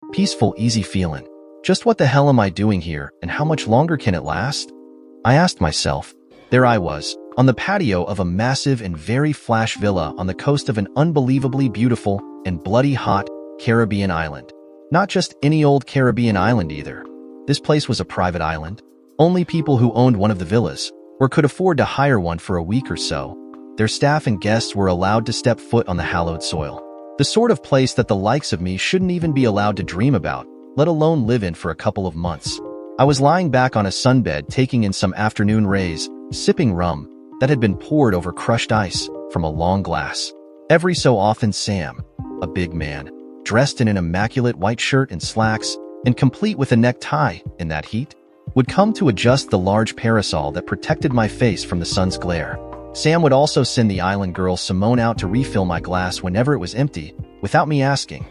Peaceful, easy feeling. Just what the hell am I doing here, and how much longer can it last? I asked myself. There I was, on the patio of a massive and very flash villa on the coast of an unbelievably beautiful and bloody hot Caribbean island. Not just any old Caribbean island either. This place was a private island. Only people who owned one of the villas, or could afford to hire one for a week or so, their staff and guests were allowed to step foot on the hallowed soil. The sort of place that the likes of me shouldn't even be allowed to dream about, let alone live in for a couple of months. I was lying back on a sunbed taking in some afternoon rays, sipping rum that had been poured over crushed ice from a long glass. Every so often Sam, a big man, dressed in an immaculate white shirt and slacks, and complete with a necktie in that heat, would come to adjust the large parasol that protected my face from the sun's glare. Sam would also send the island girl Simone out to refill my glass whenever it was empty, without me asking.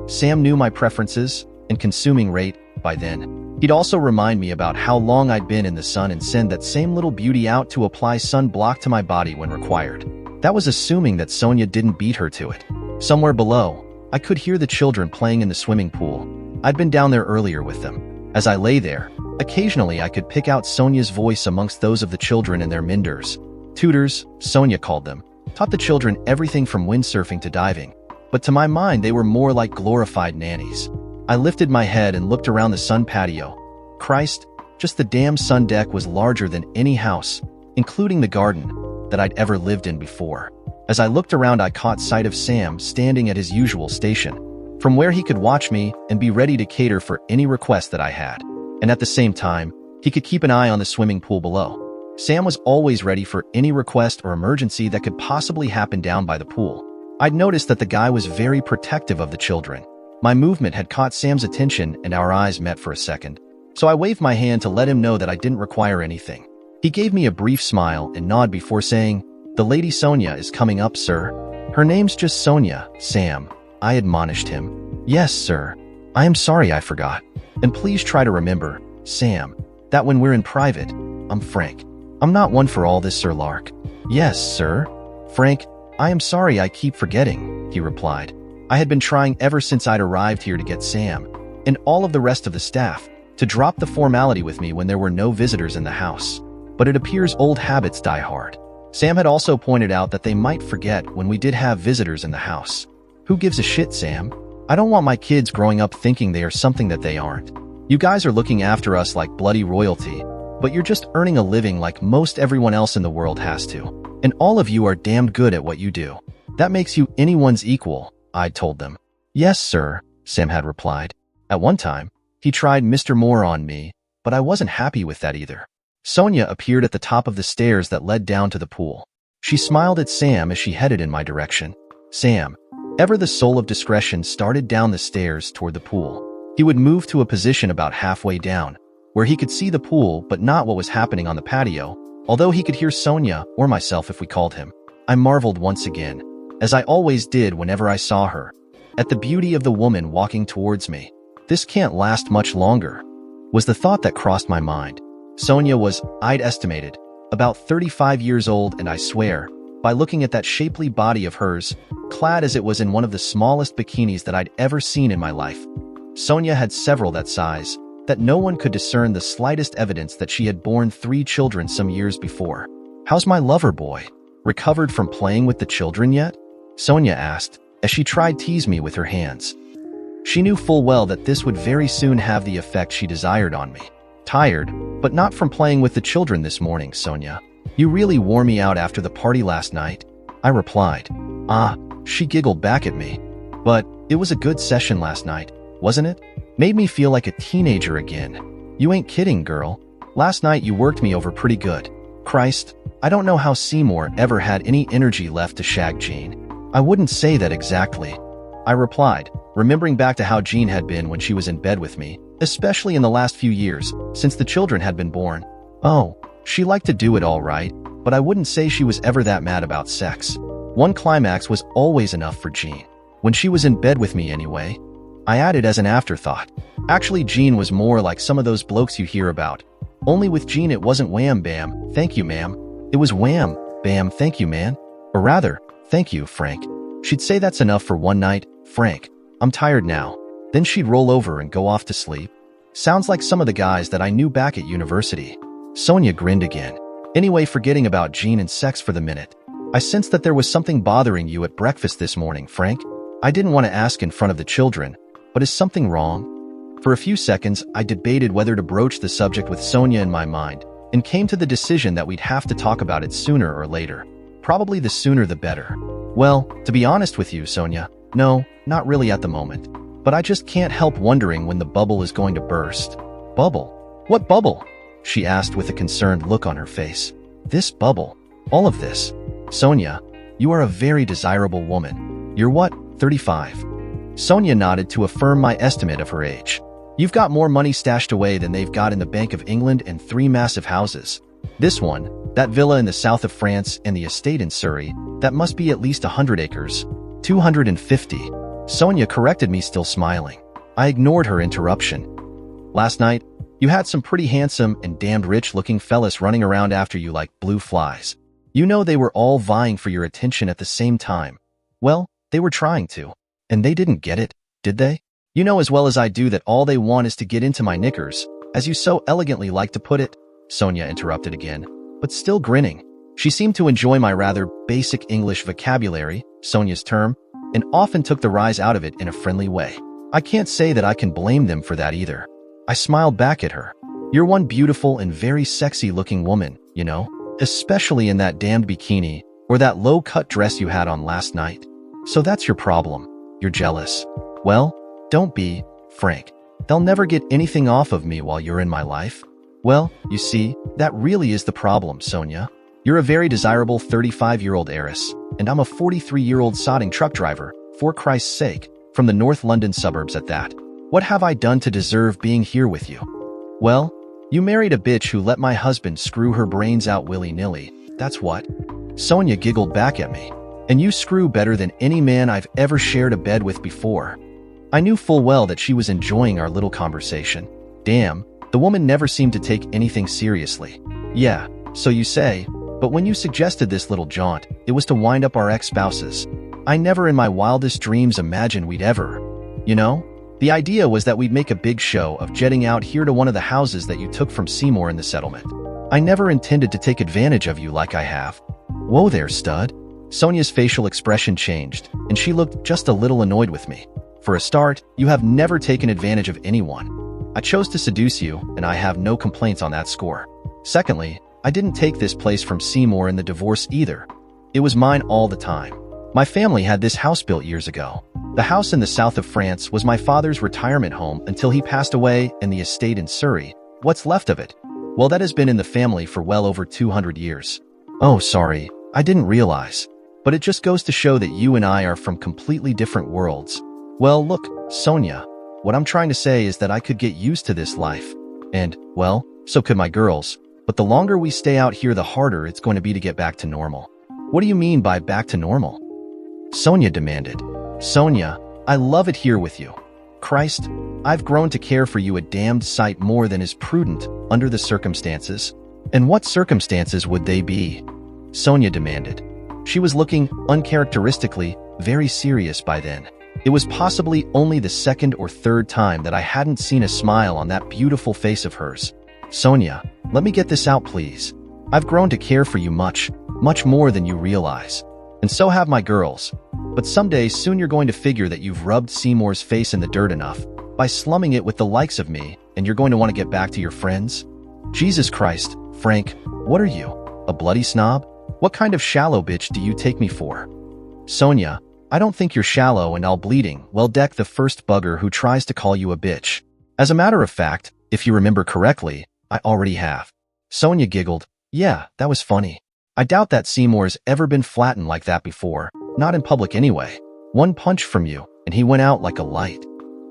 Sam knew my preferences and consuming rate by then. He'd also remind me about how long I'd been in the sun and send that same little beauty out to apply sunblock to my body when required. That was assuming that Sonia didn't beat her to it. Somewhere below, I could hear the children playing in the swimming pool. I'd been down there earlier with them. As I lay there, occasionally I could pick out Sonia's voice amongst those of the children and their minders. Tutors, Sonia called them, taught the children everything from windsurfing to diving. But to my mind, they were more like glorified nannies. I lifted my head and looked around the sun patio. Christ, just the damn sun deck was larger than any house, including the garden, that I'd ever lived in before. As I looked around, I caught sight of Sam standing at his usual station, from where he could watch me and be ready to cater for any request that I had. And at the same time, he could keep an eye on the swimming pool below. Sam was always ready for any request or emergency that could possibly happen down by the pool. I'd noticed that the guy was very protective of the children. My movement had caught Sam's attention and our eyes met for a second. So I waved my hand to let him know that I didn't require anything. He gave me a brief smile and nod before saying, "The lady Sonia is coming up, sir." "Her name's just Sonia, Sam," I admonished him. "Yes, sir. I am sorry I forgot. And please try to remember, Sam, that when we're in private, I'm Frank. I'm not one for all this, Sir Lark." "Yes, sir." "Frank, I am sorry I keep forgetting," he replied. I had been trying ever since I'd arrived here to get Sam, and all of the rest of the staff, to drop the formality with me when there were no visitors in the house. But it appears old habits die hard. Sam had also pointed out that they might forget when we did have visitors in the house. Who gives a shit, Sam? I don't want my kids growing up thinking they are something that they aren't. You guys are looking after us like bloody royalty, but you're just earning a living like most everyone else in the world has to. And all of you are damned good at what you do. That makes you anyone's equal, I told them. "Yes, sir," Sam had replied. At one time, he tried Mr. Moore on me, but I wasn't happy with that either. Sonia appeared at the top of the stairs that led down to the pool. She smiled at Sam as she headed in my direction. Sam, ever the soul of discretion, started down the stairs toward the pool. He would move to a position about halfway down, where he could see the pool but not what was happening on the patio, although he could hear Sonia or myself if we called him. I marveled once again, as I always did whenever I saw her, at the beauty of the woman walking towards me. This can't last much longer, was the thought that crossed my mind. Sonia was, I'd estimated, about 35 years old, and I swear, by looking at that shapely body of hers, clad as it was in one of the smallest bikinis that I'd ever seen in my life. Sonia had several that size, that no one could discern the slightest evidence that she had borne 3 children some years before. "How's my lover boy? Recovered from playing with the children yet?" Sonia asked, as she tried to tease me with her hands. She knew full well that this would very soon have the effect she desired on me. "Tired, but not from playing with the children this morning, Sonia. You really wore me out after the party last night," I replied. "Ah," she giggled back at me. "But it was a good session last night, wasn't it? Made me feel like a teenager again." "You ain't kidding, girl. Last night you worked me over pretty good. Christ, I don't know how Seymour ever had any energy left to shag Jean." "I wouldn't say that exactly," I replied, remembering back to how Jean had been when she was in bed with me, especially in the last few years, since the children had been born. "Oh, she liked to do it all right, but I wouldn't say she was ever that mad about sex. One climax was always enough for Jean. When she was in bed with me anyway," I added as an afterthought. Actually, Jean was more like some of those blokes you hear about. Only with Jean it wasn't wham bam, thank you ma'am. It was wham bam, thank you man. Or rather, thank you, Frank. She'd say, "That's enough for one night, Frank. I'm tired now." Then she'd roll over and go off to sleep. Sounds like some of the guys that I knew back at university. Sonia grinned again. Anyway, forgetting about Jean and sex for the minute. I sensed that there was something bothering you at breakfast this morning, Frank. I didn't want to ask in front of the children, but is something wrong? For a few seconds, I debated whether to broach the subject with Sonia in my mind, and came to the decision that we'd have to talk about it sooner or later. Probably the sooner the better. Well, to be honest with you, Sonia, no, not really at the moment. But I just can't help wondering when the bubble is going to burst. Bubble? What bubble? She asked with a concerned look on her face. This bubble. All of this. Sonia, you are a very desirable woman. You're what, 35? Sonia nodded to affirm my estimate of her age. You've got more money stashed away than they've got in the Bank of England and 3 massive houses. This one, that villa in the south of France, and the estate in Surrey, that must be at least 100 acres. 250. Sonia corrected me, still smiling. I ignored her interruption. Last night, you had some pretty handsome and damned rich-looking fellas running around after you like blue flies. You know they were all vying for your attention at the same time. Well, they were trying to. And they didn't get it, did they? You know as well as I do that all they want is to get into my knickers, as you so elegantly like to put it. Sonia interrupted again, but still grinning. She seemed to enjoy my rather basic English vocabulary, Sonia's term, and often took the rise out of it in a friendly way. I can't say that I can blame them for that either. I smiled back at her. You're one beautiful and very sexy-looking woman, you know, especially in that damned bikini or that low-cut dress you had on last night. So that's your problem. You're jealous. Well, don't be, Frank. They'll never get anything off of me while you're in my life. Well, you see, that really is the problem, Sonia. You're a very desirable 35-year-old heiress, and I'm a 43-year-old sodding truck driver, for Christ's sake, from the North London suburbs at that. What have I done to deserve being here with you? Well, you married a bitch who let my husband screw her brains out willy-nilly, that's what. Sonia giggled back at me. And you screw better than any man I've ever shared a bed with before. I knew full well that she was enjoying our little conversation. Damn, the woman never seemed to take anything seriously. Yeah, so you say, but when you suggested this little jaunt, it was to wind up our ex-spouses. I never in my wildest dreams imagined we'd ever. You know, the idea was that we'd make a big show of jetting out here to one of the houses that you took from Seymour in the settlement. I never intended to take advantage of you like I have. Whoa there, stud. Sonia's facial expression changed, and she looked just a little annoyed with me. For a start, you have never taken advantage of anyone. I chose to seduce you, and I have no complaints on that score. Secondly, I didn't take this place from Seymour in the divorce either. It was mine all the time. My family had this house built years ago. The house in the south of France was my father's retirement home until he passed away, and the estate in Surrey, what's left of it, well, that has been in the family for well over 200 years. Oh, sorry, I didn't realize. But it just goes to show that you and I are from completely different worlds. Well, look, Sonia, what I'm trying to say is that I could get used to this life. And, well, so could my girls. But the longer we stay out here, the harder it's going to be to get back to normal. What do you mean by back to normal? Sonia demanded. Sonia, I love it here with you. Christ, I've grown to care for you a damned sight more than is prudent under the circumstances. And what circumstances would they be? Sonia demanded. She was looking, uncharacteristically, very serious by then. It was possibly only the second or third time that I hadn't seen a smile on that beautiful face of hers. Sonia, let me get this out, please. I've grown to care for you much, much more than you realize. And so have my girls. But someday soon you're going to figure that you've rubbed Seymour's face in the dirt enough by slumming it with the likes of me, and you're going to want to get back to your friends? Jesus Christ, Frank, what are you, a bloody snob? What kind of shallow bitch do you take me for? Sonia, I don't think you're shallow, and I'll bleeding well deck the first bugger who tries to call you a bitch. As a matter of fact, if you remember correctly, I already have. Sonia giggled. Yeah, that was funny. I doubt that Seymour's ever been flattened like that before, not in public anyway. One punch from you, and he went out like a light.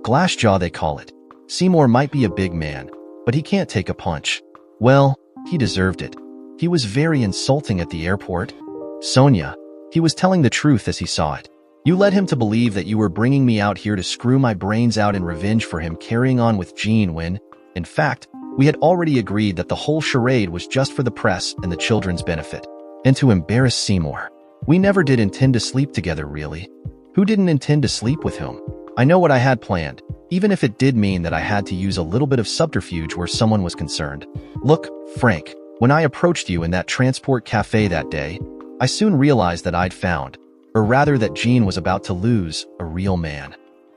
Glass jaw, they call it. Seymour might be a big man, but he can't take a punch. Well, he deserved it. He was very insulting at the airport. Sonia, he was telling the truth as he saw it. You led him to believe that you were bringing me out here to screw my brains out in revenge for him carrying on with Jean when, in fact, we had already agreed that the whole charade was just for the press and the children's benefit, and to embarrass Seymour. We never did intend to sleep together, really. Who didn't intend to sleep with whom? I know what I had planned, even if it did mean that I had to use a little bit of subterfuge where someone was concerned. Look, Frank, when I approached you in that transport cafe that day, I soon realized that I'd found, or rather that Jean was about to lose, a real man.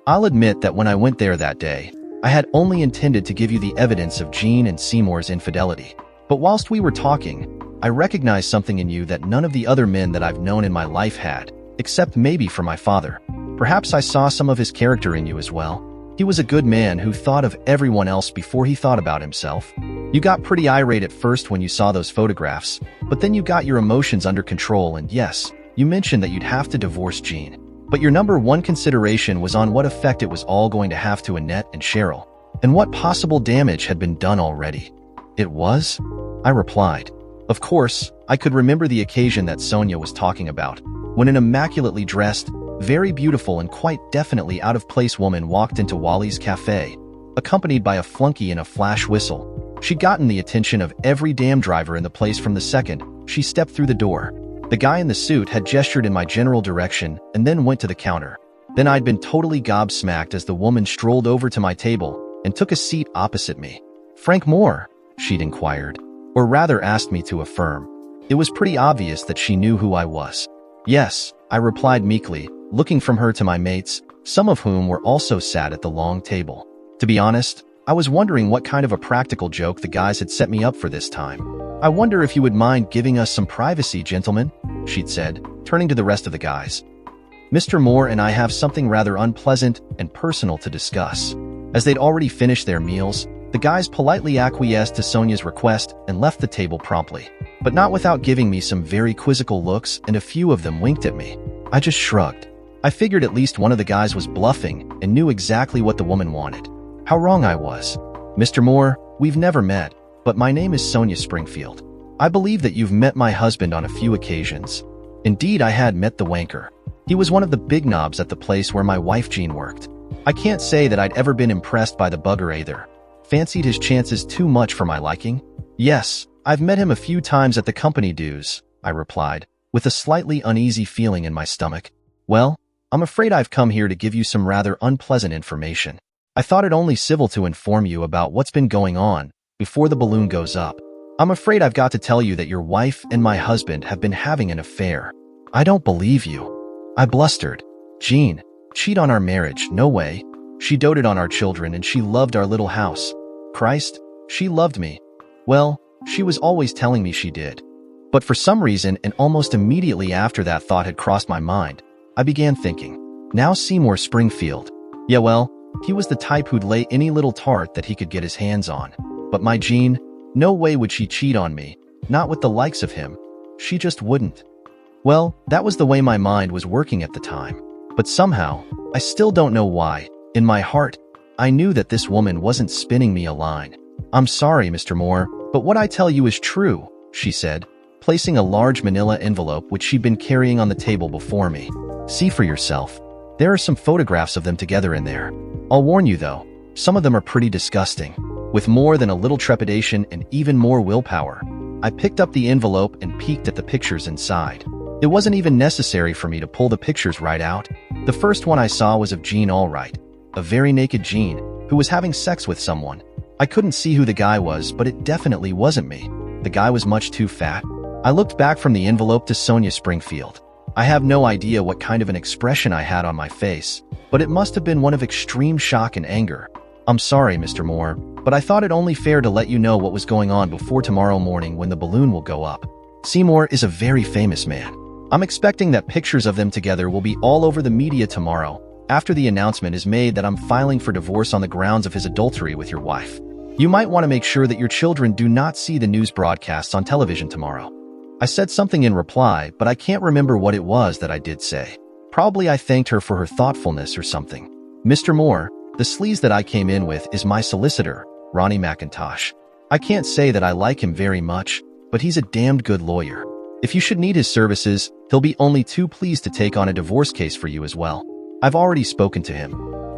I'll admit that when I went there that day, I had only intended to give you the evidence of Jean and Seymour's infidelity. But whilst we were talking, I recognized something in you that none of the other men that I've known in my life had, except maybe for my father. Perhaps I saw some of his character in you as well. He was a good man who thought of everyone else before he thought about himself. You got pretty irate at first when you saw those photographs, but then you got your emotions under control and yes, you mentioned that you'd have to divorce Jean. But your number one consideration was on what effect it was all going to have to Annette and Cheryl, and what possible damage had been done already. It was? I replied. Of course, I could remember the occasion that Sonia was talking about, when an immaculately dressed, very beautiful and quite definitely out-of-place woman walked into Wally's cafe, accompanied by a flunky and a flash whistle. She'd gotten the attention of every damn driver in the place from the second she stepped through the door. The guy in the suit had gestured in my general direction and then went to the counter. Then I'd been totally gobsmacked as the woman strolled over to my table and took a seat opposite me. Frank Moore? She'd inquired, or rather asked me to affirm. It was pretty obvious that she knew who I was. Yes, I replied meekly, looking from her to my mates, some of whom were also sat at the long table. To be honest, I was wondering what kind of a practical joke the guys had set me up for this time. I wonder if you would mind giving us some privacy, gentlemen, she'd said, turning to the rest of the guys. Mr. Moore and I have something rather unpleasant and personal to discuss. As they'd already finished their meals, the guys politely acquiesced to Sonia's request and left the table promptly, but not without giving me some very quizzical looks, and a few of them winked at me. I just shrugged. I figured at least one of the guys was bluffing and knew exactly what the woman wanted. How wrong I was. Mr. Moore, we've never met, but my name is Sonia Springfield. I believe that you've met my husband on a few occasions. Indeed, I had met the wanker. He was one of the big knobs at the place where my wife Jean worked. I can't say that I'd ever been impressed by the bugger either. Fancied his chances too much for my liking? Yes, I've met him a few times at the company dues, I replied, with a slightly uneasy feeling in my stomach. Well, I'm afraid I've come here to give you some rather unpleasant information. I thought it only civil to inform you about what's been going on before the balloon goes up. I'm afraid I've got to tell you that your wife and my husband have been having an affair. I don't believe you. I blustered. Jean, cheat on our marriage? No way. She doted on our children and she loved our little house. Christ, she loved me. Well, she was always telling me she did. But for some reason, and almost immediately after that thought had crossed my mind, I began thinking, now Seymour Springfield. Yeah, well, he was the type who'd lay any little tart that he could get his hands on. But my Jean, no way would she cheat on me, not with the likes of him. She just wouldn't. Well, that was the way my mind was working at the time. But somehow, I still don't know why, in my heart, I knew that this woman wasn't spinning me a line. I'm sorry, Mr. Moore, but what I tell you is true, she said, placing a large manila envelope which she'd been carrying on the table before me. See for yourself. There are some photographs of them together in there. I'll warn you though, some of them are pretty disgusting. With more than a little trepidation and even more willpower, I picked up the envelope and peeked at the pictures inside. It wasn't even necessary for me to pull the pictures right out. The first one I saw was of Jean Allwright, a very naked Jean, who was having sex with someone. I couldn't see who the guy was, but it definitely wasn't me. The guy was much too fat. I looked back from the envelope to Sonia Springfield. I have no idea what kind of an expression I had on my face, but it must have been one of extreme shock and anger. I'm sorry, Mr. Moore, but I thought it only fair to let you know what was going on before tomorrow morning when the balloon will go up. Seymour is a very famous man. I'm expecting that pictures of them together will be all over the media tomorrow, after the announcement is made that I'm filing for divorce on the grounds of his adultery with your wife. You might want to make sure that your children do not see the news broadcasts on television tomorrow. I said something in reply, but I can't remember what it was that I did say. Probably I thanked her for her thoughtfulness or something. Mr. Moore, the sleaze that I came in with is my solicitor, Ronnie McIntosh. I can't say that I like him very much, but he's a damned good lawyer. If you should need his services, he'll be only too pleased to take on a divorce case for you as well. I've already spoken to him.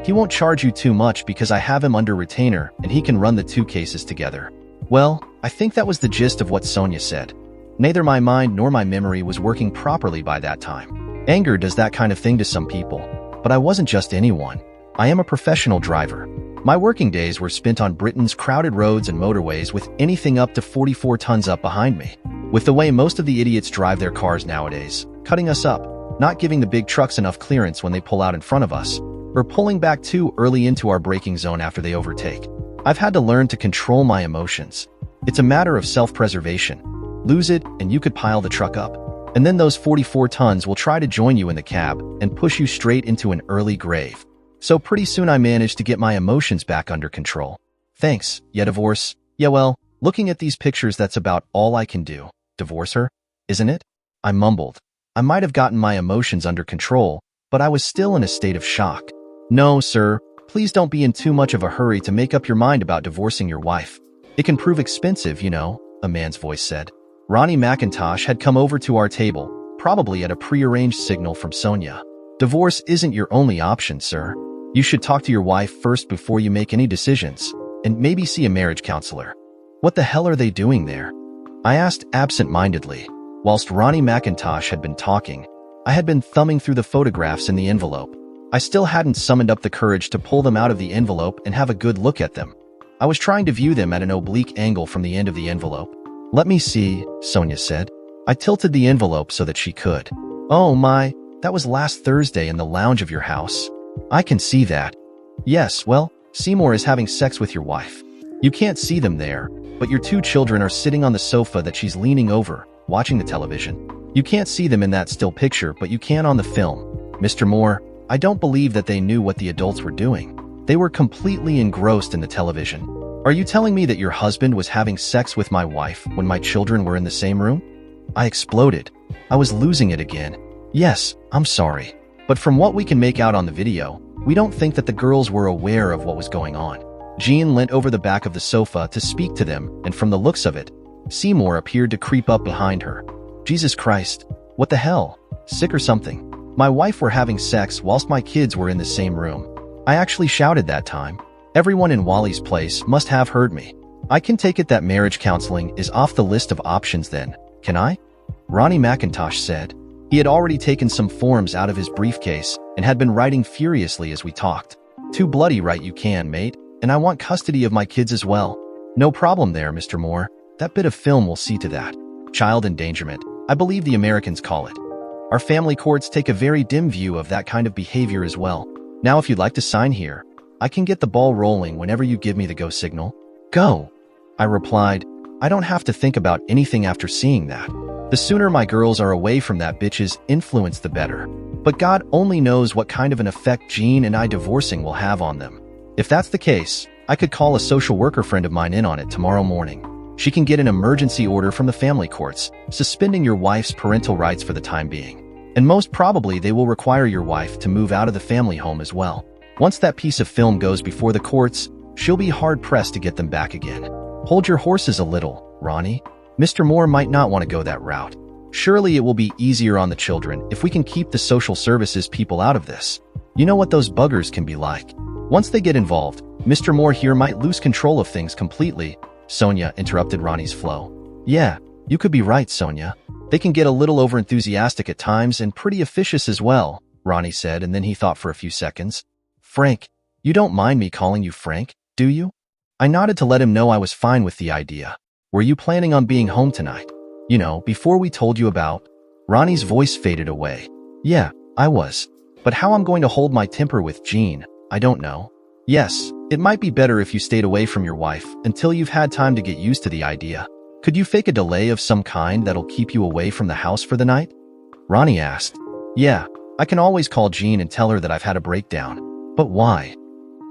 He won't charge you too much because I have him under retainer and he can run the two cases together. Well, I think that was the gist of what Sonia said. Neither my mind nor my memory was working properly by that time. Anger does that kind of thing to some people, but I wasn't just anyone. I am a professional driver. My working days were spent on Britain's crowded roads and motorways with anything up to 44 tons up behind me. With the way most of the idiots drive their cars nowadays, cutting us up, not giving the big trucks enough clearance when they pull out in front of us, or pulling back too early into our braking zone after they overtake. I've had to learn to control my emotions. It's a matter of self-preservation. Lose it, and you could pile the truck up. And then those 44 tons will try to join you in the cab and push you straight into an early grave. So pretty soon I managed to get my emotions back under control. Thanks. Yeah, divorce. Yeah, well, looking at these pictures, that's about all I can do. Divorce her, isn't it? I mumbled. I might have gotten my emotions under control, but I was still in a state of shock. No, sir, please don't be in too much of a hurry to make up your mind about divorcing your wife. It can prove expensive, you know, a man's voice said. Ronnie McIntosh had come over to our table, probably at a prearranged signal from Sonia. Divorce isn't your only option, sir. You should talk to your wife first before you make any decisions, and maybe see a marriage counselor. What the hell are they doing there? I asked absent-mindedly. Whilst Ronnie McIntosh had been talking, I had been thumbing through the photographs in the envelope. I still hadn't summoned up the courage to pull them out of the envelope and have a good look at them. I was trying to view them at an oblique angle from the end of the envelope. Let me see, Sonia said. I tilted the envelope so that she could. Oh my, that was last Thursday in the lounge of your house. I can see that. Yes, well, Seymour is having sex with your wife. You can't see them there, but your two children are sitting on the sofa that she's leaning over, watching the television. You can't see them in that still picture, but you can on the film. Mr. Moore, I don't believe that they knew what the adults were doing. They were completely engrossed in the television. Are you telling me that your husband was having sex with my wife when my children were in the same room? I exploded. I was losing it again. Yes, I'm sorry. But from what we can make out on the video, we don't think that the girls were aware of what was going on. Jean leant over the back of the sofa to speak to them, and from the looks of it, Seymour appeared to creep up behind her. Jesus Christ, what the hell? Sick or something? My wife were having sex whilst my kids were in the same room. I actually shouted that time. Everyone in Wally's place must have heard me. I can take it that marriage counseling is off the list of options then, can I? Ronnie McIntosh said. He had already taken some forms out of his briefcase and had been writing furiously as we talked. Too bloody right you can, mate, and I want custody of my kids as well. No problem there, Mr. Moore. That bit of film will see to that. Child endangerment, I believe the Americans call it. Our family courts take a very dim view of that kind of behavior as well. Now if you'd like to sign here, I can get the ball rolling whenever you give me the go signal. Go, I replied. I don't have to think about anything after seeing that. The sooner my girls are away from that bitch's influence, the better. But God only knows what kind of an effect Jean and I divorcing will have on them. If that's the case, I could call a social worker friend of mine in on it tomorrow morning. She can get an emergency order from the family courts, suspending your wife's parental rights for the time being. And most probably they will require your wife to move out of the family home as well. Once that piece of film goes before the courts, she'll be hard-pressed to get them back again. Hold your horses a little, Ronnie. Mr. Moore might not want to go that route. Surely it will be easier on the children if we can keep the social services people out of this. You know what those buggers can be like. Once they get involved, Mr. Moore here might lose control of things completely. Sonia interrupted Ronnie's flow. Yeah, you could be right, Sonia. They can get a little overenthusiastic at times and pretty officious as well, Ronnie said, and then he thought for a few seconds. Frank, you don't mind me calling you Frank, do you? I nodded to let him know I was fine with the idea. Were you planning on being home tonight? You know, before we told you about... Ronnie's voice faded away. Yeah, I was. But how I'm going to hold my temper with Jean, I don't know. Yes, it might be better if you stayed away from your wife until you've had time to get used to the idea. Could you fake a delay of some kind that'll keep you away from the house for the night? Ronnie asked. Yeah, I can always call Jean and tell her that I've had a breakdown. But why?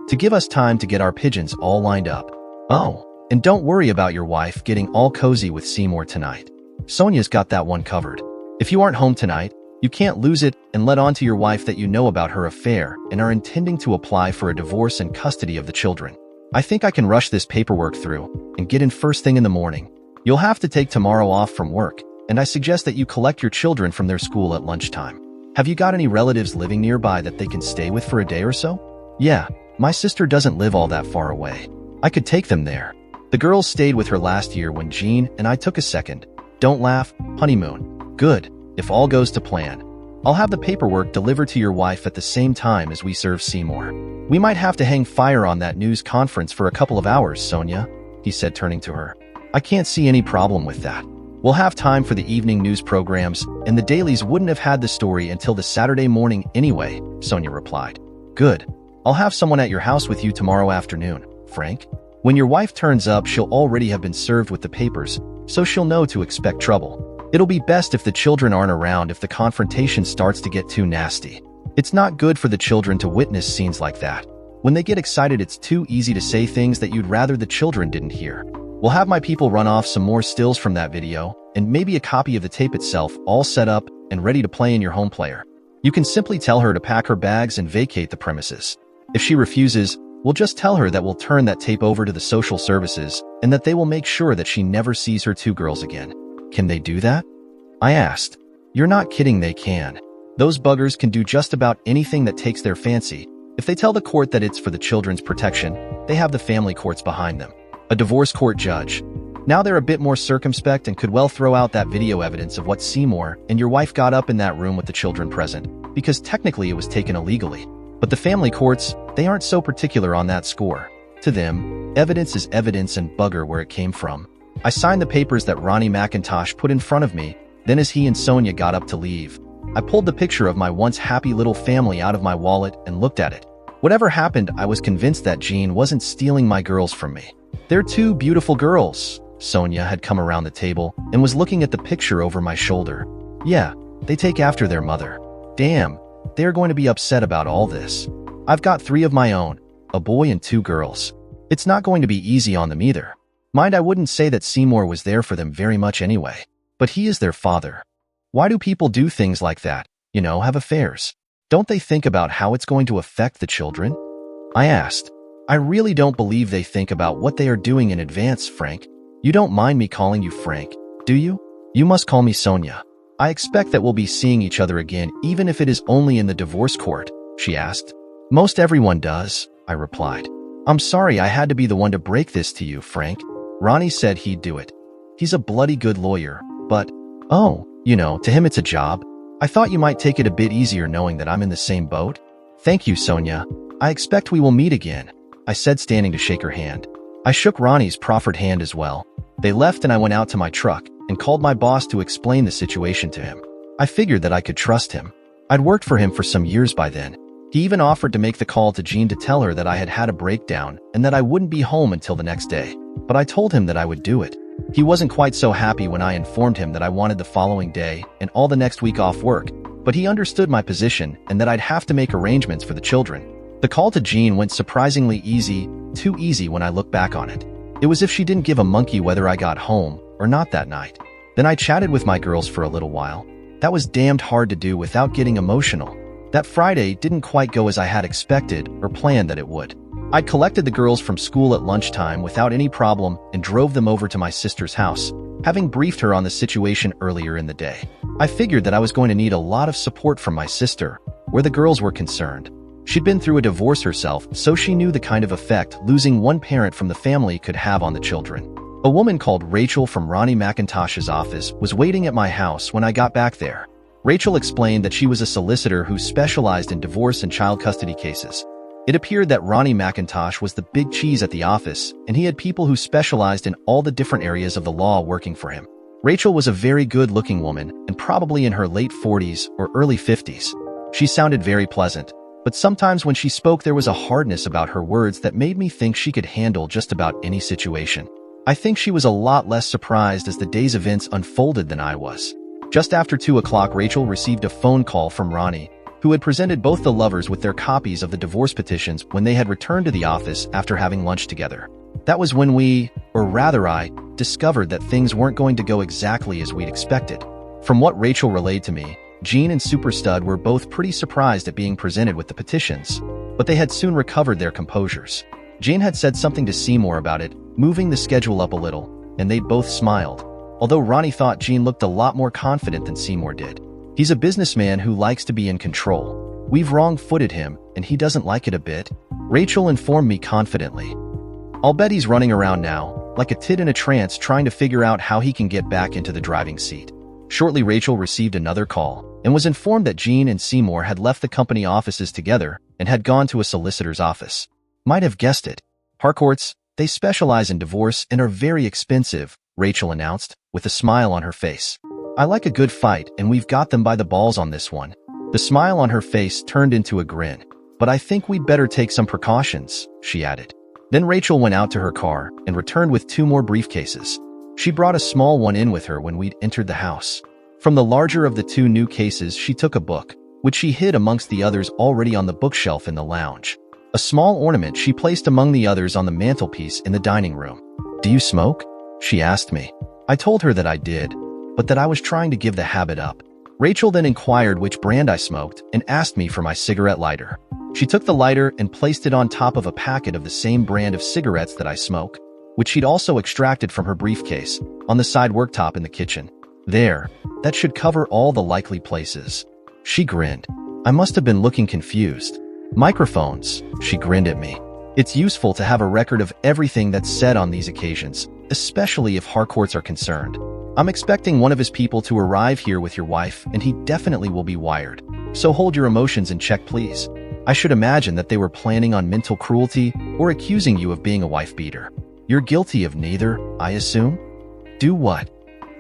To give us time to get our pigeons all lined up. Oh, and don't worry about your wife getting all cozy with Seymour tonight. Sonia's got that one covered. If you aren't home tonight, you can't lose it and let on to your wife that you know about her affair and are intending to apply for a divorce and custody of the children. I think I can rush this paperwork through and get in first thing in the morning. You'll have to take tomorrow off from work, and I suggest that you collect your children from their school at lunchtime. Have you got any relatives living nearby that they can stay with for a day or so? Yeah, my sister doesn't live all that far away. I could take them there. The girls stayed with her last year when Jean and I took a second. Don't laugh, honeymoon. Good, if all goes to plan. I'll have the paperwork delivered to your wife at the same time as we serve Seymour. We might have to hang fire on that news conference for a couple of hours, Sonia, he said, turning to her. I can't see any problem with that. We'll have time for the evening news programs, and the dailies wouldn't have had the story until the Saturday morning anyway, Sonia replied. Good. I'll have someone at your house with you tomorrow afternoon, Frank. When your wife turns up, she'll already have been served with the papers, so she'll know to expect trouble. It'll be best if the children aren't around if the confrontation starts to get too nasty. It's not good for the children to witness scenes like that. When they get excited, it's too easy to say things that you'd rather the children didn't hear. We'll have my people run off some more stills from that video, and maybe a copy of the tape itself, all set up and ready to play in your home player. You can simply tell her to pack her bags and vacate the premises. If she refuses, we'll just tell her that we'll turn that tape over to the social services and that they will make sure that she never sees her two girls again. Can they do that? I asked. You're not kidding, they can. Those buggers can do just about anything that takes their fancy. If they tell the court that it's for the children's protection, they have the family courts behind them. A divorce court judge. Now they're a bit more circumspect and could well throw out that video evidence of what Seymour and your wife got up in that room with the children present, because technically it was taken illegally. But the family courts, they aren't so particular on that score. To them, evidence is evidence and bugger where it came from. I signed the papers that Ronnie McIntosh put in front of me. Then as he and Sonia got up to leave, I pulled the picture of my once happy little family out of my wallet and looked at it. Whatever happened, I was convinced that Jean wasn't stealing my girls from me. They're two beautiful girls. Sonia had come around the table and was looking at the picture over my shoulder. Yeah, they take after their mother. Damn, they're going to be upset about all this. I've got 3 of my own, a boy and 2 girls. It's not going to be easy on them either. Mind, I wouldn't say that Seymour was there for them very much anyway, but he is their father. Why do people do things like that? You know, have affairs. Don't they think about how it's going to affect the children? I asked. I really don't believe they think about what they are doing in advance, Frank. You don't mind me calling you Frank, do you? You must call me Sonia. I expect that we'll be seeing each other again, even if it is only in the divorce court, she asked. Most everyone does, I replied. I'm sorry I had to be the one to break this to you, Frank. Ronnie said he'd do it. He's a bloody good lawyer, but, oh, you know, to him it's a job. I thought you might take it a bit easier knowing that I'm in the same boat. Thank you, Sonia. I expect we will meet again, I said, standing to shake her hand. I shook Ronnie's proffered hand as well. They left and I went out to my truck and called my boss to explain the situation to him. I figured that I could trust him. I'd worked for him for some years by then. He even offered to make the call to Jean to tell her that I had had a breakdown and that I wouldn't be home until the next day. But I told him that I would do it. He wasn't quite so happy when I informed him that I wanted the following day and all the next week off work, but he understood my position and that I'd have to make arrangements for the children. The call to Jean went surprisingly easy, too easy when I look back on it. It was as if she didn't give a monkey whether I got home or not that night. Then I chatted with my girls for a little while. That was damned hard to do without getting emotional. That Friday didn't quite go as I had expected or planned that it would. I'd collected the girls from school at lunchtime without any problem and drove them over to my sister's house, having briefed her on the situation earlier in the day. I figured that I was going to need a lot of support from my sister, where the girls were concerned. She'd been through a divorce herself, so she knew the kind of effect losing one parent from the family could have on the children. A woman called Rachel from Ronnie McIntosh's office was waiting at my house when I got back there. Rachel explained that she was a solicitor who specialized in divorce and child custody cases. It appeared that Ronnie McIntosh was the big cheese at the office, and he had people who specialized in all the different areas of the law working for him. Rachel was a very good-looking woman and probably in her late 40s or early 50s. She sounded very pleasant, but sometimes when she spoke there was a hardness about her words that made me think she could handle just about any situation. I think she was a lot less surprised as the day's events unfolded than I was. Just after 2 o'clock, Rachel received a phone call from Ronnie, who had presented both the lovers with their copies of the divorce petitions when they had returned to the office after having lunch together. That was when we, or rather I, discovered that things weren't going to go exactly as we'd expected. From what Rachel relayed to me, Jean and Superstud were both pretty surprised at being presented with the petitions, but they had soon recovered their composures. Jean had said something to Seymour about it, moving the schedule up a little, and they'd both smiled, although Ronnie thought Jean looked a lot more confident than Seymour did. He's a businessman who likes to be in control. We've wrong-footed him, and he doesn't like it a bit, Rachel informed me confidently. I'll bet he's running around now, like a tit in a trance trying to figure out how he can get back into the driving seat. Shortly, Rachel received another call and was informed that Jean and Seymour had left the company offices together and had gone to a solicitor's office. Might have guessed it. Harcourts, they specialize in divorce and are very expensive, Rachel announced, with a smile on her face. I like a good fight, and we've got them by the balls on this one. The smile on her face turned into a grin. But I think we'd better take some precautions, she added. Then Rachel went out to her car and returned with 2 more briefcases. She brought a small one in with her when we'd entered the house. From the larger of the 2 new cases, she took a book, which she hid amongst the others already on the bookshelf in the lounge. A small ornament she placed among the others on the mantelpiece in the dining room. "Do you smoke?" she asked me. I told her that I did, but that I was trying to give the habit up. Rachel then inquired which brand I smoked and asked me for my cigarette lighter. She took the lighter and placed it on top of a packet of the same brand of cigarettes that I smoke, which she'd also extracted from her briefcase, on the side worktop in the kitchen. "There, that should cover all the likely places." She grinned. I must have been looking confused. "Microphones," she grinned at me. "It's useful to have a record of everything that's said on these occasions, especially if Harcourts are concerned. I'm expecting one of his people to arrive here with your wife, and he definitely will be wired. So hold your emotions in check, please. I should imagine that they were planning on mental cruelty or accusing you of being a wife beater. You're guilty of neither, I assume?" "Do what?"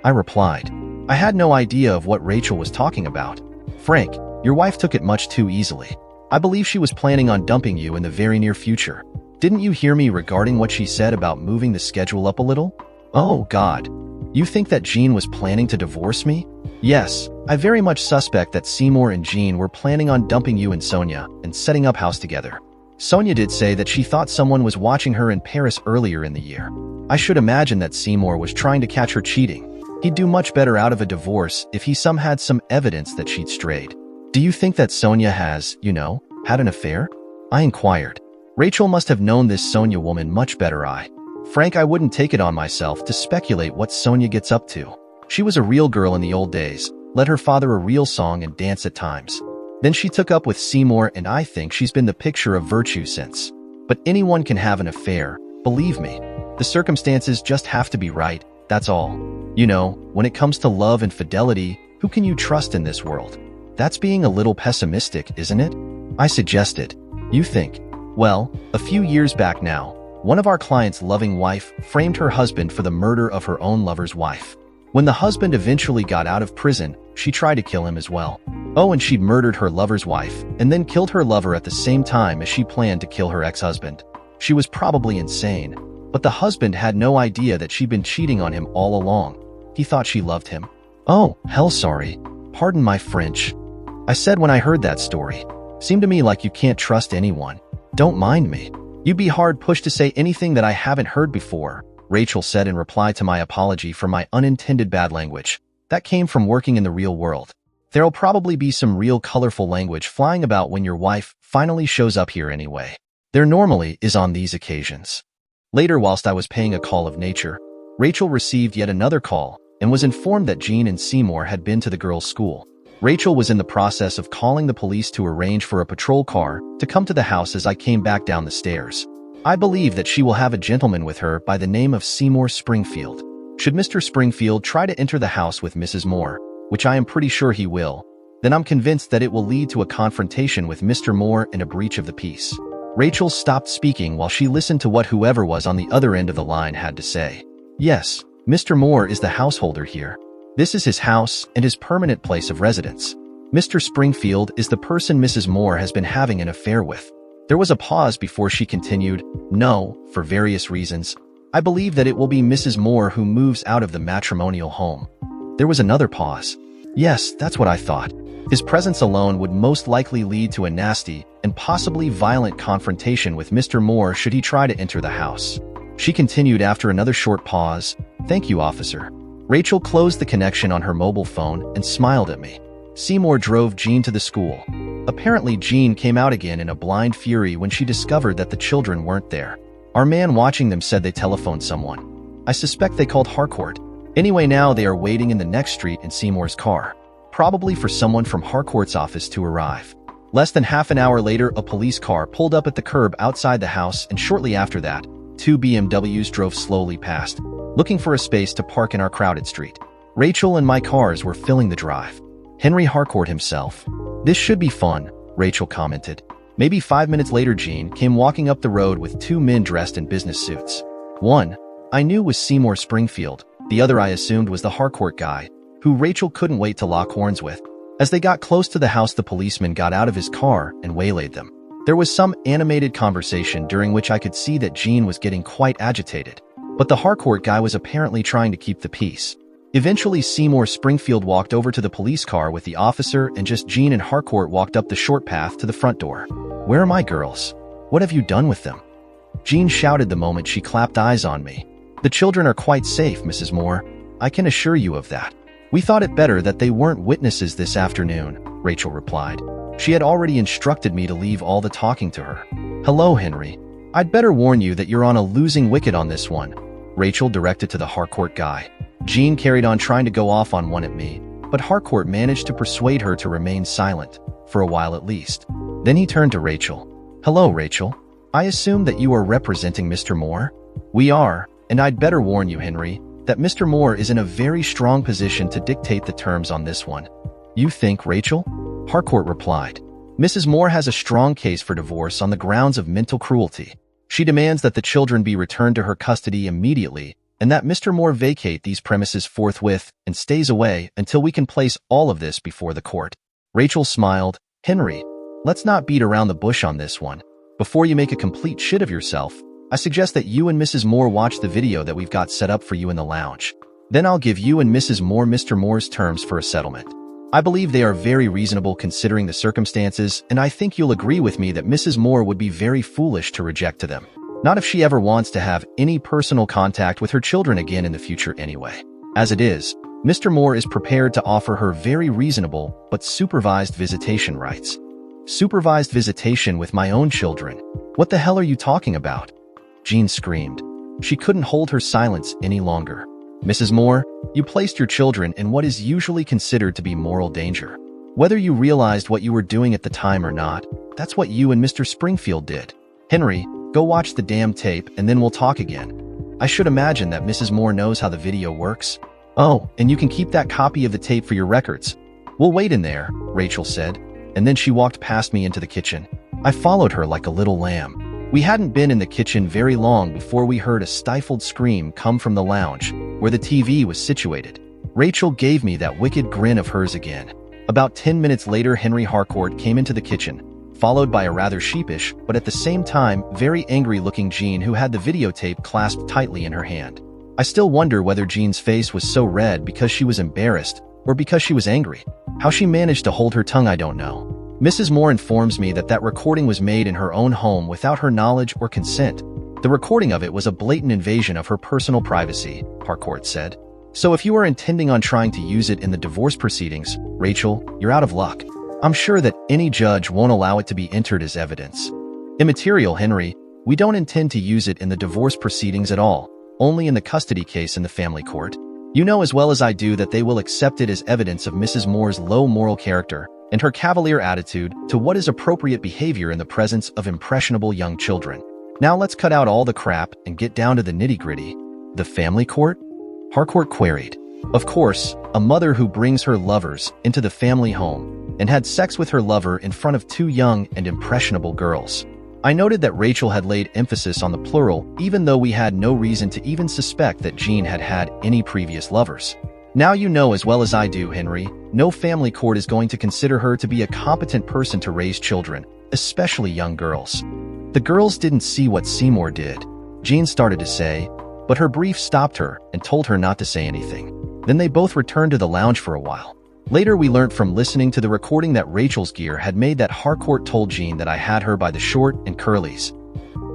I replied. I had no idea of what Rachel was talking about. "Frank, your wife took it much too easily. I believe she was planning on dumping you in the very near future. Didn't you hear me regarding what she said about moving the schedule up a little?" "Oh, God. You think that Jean was planning to divorce me?" "Yes, I very much suspect that Seymour and Jean were planning on dumping you and Sonia and setting up house together. Sonia did say that she thought someone was watching her in Paris earlier in the year. I should imagine that Seymour was trying to catch her cheating. He'd do much better out of a divorce if he had some evidence that she'd strayed." "Do you think that Sonia has, had an affair?" I inquired. Rachel must have known this Sonia woman much better. Frank, I wouldn't take it on myself to speculate what Sonia gets up to. She was a real girl in the old days, led her father a real song and dance at times. Then she took up with Seymour, and I think she's been the picture of virtue since. But anyone can have an affair, believe me. The circumstances just have to be right, that's all. When it comes to love and fidelity, who can you trust in this world? That's being a little pessimistic, isn't it? I suggested. You think? Well, a few years back now, one of our clients' loving wife framed her husband for the murder of her own lover's wife. When the husband eventually got out of prison, she tried to kill him as well. Oh, and she'd murdered her lover's wife and then killed her lover at the same time as she planned to kill her ex-husband. She was probably insane, but the husband had no idea that she'd been cheating on him all along. He thought she loved him. "Oh, hell, sorry. Pardon my French," I said when I heard that story. "Seemed to me like you can't trust anyone. Don't mind me. You'd be hard-pushed to say anything that I haven't heard before," Rachel said in reply to my apology for my unintended bad language. "That came from working in the real world. There'll probably be some real colorful language flying about when your wife finally shows up here anyway. There normally is on these occasions." Later, whilst I was paying a call of nature, Rachel received yet another call and was informed that Jean and Seymour had been to the girls' school. Rachel was in the process of calling the police to arrange for a patrol car to come to the house as I came back down the stairs. I believe that she will have a gentleman with her by the name of Seymour Springfield. Should Mr. Springfield try to enter the house with Mrs. Moore, which I am pretty sure he will, then I'm convinced that it will lead to a confrontation with Mr. Moore and a breach of the peace. Rachel stopped speaking while she listened to what whoever was on the other end of the line had to say. "Yes, Mr. Moore is the householder here. This is his house and his permanent place of residence. Mr. Springfield is the person Mrs. Moore has been having an affair with." There was a pause before she continued. "No, for various reasons. I believe that it will be Mrs. Moore who moves out of the matrimonial home." There was another pause. "Yes, that's what I thought. His presence alone would most likely lead to a nasty and possibly violent confrontation with Mr. Moore should he try to enter the house." She continued after another short pause. "Thank you, officer." Rachel closed the connection on her mobile phone and smiled at me. Seymour drove Jean to the school. Apparently, Jean came out again in a blind fury when she discovered that the children weren't there. Our man watching them said they telephoned someone. I suspect they called Harcourt. Anyway, now they are waiting in the next street in Seymour's car, probably for someone from Harcourt's office to arrive. Less than half an hour later, a police car pulled up at the curb outside the house, and shortly after that, 2 BMWs drove slowly past, looking for a space to park in our crowded street. Rachel and my cars were filling the drive. Henry Harcourt himself. "This should be fun," Rachel commented. Maybe 5 minutes later, Jean came walking up the road with two men dressed in business suits. One, I knew was Seymour Springfield. The other I assumed was the Harcourt guy, who Rachel couldn't wait to lock horns with. As they got close to the house, the policeman got out of his car and waylaid them. There was some animated conversation during which I could see that Jean was getting quite agitated, but the Harcourt guy was apparently trying to keep the peace. Eventually, Seymour Springfield walked over to the police car with the officer, and just Jean and Harcourt walked up the short path to the front door. "Where are my girls? What have you done with them?" Jean shouted the moment she clapped eyes on me. "The children are quite safe, Mrs. Moore. I can assure you of that. We thought it better that they weren't witnesses this afternoon," Rachel replied. She had already instructed me to leave all the talking to her. "Hello, Henry. I'd better warn you that you're on a losing wicket on this one," Rachel directed to the Harcourt guy. Jean carried on trying to go off on one at me, but Harcourt managed to persuade her to remain silent, for a while at least. Then he turned to Rachel. "Hello, Rachel. I assume that you are representing Mr. Moore?" "We are, and I'd better warn you, Henry, that Mr. Moore is in a very strong position to dictate the terms on this one." "You think, Rachel?" Harcourt replied. "Mrs. Moore has a strong case for divorce on the grounds of mental cruelty. She demands that the children be returned to her custody immediately, and that Mr. Moore vacate these premises forthwith and stays away until we can place all of this before the court." Rachel smiled. "Henry, let's not beat around the bush on this one. Before you make a complete shit of yourself, I suggest that you and Mrs. Moore watch the video that we've got set up for you in the lounge. Then I'll give you and Mrs. Moore Mr. Moore's terms for a settlement. I believe they are very reasonable considering the circumstances, and I think you'll agree with me that Mrs. Moore would be very foolish to reject to them. Not if she ever wants to have any personal contact with her children again in the future anyway. As it is, Mr. Moore is prepared to offer her very reasonable but supervised visitation rights." "Supervised visitation with my own children? What the hell are you talking about?" Jean screamed. She couldn't hold her silence any longer. "Mrs. Moore, you placed your children in what is usually considered to be moral danger. Whether you realized what you were doing at the time or not, that's what you and Mr. Springfield did. Henry, go watch the damn tape and then we'll talk again. I should imagine that Mrs. Moore knows how the video works. Oh, and you can keep that copy of the tape for your records. We'll wait in there," Rachel said, and then she walked past me into the kitchen. I followed her like a little lamb. We hadn't been in the kitchen very long before we heard a stifled scream come from the lounge, where the TV was situated. Rachel gave me that wicked grin of hers again. About 10 minutes later, Henry Harcourt came into the kitchen, followed by a rather sheepish, but at the same time, very angry-looking Jean, who had the videotape clasped tightly in her hand. I still wonder whether Jean's face was so red because she was embarrassed, or because she was angry. How she managed to hold her tongue, I don't know. Mrs. Moore informs me that that recording was made in her own home without her knowledge or consent. The recording of it was a blatant invasion of her personal privacy, Harcourt said. So if you are intending on trying to use it in the divorce proceedings, Rachel, you're out of luck. I'm sure that any judge won't allow it to be entered as evidence. Immaterial, Henry. We don't intend to use it in the divorce proceedings at all, only in the custody case in the family court. You know as well as I do that they will accept it as evidence of Mrs. Moore's low moral character and her cavalier attitude to what is appropriate behavior in the presence of impressionable young children. Now let's cut out all the crap and get down to the nitty-gritty. The family court? Harcourt queried. Of course, a mother who brings her lovers into the family home and had sex with her lover in front of two young and impressionable girls. I noted that Rachel had laid emphasis on the plural, even though we had no reason to even suspect that Jean had had any previous lovers. Now you know as well as I do, Henry, no family court is going to consider her to be a competent person to raise children, especially young girls. The girls didn't see what Seymour did, Jean started to say, but her brief stopped her and told her not to say anything. Then they both returned to the lounge for a while. Later we learned from listening to the recording that Rachel's gear had made that Harcourt told Jean that I had her by the short and curlies.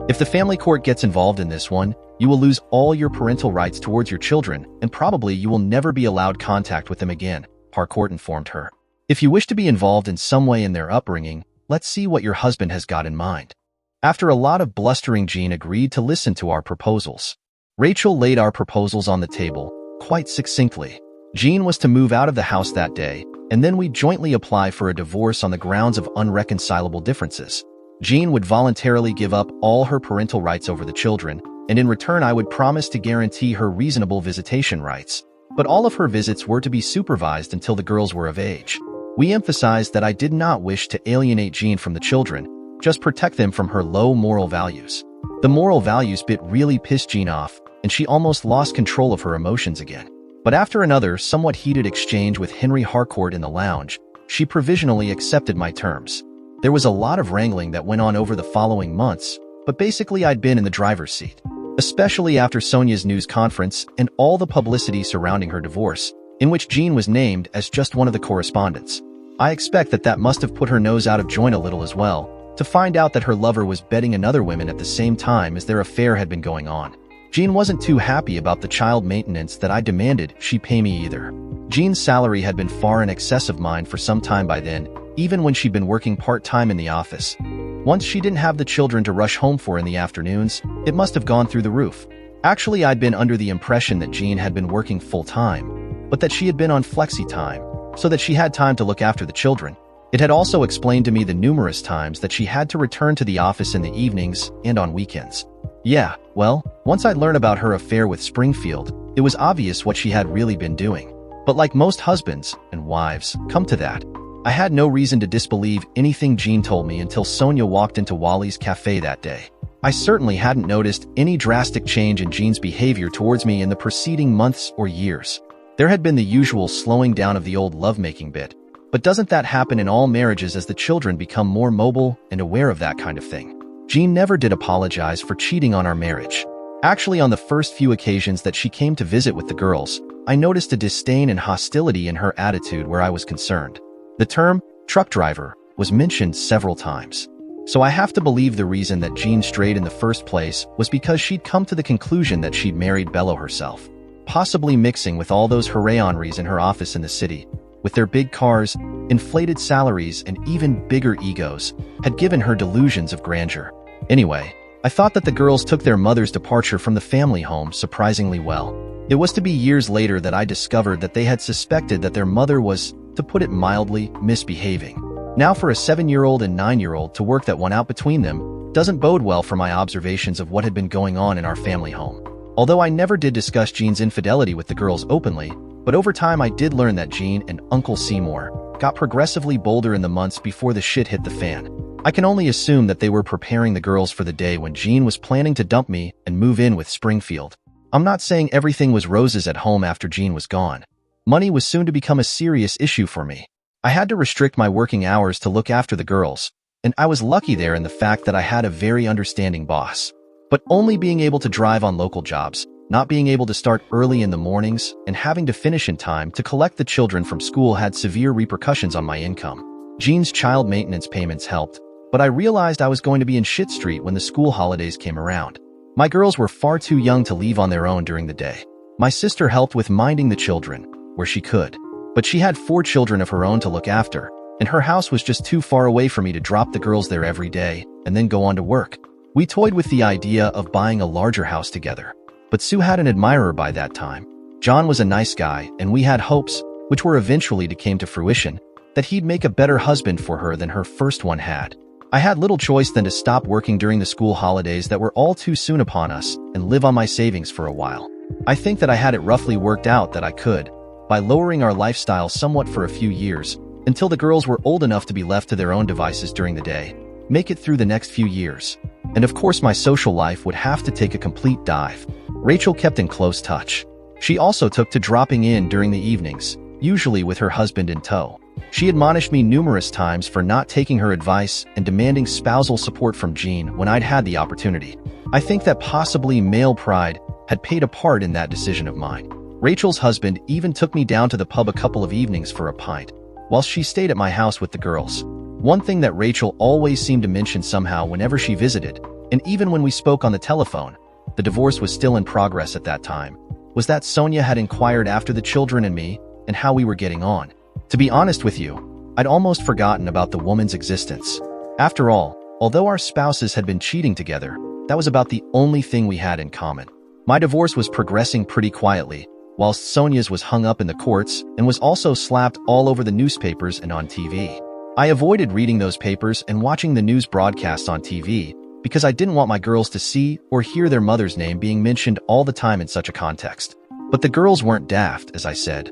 If the family court gets involved in this one, you will lose all your parental rights towards your children, and probably you will never be allowed contact with them again, Harcourt informed her. If you wish to be involved in some way in their upbringing, let's see what your husband has got in mind. After a lot of blustering, Jean agreed to listen to our proposals. Rachel laid our proposals on the table, quite succinctly. Jean was to move out of the house that day, and then we'd jointly apply for a divorce on the grounds of unreconcilable differences. Jean would voluntarily give up all her parental rights over the children, and in return I would promise to guarantee her reasonable visitation rights. but all of her visits were to be supervised until the girls were of age. We emphasized that I did not wish to alienate Jean from the children, just protect them from her low moral values. The moral values bit really pissed Jean off, and she almost lost control of her emotions again. But after another somewhat heated exchange with Henry Harcourt in the lounge, she provisionally accepted my terms. There was a lot of wrangling that went on over the following months, but basically I'd been in the driver's seat. Especially after Sonia's news conference and all the publicity surrounding her divorce, in which Jean was named as just one of the correspondents. I expect that must have put her nose out of joint a little as well, to find out that her lover was bedding another woman at the same time as their affair had been going on. Jean wasn't too happy about the child maintenance that I demanded she pay me either. Jean's salary had been far in excess of mine for some time by then, even when she'd been working part-time in the office. Once she didn't have the children to rush home for in the afternoons, it must have gone through the roof. Actually, I'd been under the impression that Jean had been working full-time, but that she had been on flexi-time, so that she had time to look after the children. It had also explained to me the numerous times that she had to return to the office in the evenings and on weekends. Yeah, well, once I'd learned about her affair with Springfield, it was obvious what she had really been doing. But like most husbands and wives come to that, I had no reason to disbelieve anything Jean told me until Sonia walked into Wally's cafe that day. I certainly hadn't noticed any drastic change in Jean's behavior towards me in the preceding months or years. There had been the usual slowing down of the old lovemaking bit, but doesn't that happen in all marriages as the children become more mobile and aware of that kind of thing? Jean never did apologize for cheating on our marriage. Actually, on the first few occasions that she came to visit with the girls, I noticed a disdain and hostility in her attitude where I was concerned. The term, truck driver, was mentioned several times. So I have to believe the reason that Jean strayed in the first place was because she'd come to the conclusion that she'd married Bello herself, possibly mixing with all those hooray Henrys in her office in the city, with their big cars, inflated salaries, and even bigger egos, had given her delusions of grandeur. Anyway, I thought that the girls took their mother's departure from the family home surprisingly well. It was to be years later that I discovered that they had suspected that their mother was, to put it mildly, misbehaving. Now for a 7-year-old and 9-year-old to work that one out between them doesn't bode well for my observations of what had been going on in our family home. Although I never did discuss Jean's infidelity with the girls openly, but over time I did learn that Jean and Uncle Seymour got progressively bolder in the months before the shit hit the fan. I can only assume that they were preparing the girls for the day when Jean was planning to dump me and move in with Springfield. I'm not saying everything was roses at home after Jean was gone. Money was soon to become a serious issue for me. I had to restrict my working hours to look after the girls, and I was lucky there in the fact that I had a very understanding boss. But only being able to drive on local jobs, not being able to start early in the mornings, and having to finish in time to collect the children from school had severe repercussions on my income. Jean's child maintenance payments helped, but I realized I was going to be in shit street when the school holidays came around. My girls were far too young to leave on their own during the day. My sister helped with minding the children, where she could. But she had 4 children of her own to look after, and her house was just too far away for me to drop the girls there every day and then go on to work. We toyed with the idea of buying a larger house together. But Sue had an admirer by that time. John was a nice guy, and we had hopes, which were eventually came to fruition, that he'd make a better husband for her than her first one had. I had little choice than to stop working during the school holidays that were all too soon upon us and live on my savings for a while. I think that I had it roughly worked out that I could, by lowering our lifestyle somewhat for a few years, until the girls were old enough to be left to their own devices during the day, make it through the next few years. And of course my social life would have to take a complete dive. Rachel kept in close touch. She also took to dropping in during the evenings, usually with her husband in tow. She admonished me numerous times for not taking her advice and demanding spousal support from Jean when I'd had the opportunity. I think that possibly male pride had played a part in that decision of mine. Rachel's husband even took me down to the pub a couple of evenings for a pint, while she stayed at my house with the girls. One thing that Rachel always seemed to mention somehow whenever she visited, and even when we spoke on the telephone, the divorce was still in progress at that time, was that Sonia had inquired after the children and me and how we were getting on. To be honest with you, I'd almost forgotten about the woman's existence. After all, although our spouses had been cheating together, that was about the only thing we had in common. My divorce was progressing pretty quietly, whilst Sonia's was hung up in the courts and was also slapped all over the newspapers and on TV. I avoided reading those papers and watching the news broadcasts on TV because I didn't want my girls to see or hear their mother's name being mentioned all the time in such a context. But the girls weren't daft, as I said.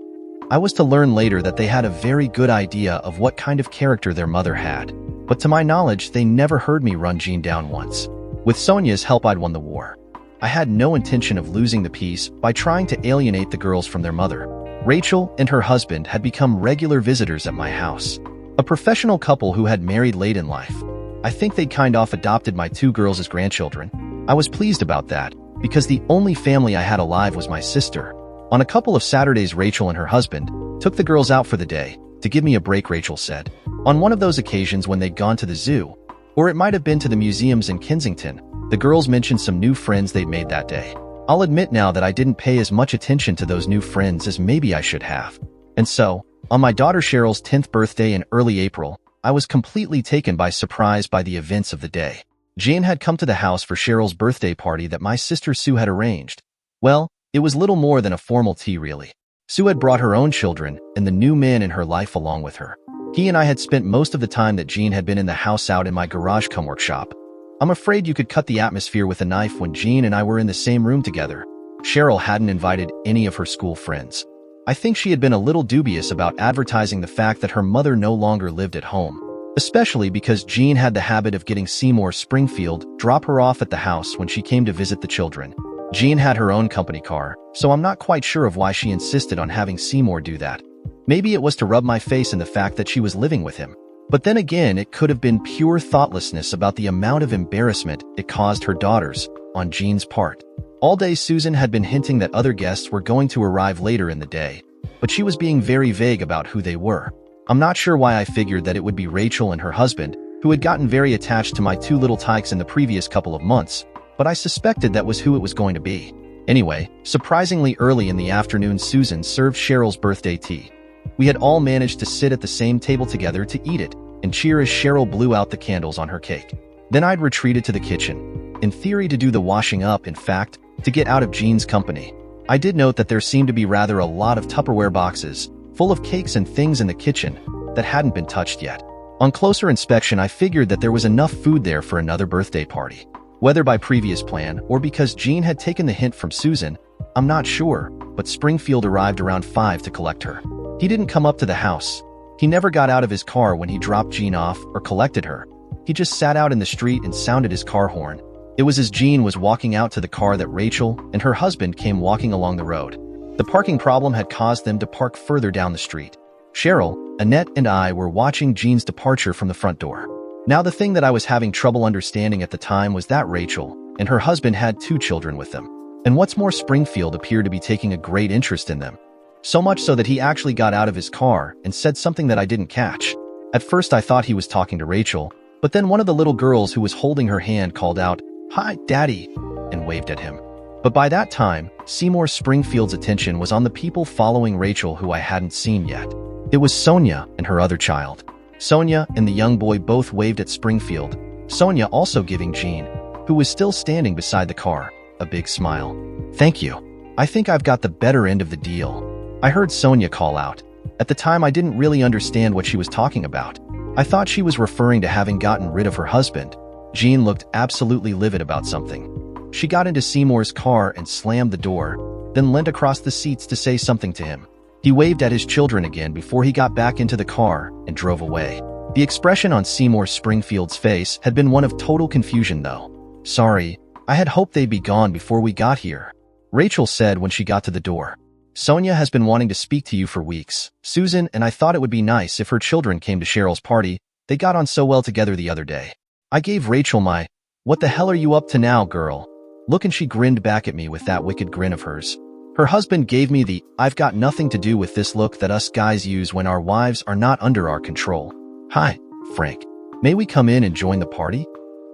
I was to learn later that they had a very good idea of what kind of character their mother had. But to my knowledge, they never heard me run Jean down once. With Sonia's help, I'd won the war. I had no intention of losing the peace by trying to alienate the girls from their mother. Rachel and her husband had become regular visitors at my house. A professional couple who had married late in life. I think they'd kind of adopted my two girls as grandchildren. I was pleased about that, because the only family I had alive was my sister. On a couple of Saturdays, Rachel and her husband took the girls out for the day, to give me a break, Rachel said. On one of those occasions when they'd gone to the zoo, or it might have been to the museums in Kensington, the girls mentioned some new friends they'd made that day. I'll admit now that I didn't pay as much attention to those new friends as maybe I should have. And so, on my daughter Cheryl's 10th birthday in early April, I was completely taken by surprise by the events of the day. Jean had come to the house for Cheryl's birthday party that my sister Sue had arranged. Well, it was little more than a formal tea, really. Sue had brought her own children and the new man in her life along with her. He and I had spent most of the time that Jean had been in the house out in my garage cum workshop. I'm afraid you could cut the atmosphere with a knife when Jean and I were in the same room together. Cheryl hadn't invited any of her school friends. I think she had been a little dubious about advertising the fact that her mother no longer lived at home, especially because Jean had the habit of getting Seymour Springfield drop her off at the house when she came to visit the children. Jean had her own company car, so I'm not quite sure of why she insisted on having Seymour do that. Maybe it was to rub my face in the fact that she was living with him. But then again, it could have been pure thoughtlessness about the amount of embarrassment it caused her daughters on Jean's part. All day Susan had been hinting that other guests were going to arrive later in the day, but she was being very vague about who they were. I'm not sure why I figured that it would be Rachel and her husband, who had gotten very attached to my two little tykes in the previous couple of months, but I suspected that was who it was going to be. Anyway, surprisingly early in the afternoon, Susan served Cheryl's birthday tea. We had all managed to sit at the same table together to eat it and cheer as Cheryl blew out the candles on her cake. Then I'd retreated to the kitchen, in theory to do the washing up, in fact, to get out of Jean's company. I did note that there seemed to be rather a lot of Tupperware boxes, full of cakes and things in the kitchen, that hadn't been touched yet. On closer inspection, I figured that there was enough food there for another birthday party. Whether by previous plan or because Jean had taken the hint from Susan, I'm not sure, but Springfield arrived around 5 to collect her. He didn't come up to the house. He never got out of his car when he dropped Jean off or collected her. He just sat out in the street and sounded his car horn. It was as Jean was walking out to the car that Rachel and her husband came walking along the road. The parking problem had caused them to park further down the street. Cheryl, Annette, and I were watching Jean's departure from the front door. Now, the thing that I was having trouble understanding at the time was that Rachel and her husband had 2 children with them. And what's more, Springfield appeared to be taking a great interest in them. So much so that he actually got out of his car and said something that I didn't catch. At first I thought he was talking to Rachel, but then one of the little girls who was holding her hand called out, "Hi, Daddy," and waved at him. But by that time, Seymour Springfield's attention was on the people following Rachel who I hadn't seen yet. It was Sonia and her other child. Sonia and the young boy both waved at Springfield, Sonia also giving Jean, who was still standing beside the car, a big smile. "Thank you. I think I've got the better end of the deal," I heard Sonia call out. At the time, I didn't really understand what she was talking about. I thought she was referring to having gotten rid of her husband. Jean looked absolutely livid about something. She got into Seymour's car and slammed the door, then leant across the seats to say something to him. He waved at his children again before he got back into the car and drove away. The expression on Seymour Springfield's face had been one of total confusion, though. "Sorry, I had hoped they'd be gone before we got here," Rachel said when she got to the door. "Sonia has been wanting to speak to you for weeks, Susan, and I thought it would be nice if her children came to Cheryl's party. They got on so well together the other day." I gave Rachel my, "What the hell are you up to now, girl?" look, and she grinned back at me with that wicked grin of hers. Her husband gave me the, "I've got nothing to do with this" look that us guys use when our wives are not under our control. "Hi, Frank. May we come in and join the party?"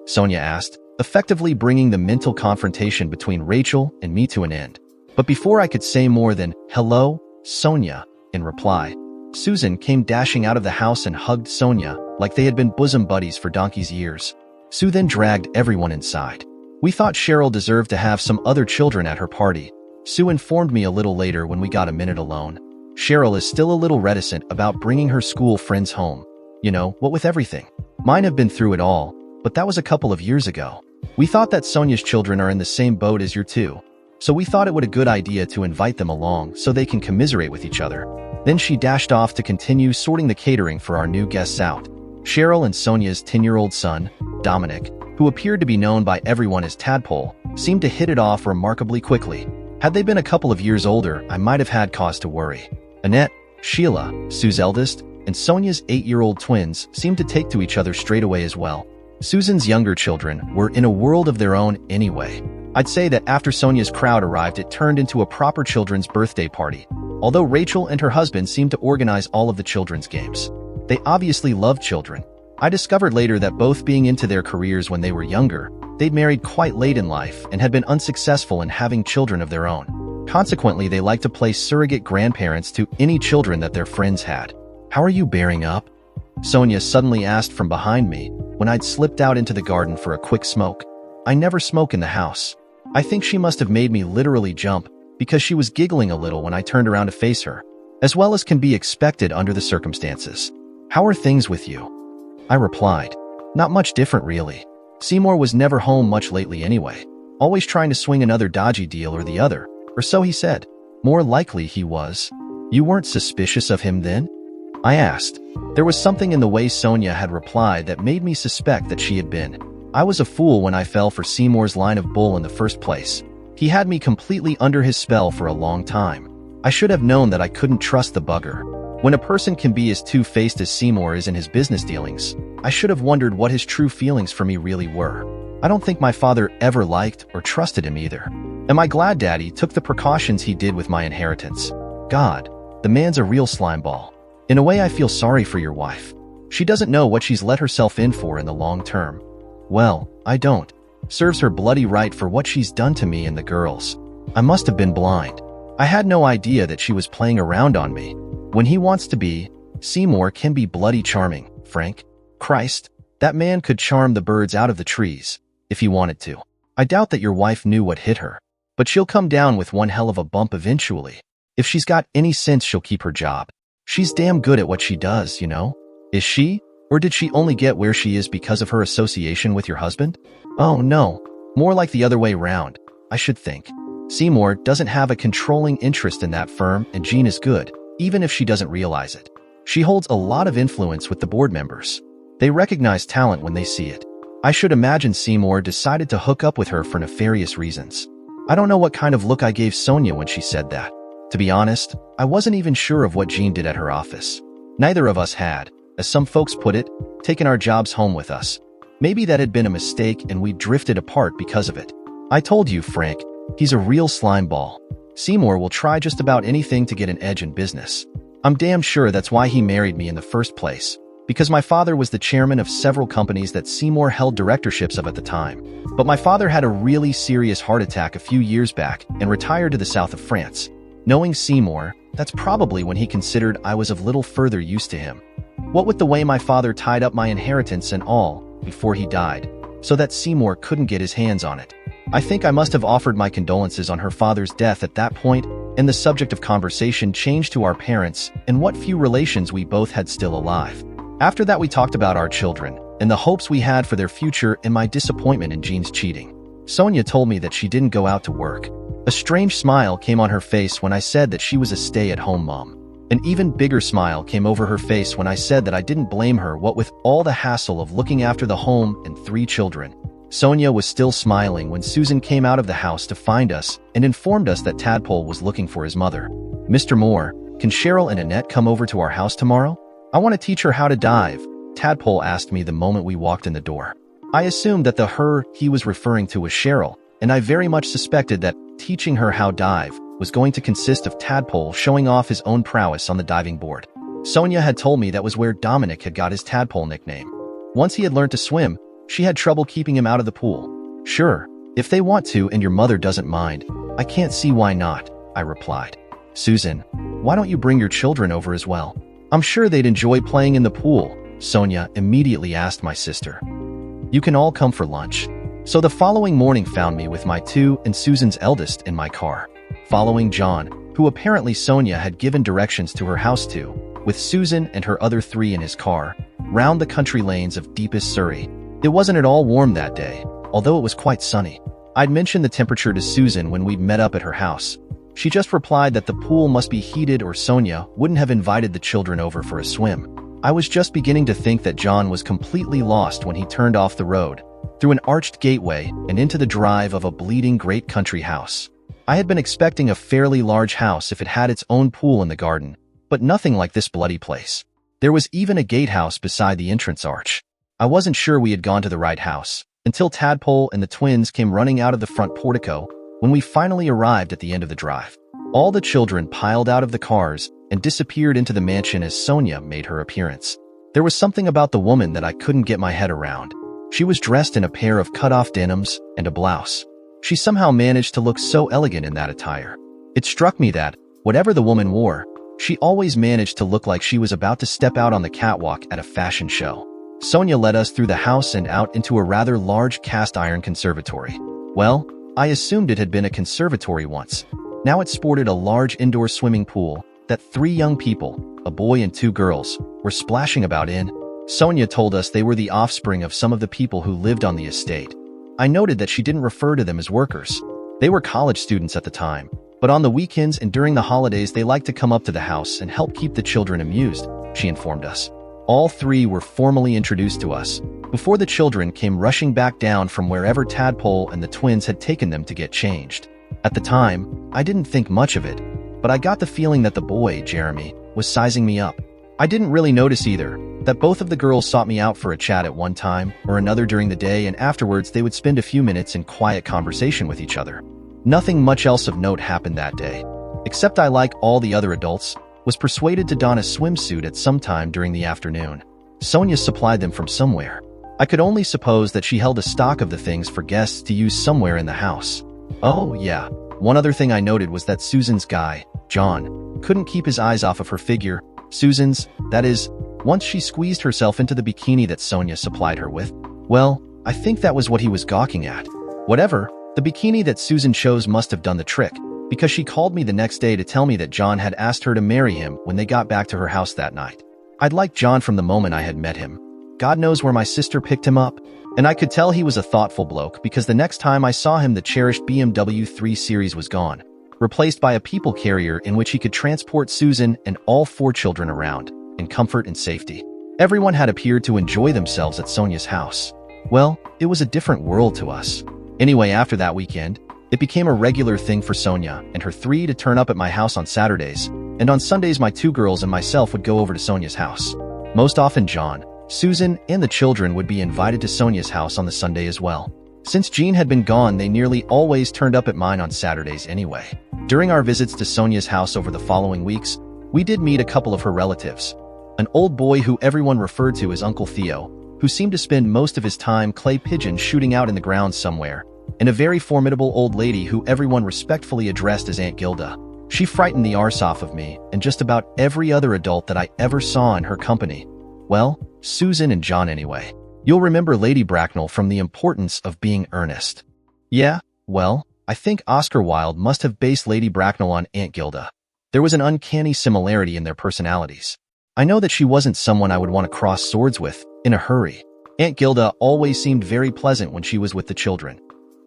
Sonia asked, effectively bringing the mental confrontation between Rachel and me to an end. But before I could say more than, "Hello, Sonia," in reply, Susan came dashing out of the house and hugged Sonia like they had been bosom buddies for donkey's years. Sue then dragged everyone inside. We thought Cheryl deserved to have some other children at her party. Sue informed me a little later when we got a minute alone. Cheryl is still a little reticent about bringing her school friends home. You know, what with everything. Mine have been through it all, but that was a couple of years ago. We thought that Sonia's children are in the same boat as your two. so we thought it would a good idea to invite them along so they can commiserate with each other. Then she dashed off to continue sorting the catering for our new guests out. Cheryl and Sonia's 10-year-old son, Dominic, who appeared to be known by everyone as Tadpole, seemed to hit it off remarkably quickly. Had they been a couple of years older, I might have had cause to worry. Annette, Sheila, Sue's eldest, and Sonia's 8-year-old twins seemed to take to each other straight away as well. Susan's younger children were in a world of their own anyway. I'd say that after Sonia's crowd arrived, it turned into a proper children's birthday party, although Rachel and her husband seemed to organize all of the children's games. They obviously loved children. I discovered later that both being into their careers when they were younger, they'd married quite late in life and had been unsuccessful in having children of their own. Consequently, they liked to play surrogate grandparents to any children that their friends had. "How are you bearing up?" Sonia suddenly asked from behind me when I'd slipped out into the garden for a quick smoke. I never smoke in the house. I think she must have made me literally jump because she was giggling a little when I turned around to face her, as well as can be expected under the circumstances. "How are things with you?" I replied. "Not much different, really. Seymour was never home much lately anyway, always trying to swing another dodgy deal or the other, or so he said. More likely he was." "You weren't suspicious of him then?" I asked. There was something in the way Sonia had replied that made me suspect that she had been. I was a fool when I fell for Seymour's line of bull in the first place. He had me completely under his spell for a long time. I should have known that I couldn't trust the bugger. When a person can be as two-faced as Seymour is in his business dealings, I should have wondered what his true feelings for me really were. I don't think my father ever liked or trusted him either. Am I glad Daddy took the precautions he did with my inheritance? God, the man's a real slimeball. In a way, I feel sorry for your wife. She doesn't know what she's let herself in for in the long term. Well, I don't. Serves her bloody right for what she's done to me and the girls. I must have been blind. I had no idea that she was playing around on me. When he wants to be, Seymour can be bloody charming, Frank. Christ, that man could charm the birds out of the trees, if he wanted to. I doubt that your wife knew what hit her, but she'll come down with one hell of a bump eventually. If she's got any sense, she'll keep her job. She's damn good at what she does, you know? Is she? Or did she only get where she is because of her association with your husband? Oh, no. More like the other way round, I should think. Seymour doesn't have a controlling interest in that firm, and Jean is good, even if she doesn't realize it. She holds a lot of influence with the board members. They recognize talent when they see it. I should imagine Seymour decided to hook up with her for nefarious reasons. I don't know what kind of look I gave Sonia when she said that. To be honest, I wasn't even sure of what Jean did at her office. Neither of us had, as some folks put it, taken our jobs home with us. Maybe that had been a mistake and we drifted apart because of it. I told you, Frank, he's a real slimeball. Seymour will try just about anything to get an edge in business. I'm damn sure that's why he married me in the first place, because my father was the chairman of several companies that Seymour held directorships of at the time. But my father had a really serious heart attack a few years back and retired to the south of France. Knowing Seymour, that's probably when he considered I was of little further use to him. What with the way my father tied up my inheritance and all before he died, so that Seymour couldn't get his hands on it. I think I must have offered my condolences on her father's death at that point, and the subject of conversation changed to our parents and what few relations we both had still alive. After that, we talked about our children and the hopes we had for their future and my disappointment in Jean's cheating. Sonia told me that she didn't go out to work. A strange smile came on her face when I said that she was a stay-at-home mom. An even bigger smile came over her face when I said that I didn't blame her, what with all the hassle of looking after the home and 3 children. Sonia was still smiling when Susan came out of the house to find us and informed us that Tadpole was looking for his mother. "Mr. Moore, can Cheryl and Annette come over to our house tomorrow? I want to teach her how to dive," Tadpole asked me the moment we walked in the door. I assumed that the her he was referring to was Cheryl, and I very much suspected that teaching her how to dive was going to consist of Tadpole showing off his own prowess on the diving board. Sonia had told me that was where Dominic had got his Tadpole nickname. Once he had learned to swim, she had trouble keeping him out of the pool. "Sure, if they want to and your mother doesn't mind, I can't see why not," I replied. "Susan, why don't you bring your children over as well? I'm sure they'd enjoy playing in the pool," Sonia immediately asked my sister. "You can all come for lunch." So the following morning found me with my 2 and Susan's eldest in my car, following John, who apparently Sonia had given directions to her house to, with Susan and her other 3 in his car, round the country lanes of deepest Surrey. It wasn't at all warm that day, although it was quite sunny. I'd mentioned the temperature to Susan when we'd met up at her house. She just replied that the pool must be heated or Sonia wouldn't have invited the children over for a swim. I was just beginning to think that John was completely lost when he turned off the road, through an arched gateway and into the drive of a bleeding great country house. I had been expecting a fairly large house if it had its own pool in the garden, but nothing like this bloody place. There was even a gatehouse beside the entrance arch. I wasn't sure we had gone to the right house, until Tadpole and the twins came running out of the front portico when we finally arrived at the end of the drive. All the children piled out of the cars and disappeared into the mansion as Sonia made her appearance. There was something about the woman that I couldn't get my head around. She was dressed in a pair of cut-off denims and a blouse. She somehow managed to look so elegant in that attire. It struck me that, whatever the woman wore, she always managed to look like she was about to step out on the catwalk at a fashion show. Sonia led us through the house and out into a rather large cast-iron conservatory. Well, I assumed it had been a conservatory once. Now it sported a large indoor swimming pool that 3 young people, a boy and 2 girls, were splashing about in. Sonia told us they were the offspring of some of the people who lived on the estate. I noted that she didn't refer to them as workers. They were college students at the time, but on the weekends and during the holidays they liked to come up to the house and help keep the children amused, she informed us. All 3 were formally introduced to us, before the children came rushing back down from wherever Tadpole and the twins had taken them to get changed. At the time, I didn't think much of it, but I got the feeling that the boy, Jeremy, was sizing me up. I didn't really notice either that both of the girls sought me out for a chat at one time or another during the day, and afterwards they would spend a few minutes in quiet conversation with each other. Nothing much else of note happened that day, except I, like all the other adults, was persuaded to don a swimsuit at some time during the afternoon. Sonia supplied them from somewhere. I could only suppose that she held a stock of the things for guests to use somewhere in the house. Oh, yeah. One other thing I noted was that Susan's guy, John, couldn't keep his eyes off of her figure. Susan's, that is, once she squeezed herself into the bikini that Sonia supplied her with. Well, I think that was what he was gawking at. Whatever, the bikini that Susan chose must have done the trick, because she called me the next day to tell me that John had asked her to marry him when they got back to her house that night. I'd liked John from the moment I had met him. God knows where my sister picked him up, and I could tell he was a thoughtful bloke because the next time I saw him the cherished BMW 3 Series was gone, replaced by a people carrier in which he could transport Susan and all 4 children around, in comfort and safety. Everyone had appeared to enjoy themselves at Sonia's house. Well, it was a different world to us. Anyway, after that weekend, it became a regular thing for Sonia and her 3 to turn up at my house on Saturdays, and on Sundays my 2 girls and myself would go over to Sonia's house. Most often John, Susan, and the children would be invited to Sonia's house on the Sunday as well. Since Jean had been gone, they nearly always turned up at mine on Saturdays anyway. During our visits to Sonia's house over the following weeks, we did meet a couple of her relatives. An old boy who everyone referred to as Uncle Theo, who seemed to spend most of his time clay pigeon shooting out in the grounds somewhere, and a very formidable old lady who everyone respectfully addressed as Aunt Gilda. She frightened the arse off of me and just about every other adult that I ever saw in her company. Well, Susan and John anyway. You'll remember Lady Bracknell from The Importance of Being Earnest. Yeah, well, I think Oscar Wilde must have based Lady Bracknell on Aunt Gilda. There was an uncanny similarity in their personalities. I know that she wasn't someone I would want to cross swords with in a hurry. Aunt Gilda always seemed very pleasant when she was with the children.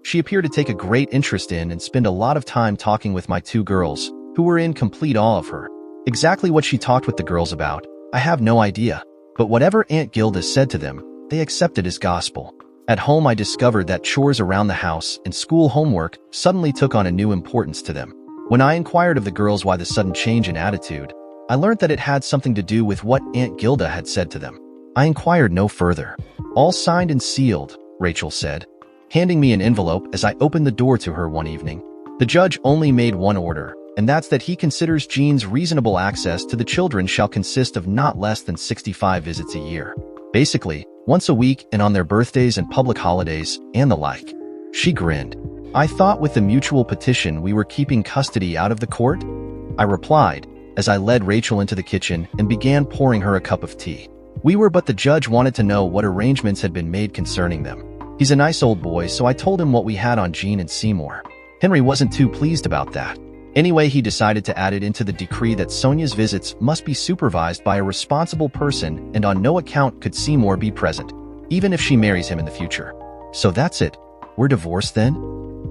She appeared to take a great interest in and spend a lot of time talking with my 2 girls, who were in complete awe of her. Exactly what she talked with the girls about, I have no idea. But whatever Aunt Gilda said to them, they accepted as gospel. At home I discovered that chores around the house and school homework suddenly took on a new importance to them. When I inquired of the girls why the sudden change in attitude, I learned that it had something to do with what Aunt Gilda had said to them. I inquired no further. All signed and sealed, Rachel said, handing me an envelope as I opened the door to her one evening. The judge only made one order, and that's that he considers Jean's reasonable access to the children shall consist of not less than 65 visits a year. Basically, once a week and on their birthdays and public holidays, and the like. She grinned. I thought with the mutual petition we were keeping custody out of the court? I replied, as I led Rachel into the kitchen and began pouring her a cup of tea. We were, but the judge wanted to know what arrangements had been made concerning them. He's a nice old boy, so I told him what we had on Jean and Seymour. Henry wasn't too pleased about that. Anyway, he decided to add it into the decree that Sonia's visits must be supervised by a responsible person and on no account could Seymour be present, even if she marries him in the future. So that's it. We're divorced then?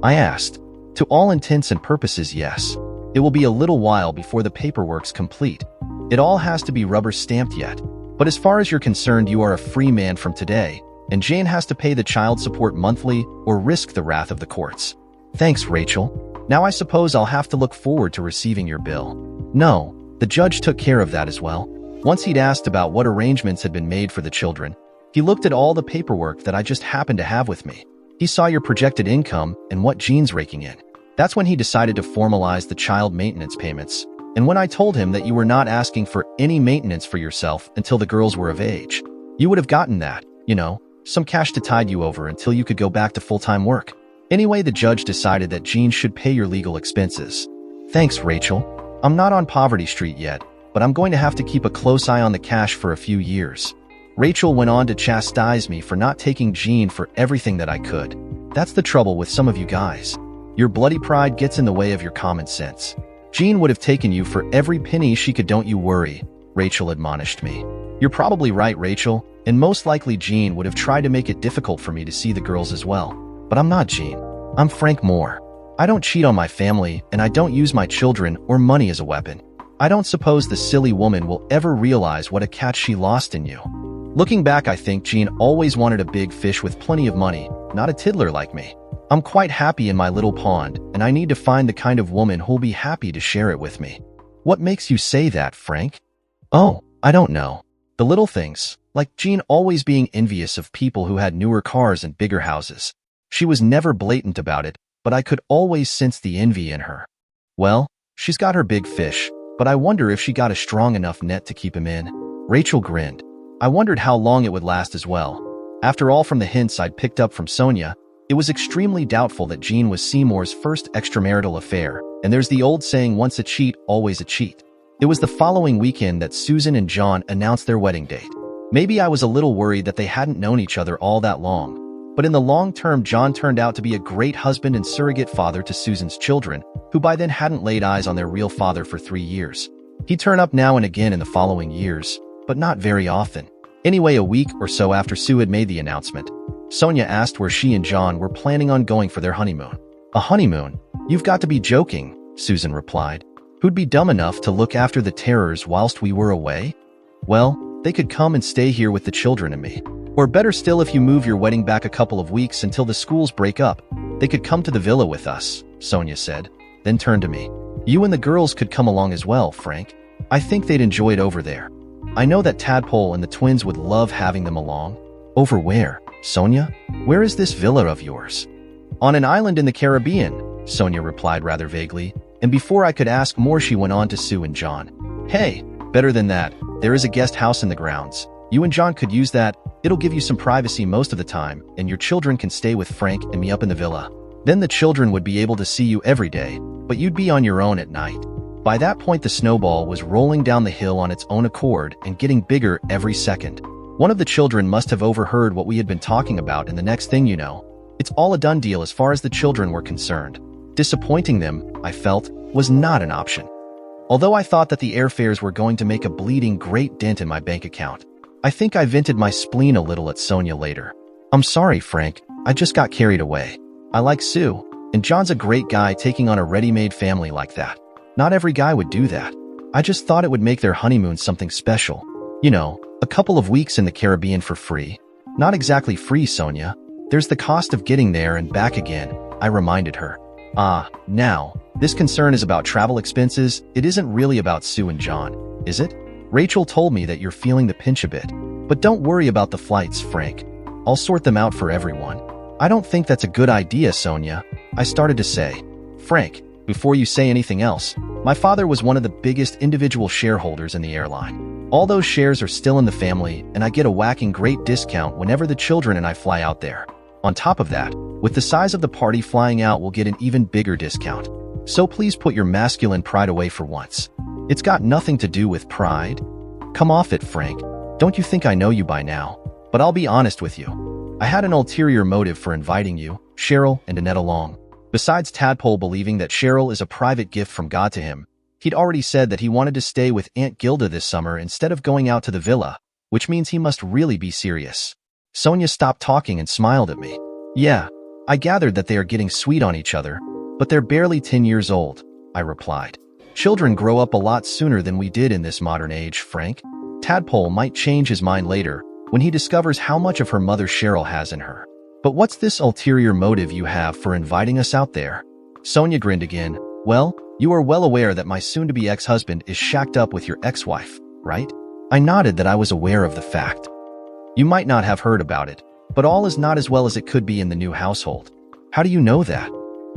I asked. To all intents and purposes, yes. It will be a little while before the paperwork's complete. It all has to be rubber stamped yet. But as far as you're concerned, you are a free man from today, and Jane has to pay the child support monthly or risk the wrath of the courts. Thanks, Rachel. Now I suppose I'll have to look forward to receiving your bill. No, the judge took care of that as well. Once he'd asked about what arrangements had been made for the children, he looked at all the paperwork that I just happened to have with me. He saw your projected income and what Jean's raking in. That's when he decided to formalize the child maintenance payments. And when I told him that you were not asking for any maintenance for yourself until the girls were of age, you would have gotten that, some cash to tide you over until you could go back to full-time work. Anyway, the judge decided that Jean should pay your legal expenses. Thanks, Rachel. I'm not on Poverty Street yet, but I'm going to have to keep a close eye on the cash for a few years. Rachel went on to chastise me for not taking Jean for everything that I could. That's the trouble with some of you guys. Your bloody pride gets in the way of your common sense. Jean would have taken you for every penny she could. Don't you worry, Rachel admonished me. You're probably right, Rachel, and most likely Jean would have tried to make it difficult for me to see the girls as well. But I'm not Jean. I'm Frank Moore. I don't cheat on my family, and I don't use my children or money as a weapon. I don't suppose the silly woman will ever realize what a catch she lost in you. Looking back, I think Jean always wanted a big fish with plenty of money, not a tiddler like me. I'm quite happy in my little pond, and I need to find the kind of woman who'll be happy to share it with me. What makes you say that, Frank? Oh, I don't know. The little things, like Jean always being envious of people who had newer cars and bigger houses. She was never blatant about it, but I could always sense the envy in her. Well, she's got her big fish, but I wonder if she got a strong enough net to keep him in. Rachel grinned. I wondered how long it would last as well. After all, from the hints I'd picked up from Sonia, it was extremely doubtful that Jean was Seymour's first extramarital affair, and there's the old saying, once a cheat, always a cheat. It was the following weekend that Susan and John announced their wedding date. Maybe I was a little worried that they hadn't known each other all that long, but in the long term, John turned out to be a great husband and surrogate father to Susan's children, who by then hadn't laid eyes on their real father for 3 years. He'd turn up now and again in the following years, but not very often. Anyway, a week or so after Sue had made the announcement, Sonia asked where she and John were planning on going for their honeymoon. A honeymoon? You've got to be joking, Susan replied. Who'd be dumb enough to look after the terrors whilst we were away? Well, they could come and stay here with the children and me. Or better still, if you move your wedding back a couple of weeks until the schools break up, they could come to the villa with us, Sonia said, then turned to me. You and the girls could come along as well, Frank. I think they'd enjoy it over there. I know that Tadpole and the twins would love having them along. Over where, Sonia? Where is this villa of yours? On an island in the Caribbean, Sonia replied rather vaguely, and before I could ask more, she went on to Sue and John. Hey, better than that, there is a guest house in the grounds. You and John could use that. It'll give you some privacy most of the time, and your children can stay with Frank and me up in the villa. Then the children would be able to see you every day, but you'd be on your own at night. By that point, the snowball was rolling down the hill on its own accord and getting bigger every second. One of the children must have overheard what we had been talking about, and the next thing you know, it's all a done deal as far as the children were concerned. Disappointing them, I felt, was not an option. Although I thought that the airfares were going to make a bleeding great dent in my bank account, I think I vented my spleen a little at Sonia later. I'm sorry, Frank, I just got carried away. I like Sue, and John's a great guy taking on a ready-made family like that. Not every guy would do that. I just thought it would make their honeymoon something special. You know, a couple of weeks in the Caribbean for free. Not exactly free, Sonia. There's the cost of getting there and back again, I reminded her. Now, this concern is about travel expenses. It isn't really about Sue and John, is it? Rachel told me that you're feeling the pinch a bit. But don't worry about the flights, Frank. I'll sort them out for everyone. I don't think that's a good idea, Sonia, I started to say. Frank, before you say anything else, my father was one of the biggest individual shareholders in the airline. All those shares are still in the family, and I get a whacking great discount whenever the children and I fly out there. On top of that, with the size of the party flying out, we'll get an even bigger discount. So please put your masculine pride away for once. It's got nothing to do with pride. Come off it, Frank. Don't you think I know you by now? But I'll be honest with you. I had an ulterior motive for inviting you, Cheryl, and Annette along. Besides Tadpole believing that Cheryl is a private gift from God to him, he'd already said that he wanted to stay with Aunt Gilda this summer instead of going out to the villa, which means he must really be serious. Sonia stopped talking and smiled at me. Yeah, I gathered that they are getting sweet on each other, but they're barely 10 years old, I replied. Children grow up a lot sooner than we did in this modern age, Frank. Tadpole might change his mind later when he discovers how much of her mother Cheryl has in her. But what's this ulterior motive you have for inviting us out there? Sonia grinned again. Well, you are well aware that my soon-to-be ex-husband is shacked up with your ex-wife, right? I nodded that I was aware of the fact. You might not have heard about it, but all is not as well as it could be in the new household. How do you know that?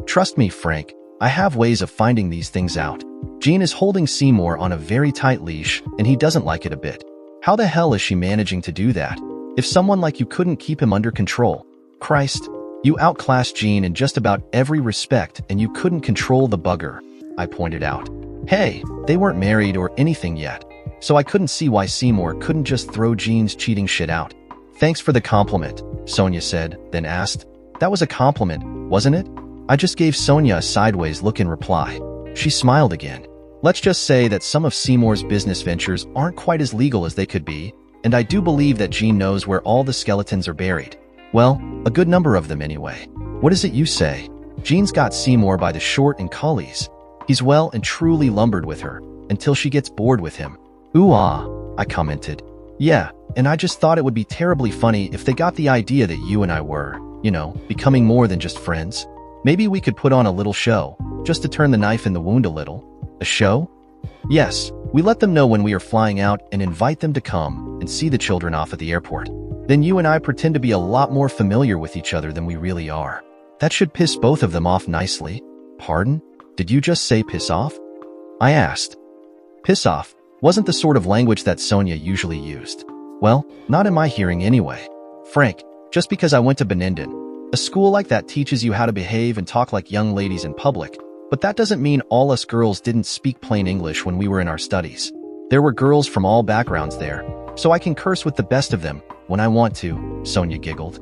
Trust me, Frank, I have ways of finding these things out. Jean is holding Seymour on a very tight leash, and he doesn't like it a bit. How the hell is she managing to do that? If someone like you couldn't keep him under control. Christ, you outclassed Jean in just about every respect, and you couldn't control the bugger, I pointed out. Hey, they weren't married or anything yet, so I couldn't see why Seymour couldn't just throw Jean's cheating shit out. Thanks for the compliment, Sonia said, then asked. That was a compliment, wasn't it? I just gave Sonia a sideways look in reply. She smiled again. Let's just say that some of Seymour's business ventures aren't quite as legal as they could be, and I do believe that Jean knows where all the skeletons are buried. Well, a good number of them anyway. What is it you say? Jean's got Seymour by the short and collies. He's well and truly lumbered with her, until she gets bored with him. Ooh-ah, I commented. Yeah, and I just thought it would be terribly funny if they got the idea that you and I were, becoming more than just friends. Maybe we could put on a little show, just to turn the knife in the wound a little. A show? Yes, we let them know when we are flying out and invite them to come and see the children off at the airport. Then you and I pretend to be a lot more familiar with each other than we really are. That should piss both of them off nicely. Pardon? Did you just say piss off? I asked. Piss off wasn't the sort of language that Sonia usually used. Well, not in my hearing anyway. Frank, just because I went to Benenden, a school like that teaches you how to behave and talk like young ladies in public, but that doesn't mean all us girls didn't speak plain English when we were in our studies. There were girls from all backgrounds there, so I can curse with the best of them when I want to, Sonia giggled.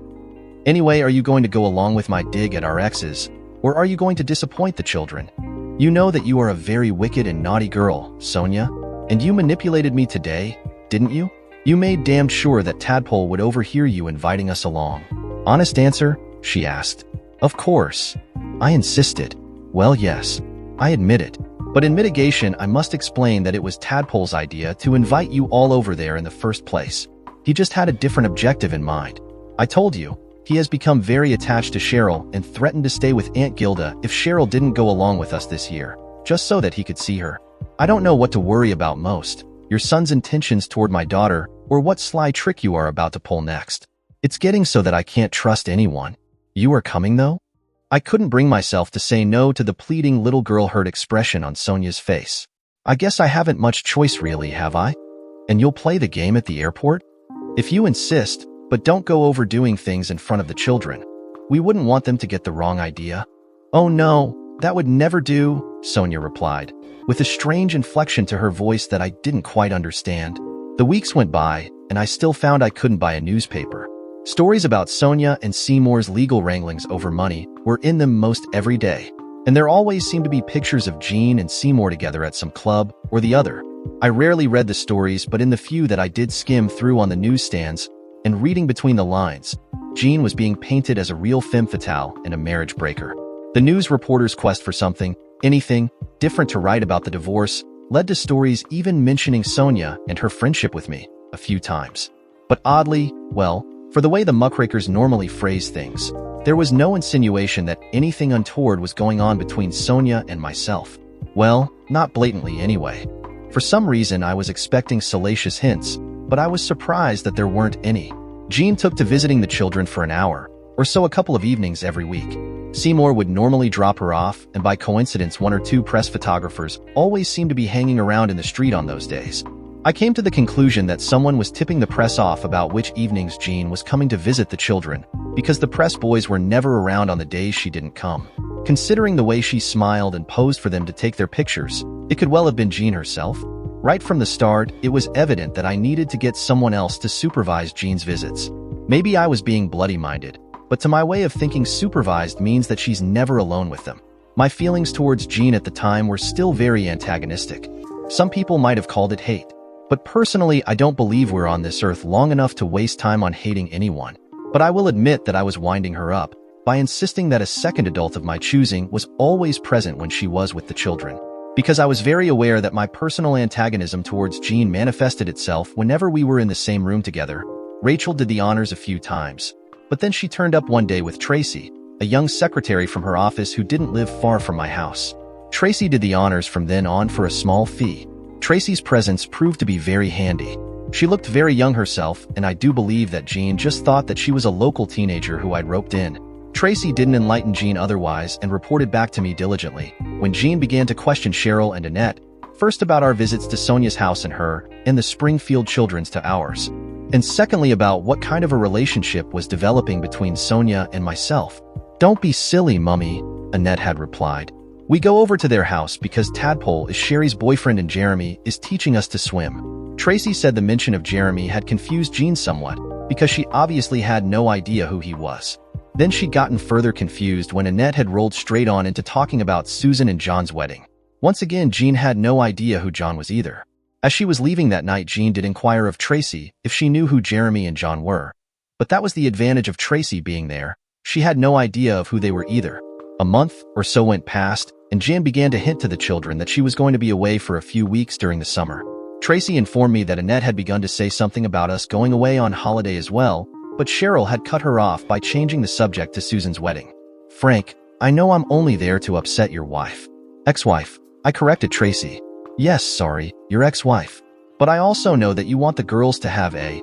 Anyway, are you going to go along with my dig at our exes, or are you going to disappoint the children? You know that you are a very wicked and naughty girl, Sonia, and you manipulated me today, didn't you? You made damn sure that Tadpole would overhear you inviting us along. Honest answer? She asked. Of course. I insisted. Well, yes, I admit it. But in mitigation, I must explain that it was Tadpole's idea to invite you all over there in the first place. He just had a different objective in mind. I told you, he has become very attached to Cheryl and threatened to stay with Aunt Gilda if Cheryl didn't go along with us this year, just so that he could see her. I don't know what to worry about most, your son's intentions toward my daughter, or what sly trick you are about to pull next. It's getting so that I can't trust anyone. You are coming, though? I couldn't bring myself to say no to the pleading little girl-hurt expression on Sonia's face. I guess I haven't much choice really, have I? And you'll play the game at the airport? If you insist, but don't go overdoing things in front of the children. We wouldn't want them to get the wrong idea. Oh no, that would never do, Sonia replied, with a strange inflection to her voice that I didn't quite understand. The weeks went by, and I still found I couldn't buy a newspaper. Stories about Sonia and Seymour's legal wranglings over money were in them most every day, and there always seemed to be pictures of Jean and Seymour together at some club or the other. I rarely read the stories, but in the few that I did skim through on the newsstands and reading between the lines, Jean was being painted as a real femme fatale and a marriage breaker. The news reporter's quest for something, anything, different to write about the divorce led to stories even mentioning Sonia and her friendship with me a few times. But oddly, well, for the way the muckrakers normally phrase things, there was no insinuation that anything untoward was going on between Sonia and myself. Well, not blatantly anyway. For some reason, I was expecting salacious hints, but I was surprised that there weren't any. Jean took to visiting the children for an hour, or so a couple of evenings every week. Seymour would normally drop her off, and by coincidence, one or two press photographers always seemed to be hanging around in the street on those days. I came to the conclusion that someone was tipping the press off about which evenings Jean was coming to visit the children, because the press boys were never around on the days she didn't come. Considering the way she smiled and posed for them to take their pictures, it could well have been Jean herself. Right from the start, it was evident that I needed to get someone else to supervise Jean's visits. Maybe I was being bloody-minded, but to my way of thinking, supervised means that she's never alone with them. My feelings towards Jean at the time were still very antagonistic. Some people might have called it hate. But personally, I don't believe we're on this earth long enough to waste time on hating anyone. But I will admit that I was winding her up by insisting that a second adult of my choosing was always present when she was with the children. Because I was very aware that my personal antagonism towards Jean manifested itself whenever we were in the same room together, Rachel did the honors a few times. But then she turned up one day with Tracy, a young secretary from her office who didn't live far from my house. Tracy did the honors from then on for a small fee. Tracy's presence proved to be very handy. She looked very young herself, and I do believe that Jean just thought that she was a local teenager who I'd roped in. Tracy didn't enlighten Jean otherwise and reported back to me diligently. When Jean began to question Cheryl and Annette, first about our visits to Sonia's house and her, and the Springfield children's to ours, and secondly about what kind of a relationship was developing between Sonia and myself. "Don't be silly, Mummy," Annette had replied. "We go over to their house because Tadpole is Sherry's boyfriend and Jeremy is teaching us to swim." Tracy said the mention of Jeremy had confused Jean somewhat, because she obviously had no idea who he was. Then she'd gotten further confused when Annette had rolled straight on into talking about Susan and John's wedding. Once again, Jean had no idea who John was either. As she was leaving that night, Jean did inquire of Tracy if she knew who Jeremy and John were. But that was the advantage of Tracy being there. She had no idea of who they were either. A month or so went past, and Jean began to hint to the children that she was going to be away for a few weeks during the summer. Tracy informed me that Annette had begun to say something about us going away on holiday as well, but Cheryl had cut her off by changing the subject to Susan's wedding. "Frank, I know I'm only there to upset your wife." "Ex-wife," I corrected Tracy. "Yes, sorry, your ex-wife. But I also know that you want the girls to have a,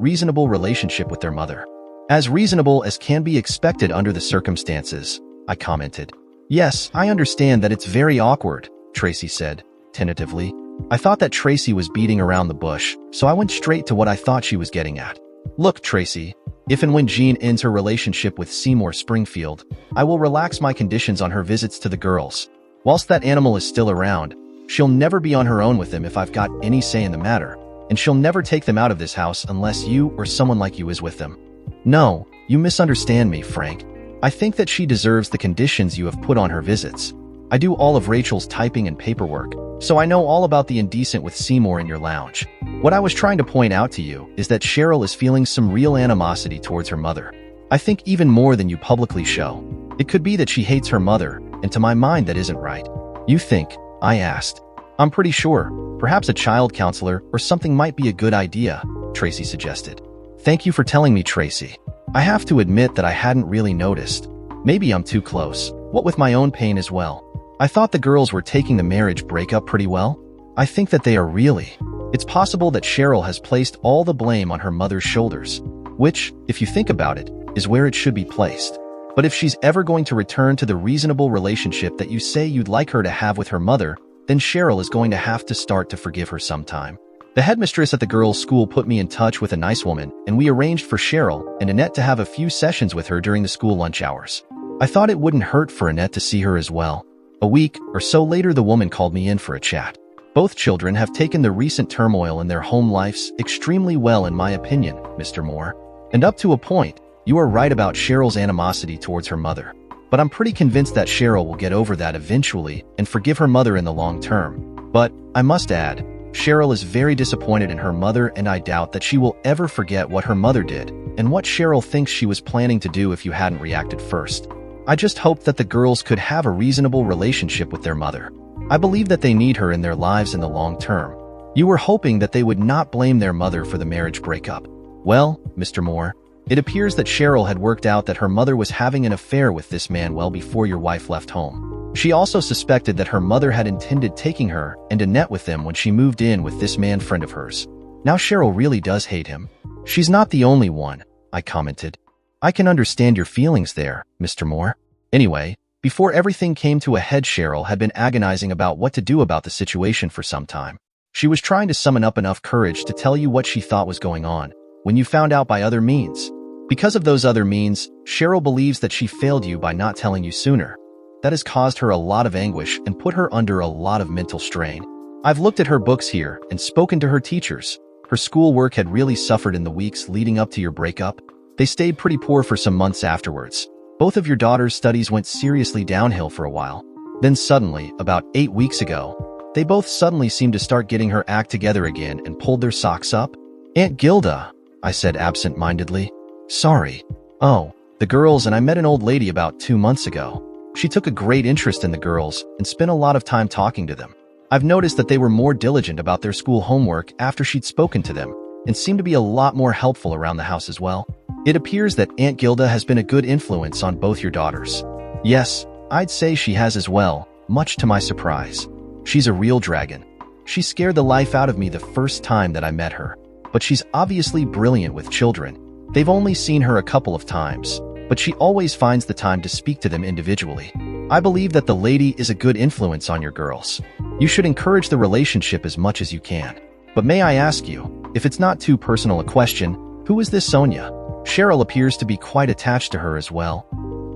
reasonable relationship with their mother." "As reasonable as can be expected under the circumstances," I commented. "Yes, I understand that it's very awkward," Tracy said, tentatively. I thought that Tracy was beating around the bush, so I went straight to what I thought she was getting at. "Look, Tracy, if and when Jean ends her relationship with Seymour Springfield, I will relax my conditions on her visits to the girls. Whilst that animal is still around, she'll never be on her own with them if I've got any say in the matter, and she'll never take them out of this house unless you or someone like you is with them." "No, you misunderstand me, Frank. I think that she deserves the conditions you have put on her visits. I do all of Rachel's typing and paperwork, so I know all about the indecent with Seymour in your lounge. What I was trying to point out to you is that Cheryl is feeling some real animosity towards her mother. I think even more than you publicly show. It could be that she hates her mother, and to my mind that isn't right." "You think?" I asked. "I'm pretty sure. Perhaps a child counselor or something might be a good idea," Tracy suggested. "Thank you for telling me, Tracy. I have to admit that I hadn't really noticed. Maybe I'm too close, what with my own pain as well. I thought the girls were taking the marriage breakup pretty well. I think that they are really. It's possible that Cheryl has placed all the blame on her mother's shoulders, which, if you think about it, is where it should be placed. But if she's ever going to return to the reasonable relationship that you say you'd like her to have with her mother, then Cheryl is going to have to start to forgive her sometime. The headmistress at the girls' school put me in touch with a nice woman, and we arranged for Cheryl and Annette to have a few sessions with her during the school lunch hours. I thought it wouldn't hurt for Annette to see her as well. A week or so later, the woman called me in for a chat. Both children have taken the recent turmoil in their home lives extremely well, in my opinion, Mr. Moore. And up to a point, you are right about Cheryl's animosity towards her mother. But I'm pretty convinced that Cheryl will get over that eventually and forgive her mother in the long term. But, I must add, Cheryl is very disappointed in her mother, and I doubt that she will ever forget what her mother did and what Cheryl thinks she was planning to do if you hadn't reacted first. I just hope that the girls could have a reasonable relationship with their mother. I believe that they need her in their lives in the long term. You were hoping that they would not blame their mother for the marriage breakup. Well, Mr. Moore, it appears that Cheryl had worked out that her mother was having an affair with this man well before your wife left home. She also suspected that her mother had intended taking her and Annette with them when she moved in with this man friend of hers. Now Cheryl really does hate him. She's not the only one, I commented. I can understand your feelings there, Mr. Moore. Anyway, before everything came to a head, Cheryl had been agonizing about what to do about the situation for some time. She was trying to summon up enough courage to tell you what she thought was going on, when you found out by other means. Because of those other means, Cheryl believes that she failed you by not telling you sooner. That has caused her a lot of anguish and put her under a lot of mental strain. I've looked at her books here and spoken to her teachers. Her schoolwork had really suffered in the weeks leading up to your breakup. They stayed pretty poor for some months afterwards. Both of your daughter's studies went seriously downhill for a while. Then suddenly, about 8 weeks ago, they both suddenly seemed to start getting her act together again and pulled their socks up. "Aunt Gilda," I said absent-mindedly. "Sorry." "Oh, The girls and I met an old lady about 2 months ago. She took a great interest in the girls and spent a lot of time talking to them. I've noticed that they were more diligent about their school homework after she'd spoken to them and seemed to be a lot more helpful around the house as well. It appears that Aunt Gilda has been a good influence on both your daughters. Yes, I'd say she has as well, much to my surprise. She's a real dragon. She scared the life out of me the first time that I met her. But she's obviously brilliant with children. They've only seen her a couple of times, but she always finds the time to speak to them individually. I believe that the lady is a good influence on your girls. You should encourage the relationship as much as you can. But may I ask you, if it's not too personal a question, who is this Sonia? Cheryl appears to be quite attached to her as well.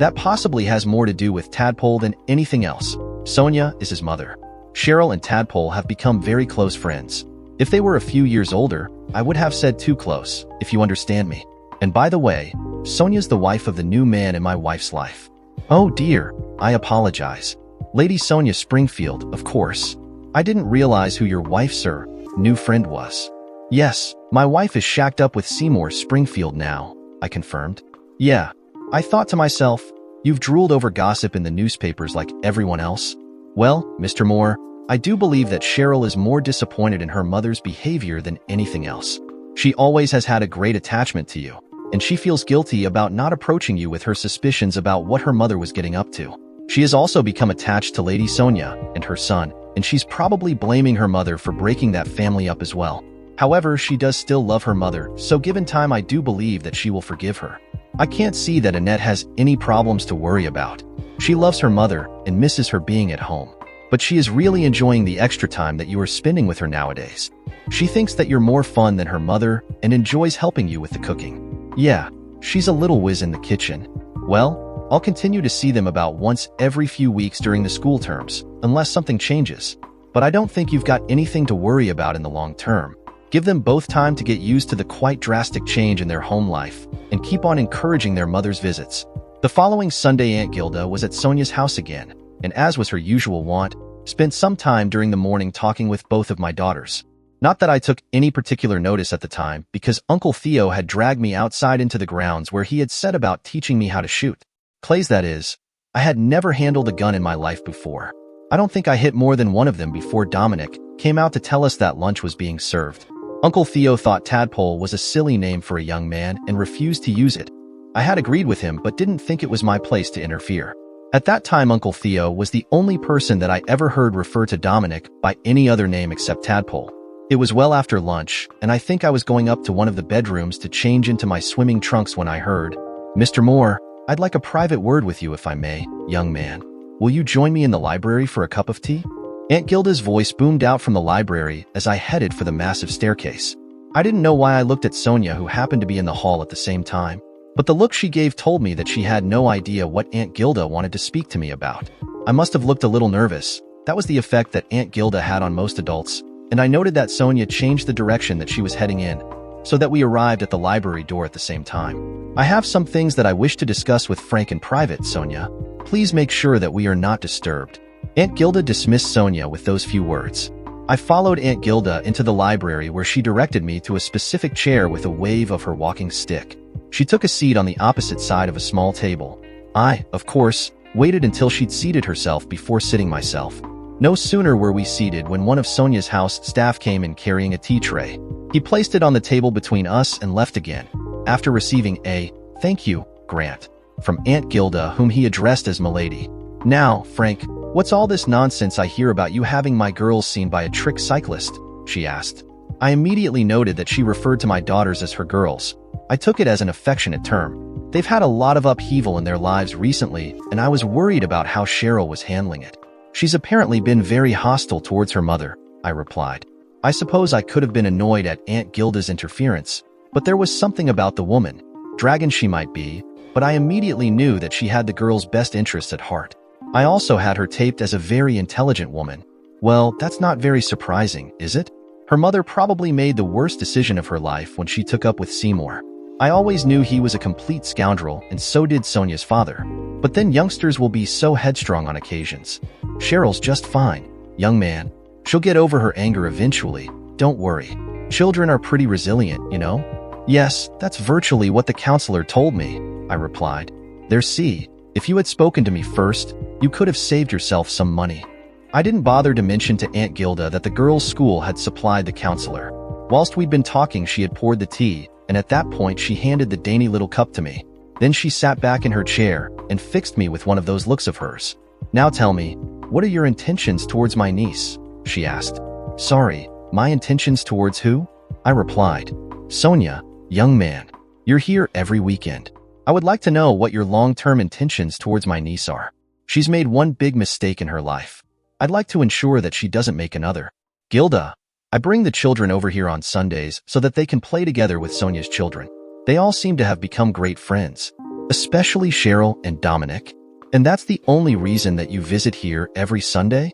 That possibly has more to do with Tadpole than anything else. Sonia is his mother. Cheryl and Tadpole have become very close friends. If they were a few years older, I would have said too close, if you understand me. And by the way, Sonia's the wife of the new man in my wife's life. Oh dear, I apologize. Lady Sonia Springfield, of course. I didn't realize who your wife, sir, new friend was. Yes, my wife is shacked up with Seymour Springfield now, I confirmed. Yeah, I thought to myself, you've drooled over gossip in the newspapers like everyone else. Well, Mr. Moore, I do believe that Cheryl is more disappointed in her mother's behavior than anything else. She always has had a great attachment to you, and she feels guilty about not approaching you with her suspicions about what her mother was getting up to. She has also become attached to Lady Sonia and her son, and she's probably blaming her mother for breaking that family up as well. However, she does still love her mother, so given time I do believe that she will forgive her. I can't see that Annette has any problems to worry about. She loves her mother and misses her being at home. But she is really enjoying the extra time that you are spending with her nowadays. She thinks that you're more fun than her mother and enjoys helping you with the cooking. Yeah, she's a little whiz in the kitchen. Well, I'll continue to see them about once every few weeks during the school terms, unless something changes. But I don't think you've got anything to worry about in the long term. Give them both time to get used to the quite drastic change in their home life, and keep on encouraging their mother's visits. The following Sunday, Aunt Gilda was at Sonia's house again, and as was her usual wont, spent some time during the morning talking with both of my daughters. Not that I took any particular notice at the time, because Uncle Theo had dragged me outside into the grounds where he had set about teaching me how to shoot. Clays, that is. I had never handled a gun in my life before. I don't think I hit more than one of them before Dominic came out to tell us that lunch was being served. Uncle Theo thought Tadpole was a silly name for a young man and refused to use it. I had agreed with him but didn't think it was my place to interfere. At that time, Uncle Theo was the only person that I ever heard refer to Dominic by any other name except Tadpole. It was well after lunch, and I think I was going up to one of the bedrooms to change into my swimming trunks when I heard, "Mr. Moore, I'd like a private word with you if I may, young man. Will you join me in the library for a cup of tea?" Aunt Gilda's voice boomed out from the library as I headed for the massive staircase. I didn't know why I looked at Sonia, who happened to be in the hall at the same time, but the look she gave told me that she had no idea what Aunt Gilda wanted to speak to me about. I must have looked a little nervous. That was the effect that Aunt Gilda had on most adults, and I noted that Sonia changed the direction that she was heading in, so that we arrived at the library door at the same time. "I have some things that I wish to discuss with Frank in private, Sonia. Please make sure that we are not disturbed." Aunt Gilda dismissed Sonia with those few words. I followed Aunt Gilda into the library, where she directed me to a specific chair with a wave of her walking stick. She took a seat on the opposite side of a small table. I, of course, waited until she'd seated herself before sitting myself. No sooner were we seated when one of Sonia's house staff came in carrying a tea tray. He placed it on the table between us and left again, after receiving a "Thank you, Grant," from Aunt Gilda, whom he addressed as Milady. "Now, Frank, what's all this nonsense I hear about you having my girls seen by a trick cyclist?" she asked. I immediately noted that she referred to my daughters as her girls. I took it as an affectionate term. They've had a lot of upheaval in their lives recently, and I was worried about how Cheryl was handling it. "She's apparently been very hostile towards her mother," I replied. I suppose I could have been annoyed at Aunt Gilda's interference, but there was something about the woman, dragon she might be, but I immediately knew that she had the girls' best interests at heart. I also had her taped as a very intelligent woman. Well, that's not very surprising, is it? Her mother probably made the worst decision of her life when she took up with Seymour. I always knew he was a complete scoundrel, and so did Sonia's father. But then youngsters will be so headstrong on occasions. Cheryl's just fine, young man. She'll get over her anger eventually, don't worry. Children are pretty resilient, you know? Yes, that's virtually what the counselor told me. I replied. There, see, if you had spoken to me first, you could have saved yourself some money. I didn't bother to mention to Aunt Gilda that the girls' school had supplied the counselor. Whilst we'd been talking, she had poured the tea, and at that point she handed the dainty little cup to me. Then she sat back in her chair and fixed me with one of those looks of hers. Now tell me, what are your intentions towards my niece? She asked. Sorry, my intentions towards who? I replied. Sonia, young man, you're here every weekend. I would like to know what your long-term intentions towards my niece are. She's made one big mistake in her life. I'd like to ensure that she doesn't make another. Gilda, I bring the children over here on Sundays so that they can play together with Sonia's children. They all seem to have become great friends, especially Cheryl and Dominic. And that's the only reason that you visit here every Sunday?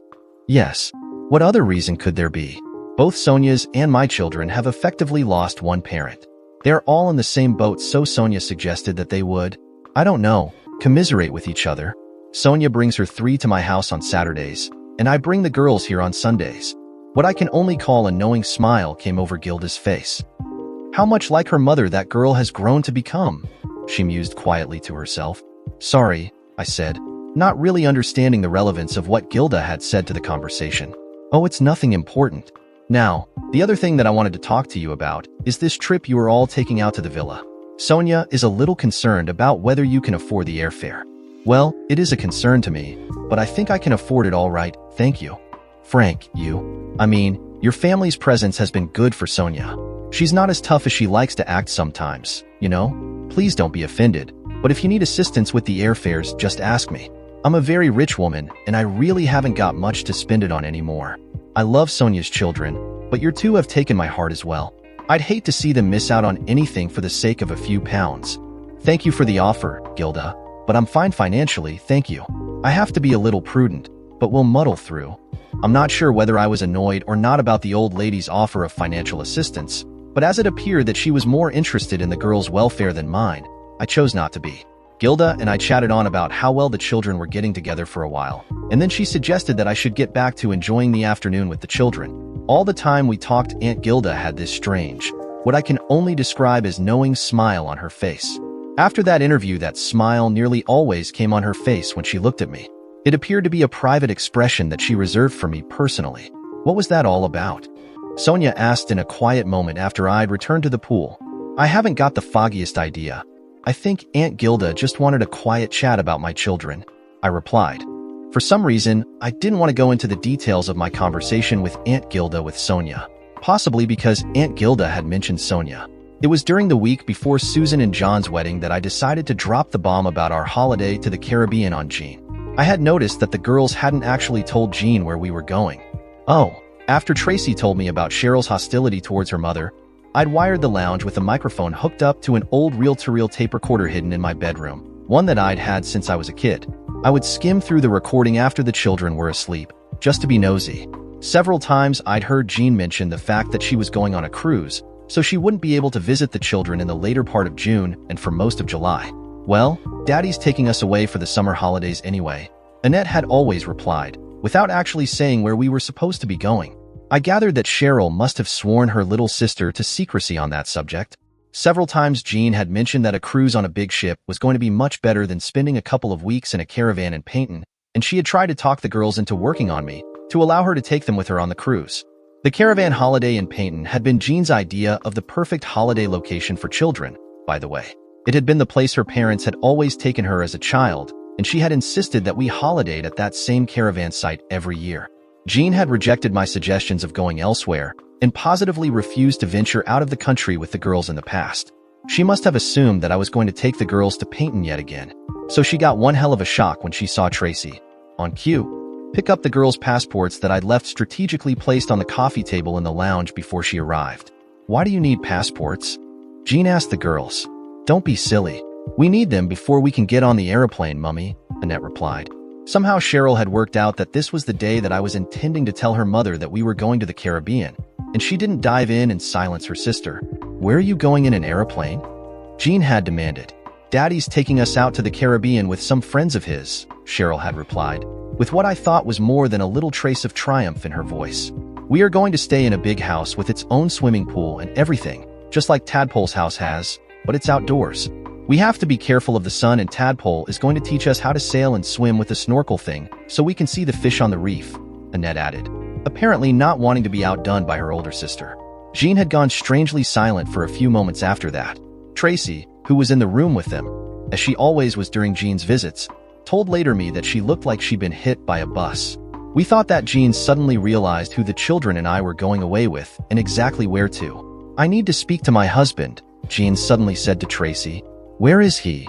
Yes. What other reason could there be? Both Sonia's and my children have effectively lost one parent. They're all in the same boat, so Sonia suggested that they would, I don't know, commiserate with each other. Sonia brings her three to my house on Saturdays, and I bring the girls here on Sundays. What I can only call a knowing smile came over Gilda's face. How much like her mother that girl has grown to become, she mused quietly to herself. Sorry, I said, not really understanding the relevance of what Gilda had said to the conversation. Oh, it's nothing important. Now, the other thing that I wanted to talk to you about is this trip you are all taking out to the villa. Sonia is a little concerned about whether you can afford the airfare. Well, it is a concern to me, but I think I can afford it all right, thank you. Frank, your family's presence has been good for Sonia. She's not as tough as she likes to act sometimes, you know? Please don't be offended, but if you need assistance with the airfares, just ask me. I'm a very rich woman, and I really haven't got much to spend it on anymore. I love Sonia's children, but your two have taken my heart as well. I'd hate to see them miss out on anything for the sake of a few pounds. Thank you for the offer, Gilda, but I'm fine financially, thank you. I have to be a little prudent, but we'll muddle through. I'm not sure whether I was annoyed or not about the old lady's offer of financial assistance, but as it appeared that she was more interested in the girls' welfare than mine, I chose not to be. Gilda and I chatted on about how well the children were getting together for a while, and then she suggested that I should get back to enjoying the afternoon with the children. All the time we talked, Aunt Gilda had this strange, what I can only describe as knowing smile on her face. After that interview, that smile nearly always came on her face when she looked at me. It appeared to be a private expression that she reserved for me personally. What was that all about? Sonia asked in a quiet moment after I'd returned to the pool. I haven't got the foggiest idea. I think Aunt Gilda just wanted a quiet chat about my children, I replied. For some reason, I didn't want to go into the details of my conversation with Aunt Gilda with Sonia, possibly because Aunt Gilda had mentioned Sonia. It was during the week before Susan and John's wedding that I decided to drop the bomb about our holiday to the Caribbean on Jean. I had noticed that the girls hadn't actually told Jean where we were going. Oh, after Tracy told me about Cheryl's hostility towards her mother, I'd wired the lounge with a microphone hooked up to an old reel-to-reel tape recorder hidden in my bedroom, one that I'd had since I was a kid. I would skim through the recording after the children were asleep, just to be nosy. Several times I'd heard Jean mention the fact that she was going on a cruise, so she wouldn't be able to visit the children in the later part of June and for most of July. Well, Daddy's taking us away for the summer holidays anyway, Annette had always replied, without actually saying where we were supposed to be going. I gathered that Cheryl must have sworn her little sister to secrecy on that subject. Several times Jean had mentioned that a cruise on a big ship was going to be much better than spending a couple of weeks in a caravan in Payton, and she had tried to talk the girls into working on me to allow her to take them with her on the cruise. The caravan holiday in Payton had been Jean's idea of the perfect holiday location for children, by the way. It had been the place her parents had always taken her as a child, and she had insisted that we holidayed at that same caravan site every year. Jean had rejected my suggestions of going elsewhere and positively refused to venture out of the country with the girls in the past. She must have assumed that I was going to take the girls to Payton yet again, so she got one hell of a shock when she saw Tracy, on cue, pick up the girls' passports that I'd left strategically placed on the coffee table in the lounge before she arrived. Why do you need passports? Jean asked the girls. Don't be silly. We need them before we can get on the airplane, Mummy, Annette replied. Somehow Cheryl had worked out that this was the day that I was intending to tell her mother that we were going to the Caribbean, and she didn't dive in and silence her sister. Where are you going in an airplane? Jean had demanded. Daddy's taking us out to the Caribbean with some friends of his, Cheryl had replied, with what I thought was more than a little trace of triumph in her voice. We are going to stay in a big house with its own swimming pool and everything, just like Tadpole's house has, but it's outdoors. We have to be careful of the sun, and Tadpole is going to teach us how to sail and swim with the snorkel thing so we can see the fish on the reef," Annette added, apparently not wanting to be outdone by her older sister. Jean had gone strangely silent for a few moments after that. Tracy, who was in the room with them, as she always was during Jean's visits, told later me that she looked like she'd been hit by a bus. We thought that Jean suddenly realized who the children and I were going away with and exactly where to. "I need to speak to my husband," Jean suddenly said to Tracy. "Where is he?"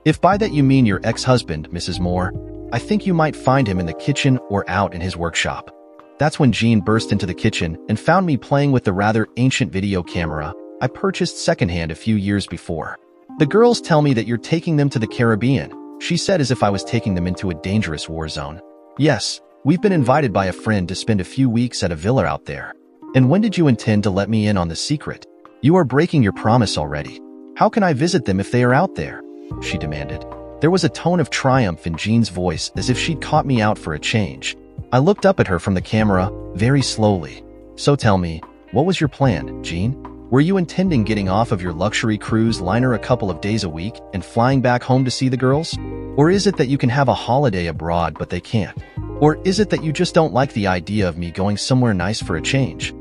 "If by that you mean your ex-husband, Mrs. Moore, I think you might find him in the kitchen or out in his workshop." That's when Jean burst into the kitchen and found me playing with the rather ancient video camera I purchased secondhand a few years before. "The girls tell me that you're taking them to the Caribbean," she said, as if I was taking them into a dangerous war zone. "Yes, we've been invited by a friend to spend a few weeks at a villa out there." "And when did you intend to let me in on the secret? You are breaking your promise already. How can I visit them if they are out there?" she demanded. There was a tone of triumph in Jean's voice, as if she'd caught me out for a change. I looked up at her from the camera, very slowly. "So tell me, what was your plan, Jean? Were you intending getting off of your luxury cruise liner a couple of days a week and flying back home to see the girls? Or is it that you can have a holiday abroad but they can't? Or is it that you just don't like the idea of me going somewhere nice for a change?"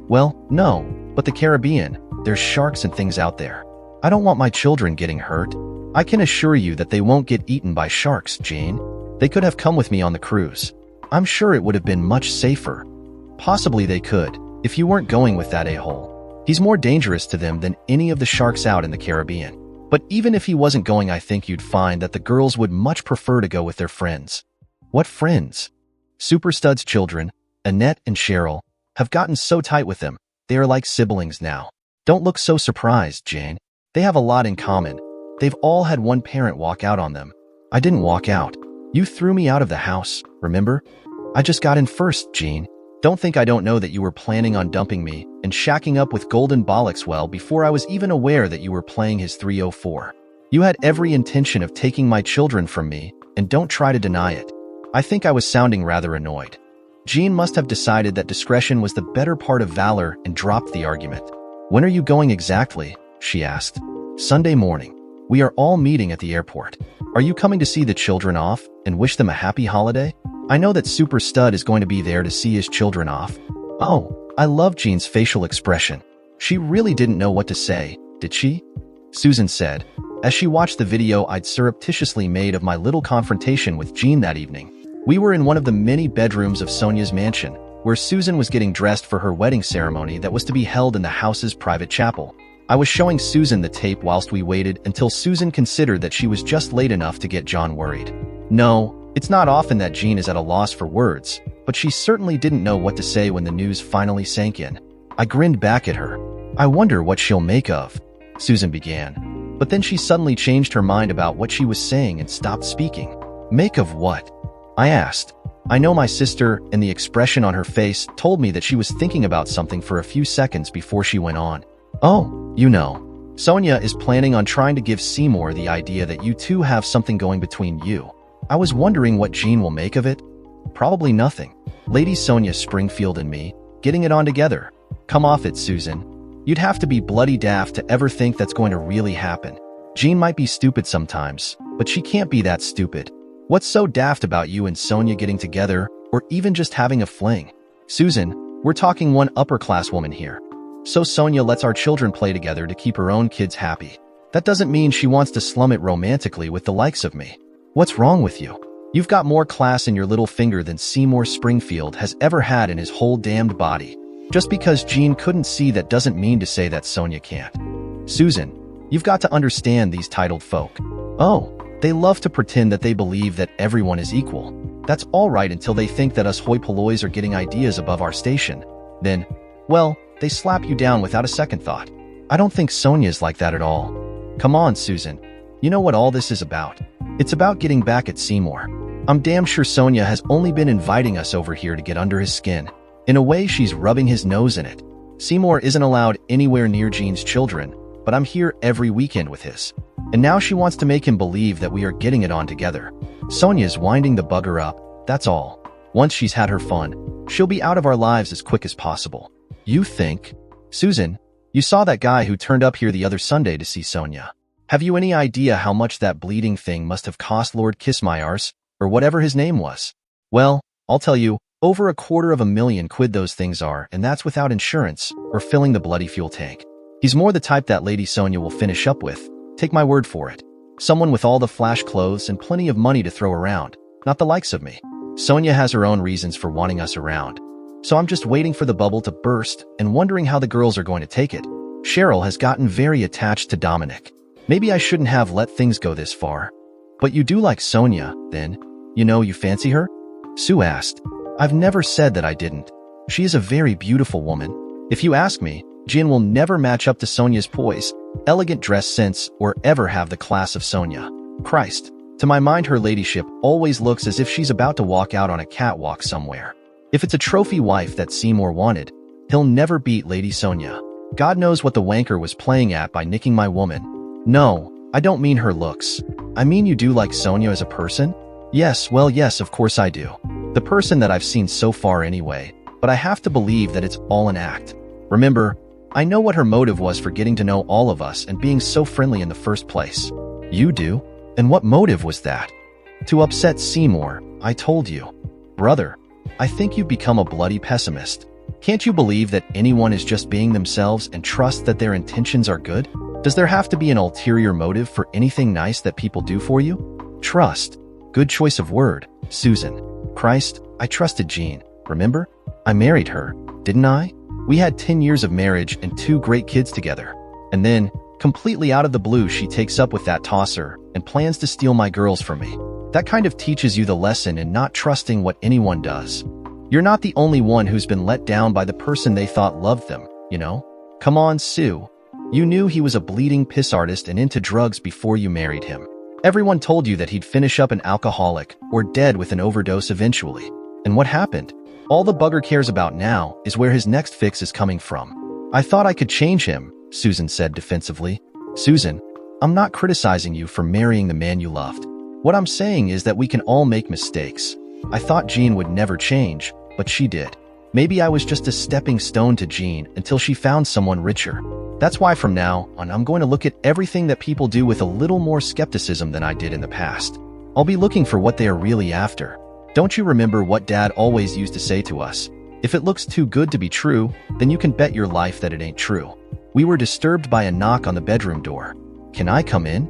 "Well, no, but the Caribbean, there's sharks and things out there. I don't want my children getting hurt." "I can assure you that they won't get eaten by sharks, Jane. They could have come with me on the cruise. I'm sure it would have been much safer." "Possibly they could, if you weren't going with that a-hole. He's more dangerous to them than any of the sharks out in the Caribbean. But even if he wasn't going, I think you'd find that the girls would much prefer to go with their friends." "What friends?" "Superstud's children, Annette and Cheryl, have gotten so tight with them. They are like siblings now." "Don't look so surprised, Jane. They have a lot in common. They've all had one parent walk out on them." "I didn't walk out. You threw me out of the house, remember? I just got in first, Jean. Don't think I don't know that you were planning on dumping me and shacking up with Golden Bollocks well before I was even aware that you were playing his 304. You had every intention of taking my children from me, and don't try to deny it." I think I was sounding rather annoyed. Jean must have decided that discretion was the better part of valor and dropped the argument. "When are you going exactly?" she asked. "Sunday morning. We are all meeting at the airport. Are you coming to see the children off and wish them a happy holiday? I know that Super Stud is going to be there to see his children off." Oh, I love Jean's facial expression. She really didn't know what to say, did she? Susan said, as she watched the video I'd surreptitiously made of my little confrontation with Jean that evening. We were in one of the many bedrooms of Sonia's mansion, where Susan was getting dressed for her wedding ceremony that was to be held in the house's private chapel. I was showing Susan the tape whilst we waited until Susan considered that she was just late enough to get John worried. No, it's not often that Jean is at a loss for words, but she certainly didn't know what to say when the news finally sank in. I grinned back at her. "I wonder what she'll make of," Susan began. But then she suddenly changed her mind about what she was saying and stopped speaking. "Make of what?" I asked. I know my sister, and the expression on her face told me that she was thinking about something for a few seconds before she went on. "Oh, you know, Sonia is planning on trying to give Seymour the idea that you two have something going between you. I was wondering what Jean will make of it. Probably nothing. Lady Sonia Springfield and me, getting it on together. Come off it, Susan. You'd have to be bloody daft to ever think that's going to really happen. Jean might be stupid sometimes, but she can't be that stupid. What's so daft about you and Sonia getting together, or even just having a fling? Susan, we're talking one upper-class woman here. So Sonia lets our children play together to keep her own kids happy. That doesn't mean she wants to slum it romantically with the likes of me. What's wrong with you? You've got more class in your little finger than Seymour Springfield has ever had in his whole damned body. Just because Jean couldn't see that doesn't mean to say that Sonia can't. Susan, you've got to understand these titled folk. Oh, they love to pretend that they believe that everyone is equal. That's all right until they think that us hoi pollois are getting ideas above our station. Then, well, they slap you down without a second thought. I don't think Sonia's like that at all. Come on, Susan. You know what all this is about. It's about getting back at Seymour. I'm damn sure Sonia has only been inviting us over here to get under his skin. In a way, she's rubbing his nose in it. Seymour isn't allowed anywhere near Jean's children, but I'm here every weekend with his. And now she wants to make him believe that we are getting it on together. Sonia's winding the bugger up, that's all. Once she's had her fun, she'll be out of our lives as quick as possible. You think? Susan, you saw that guy who turned up here the other Sunday to see Sonia. Have you any idea how much that bleeding thing must have cost Lord Kissmeyers, or whatever his name was? Well, I'll tell you, over £250,000 those things are, and that's without insurance or filling the bloody fuel tank. He's more the type that Lady Sonia will finish up with, take my word for it. Someone with all the flash clothes and plenty of money to throw around, not the likes of me. Sonia has her own reasons for wanting us around. So I'm just waiting for the bubble to burst and wondering how the girls are going to take it. Cheryl has gotten very attached to Dominic. Maybe I shouldn't have let things go this far. But you do like Sonia, then? You know you fancy her? Sue asked. I've never said that I didn't. She is a very beautiful woman. If you ask me, Jin will never match up to Sonia's poise, elegant dress sense, or ever have the class of Sonia. Christ. To my mind, her ladyship always looks as if she's about to walk out on a catwalk somewhere. If it's a trophy wife that Seymour wanted, he'll never beat Lady Sonia. God knows what the wanker was playing at by nicking my woman. No, I don't mean her looks. I mean you do like Sonia as a person? Yes, well yes, of course I do. The person that I've seen so far anyway, but I have to believe that it's all an act. Remember, I know what her motive was for getting to know all of us and being so friendly in the first place. You do? And what motive was that? To upset Seymour, I told you. Brother, I think you've become a bloody pessimist. Can't you believe that anyone is just being themselves and trust that their intentions are good? Does there have to be an ulterior motive for anything nice that people do for you? Trust. Good choice of word, Susan. Christ, I trusted Jean, remember? I married her, didn't I? We had 10 years of marriage and 2 great kids together. And then, completely out of the blue, she takes up with that tosser and plans to steal my girls from me. That kind of teaches you the lesson in not trusting what anyone does. You're not the only one who's been let down by the person they thought loved them, you know? Come on, Sue. You knew he was a bleeding piss artist and into drugs before you married him. Everyone told you that he'd finish up an alcoholic or dead with an overdose eventually. And what happened? All the bugger cares about now is where his next fix is coming from. I thought I could change him, Susan said defensively. Susan, I'm not criticizing you for marrying the man you loved. What I'm saying is that we can all make mistakes. I thought Jean would never change, but she did. Maybe I was just a stepping stone to Jean until she found someone richer. That's why from now on I'm going to look at everything that people do with a little more skepticism than I did in the past. I'll be looking for what they are really after. Don't you remember what Dad always used to say to us? If it looks too good to be true, then you can bet your life that it ain't true. We were disturbed by a knock on the bedroom door. Can I come in?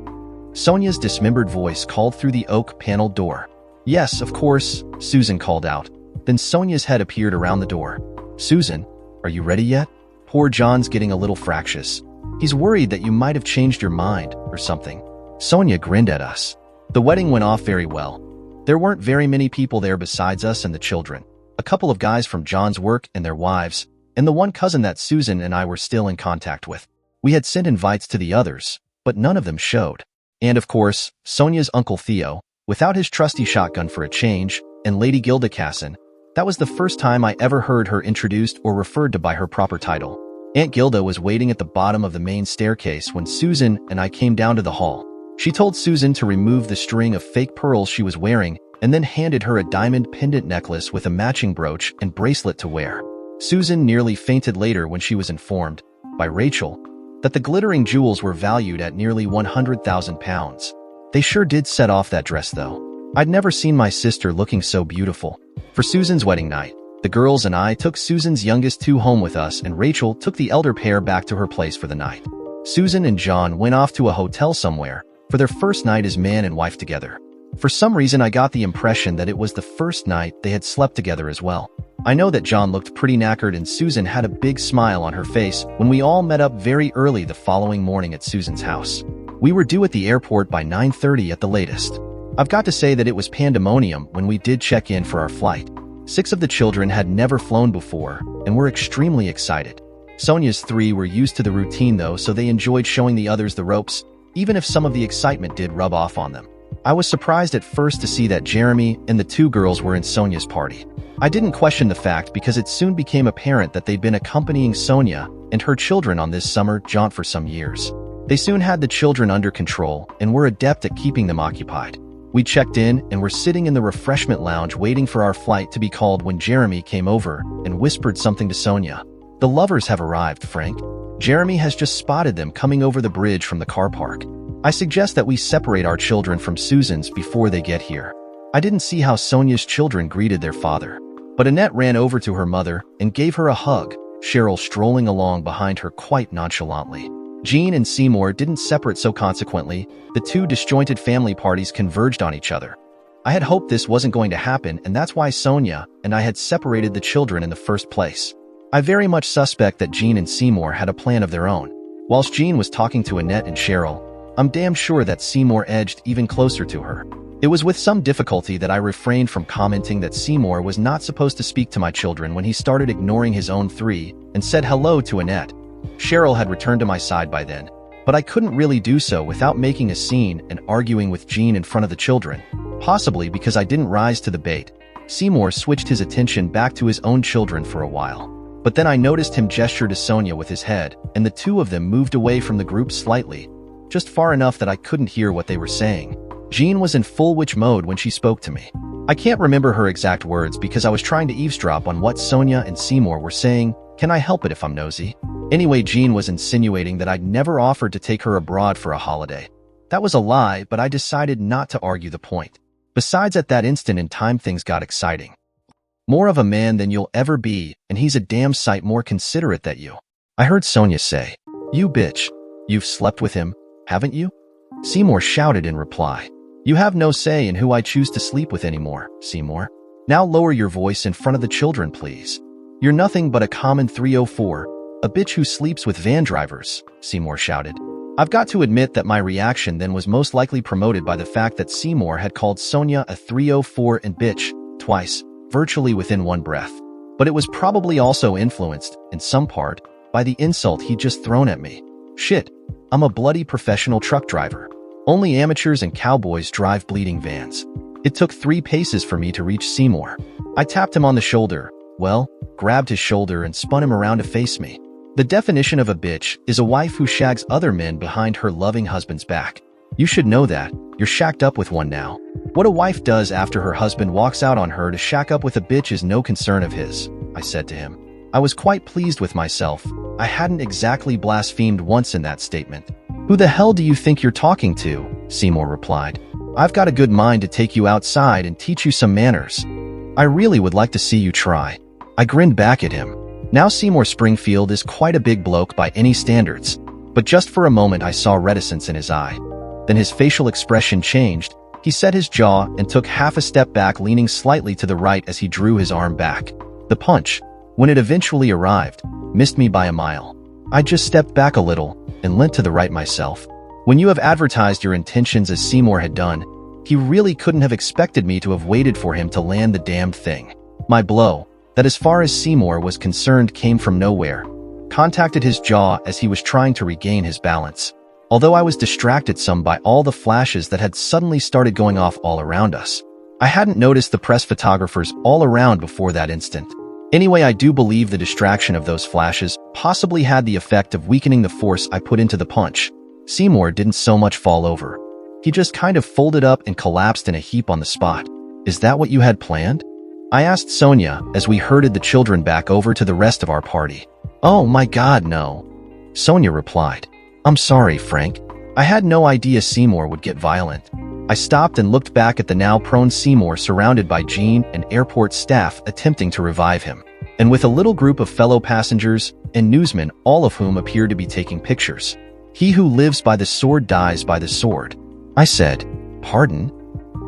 Sonia's dismembered voice called through the oak-paneled door. Yes, of course, Susan called out. Then Sonia's head appeared around the door. Susan, are you ready yet? Poor John's getting a little fractious. He's worried that you might have changed your mind or something. Sonia grinned at us. The wedding went off very well. There weren't very many people there besides us and the children. A couple of guys from John's work and their wives, and the one cousin that Susan and I were still in contact with. We had sent invites to the others, but none of them showed. And of course, Sonia's Uncle Theo, without his trusty shotgun for a change, and Lady Gilda Casson. That was the first time I ever heard her introduced or referred to by her proper title. Aunt Gilda was waiting at the bottom of the main staircase when Susan and I came down to the hall. She told Susan to remove the string of fake pearls she was wearing and then handed her a diamond pendant necklace with a matching brooch and bracelet to wear. Susan nearly fainted later when she was informed, by Rachel, that the glittering jewels were valued at nearly £100,000. They sure did set off that dress though. I'd never seen my sister looking so beautiful. For Susan's wedding night, the girls and I took Susan's youngest 2 home with us and Rachel took the elder pair back to her place for the night. Susan and John went off to a hotel somewhere for their first night as man and wife together. For some reason I got the impression that it was the first night they had slept together as well. I know that John looked pretty knackered and Susan had a big smile on her face when we all met up very early the following morning at Susan's house. We were due at the airport by 9:30 at the latest. I've got to say that it was pandemonium when we did check in for our flight. 6 of the children had never flown before and were extremely excited. Sonia's 3 were used to the routine though, so they enjoyed showing the others the ropes, even if some of the excitement did rub off on them. I was surprised at first to see that Jeremy and the 2 girls were in Sonia's party. I didn't question the fact because it soon became apparent that they'd been accompanying Sonia and her children on this summer jaunt for some years. They soon had the children under control and were adept at keeping them occupied. We checked in and were sitting in the refreshment lounge waiting for our flight to be called when Jeremy came over and whispered something to Sonia. The lovers have arrived, Frank. Jeremy has just spotted them coming over the bridge from the car park. I suggest that we separate our children from Susan's before they get here. I didn't see how Sonia's children greeted their father, but Annette ran over to her mother and gave her a hug, Cheryl strolling along behind her quite nonchalantly. Jean and Seymour didn't separate, so consequently, the two disjointed family parties converged on each other. I had hoped this wasn't going to happen, and that's why Sonia and I had separated the children in the first place. I very much suspect that Jean and Seymour had a plan of their own. Whilst Jean was talking to Annette and Cheryl, I'm damn sure that Seymour edged even closer to her. It was with some difficulty that I refrained from commenting that Seymour was not supposed to speak to my children when he started ignoring his own three and said hello to Annette. Cheryl had returned to my side by then, but I couldn't really do so without making a scene and arguing with Jean in front of the children. Possibly because I didn't rise to the bait, Seymour switched his attention back to his own children for a while. But then I noticed him gesture to Sonia with his head, and the two of them moved away from the group slightly, just far enough that I couldn't hear what they were saying. Jean was in full witch mode when she spoke to me. I can't remember her exact words because I was trying to eavesdrop on what Sonia and Seymour were saying. Can I help it if I'm nosy? Anyway, Jean was insinuating that I'd never offered to take her abroad for a holiday. That was a lie, but I decided not to argue the point. Besides, at that instant in time, things got exciting. More of a man than you'll ever be, and he's a damn sight more considerate than you. I heard Sonia say, "You bitch, you've slept with him, haven't you?" Seymour shouted in reply, "You have no say in who I choose to sleep with anymore, Seymour. Now lower your voice in front of the children, please. You're nothing but a common 304, a bitch who sleeps with van drivers," Seymour shouted. I've got to admit that my reaction then was most likely promoted by the fact that Seymour had called Sonia a 304 and bitch twice, virtually within one breath. But it was probably also influenced, in some part, by the insult he'd just thrown at me. Shit, I'm a bloody professional truck driver. Only amateurs and cowboys drive bleeding vans. It took 3 paces for me to reach Seymour. I tapped him on the shoulder, grabbed his shoulder and spun him around to face me. The definition of a bitch is a wife who shags other men behind her loving husband's back. You should know that. You're shacked up with one now. What a wife does after her husband walks out on her to shack up with a bitch is no concern of his, I said to him. I was quite pleased with myself. I hadn't exactly blasphemed once in that statement. "Who the hell do you think you're talking to?" Seymour replied. "I've got a good mind to take you outside and teach you some manners. I really would like to see you try." I grinned back at him. Now Seymour Springfield is quite a big bloke by any standards, but just for a moment I saw reticence in his eye. Then his facial expression changed. He set his jaw and took half a step back, leaning slightly to the right as he drew his arm back. The punch, when it eventually arrived, missed me by a mile. I just stepped back a little and leant to the right myself. When you have advertised your intentions as Seymour had done, he really couldn't have expected me to have waited for him to land the damned thing. My blow, that as far as Seymour was concerned came from nowhere, contacted his jaw as he was trying to regain his balance. Although I was distracted some by all the flashes that had suddenly started going off all around us. I hadn't noticed the press photographers all around before that instant. Anyway, I do believe the distraction of those flashes possibly had the effect of weakening the force I put into the punch. Seymour didn't so much fall over. He just kind of folded up and collapsed in a heap on the spot. "Is that what you had planned?" I asked Sonia as we herded the children back over to the rest of our party. "Oh my God, no," Sonia replied. "I'm sorry, Frank. I had no idea Seymour would get violent." I stopped and looked back at the now prone Seymour surrounded by Jean and airport staff attempting to revive him, and with a little group of fellow passengers and newsmen, all of whom appeared to be taking pictures. "He who lives by the sword dies by the sword." I said. "Pardon?"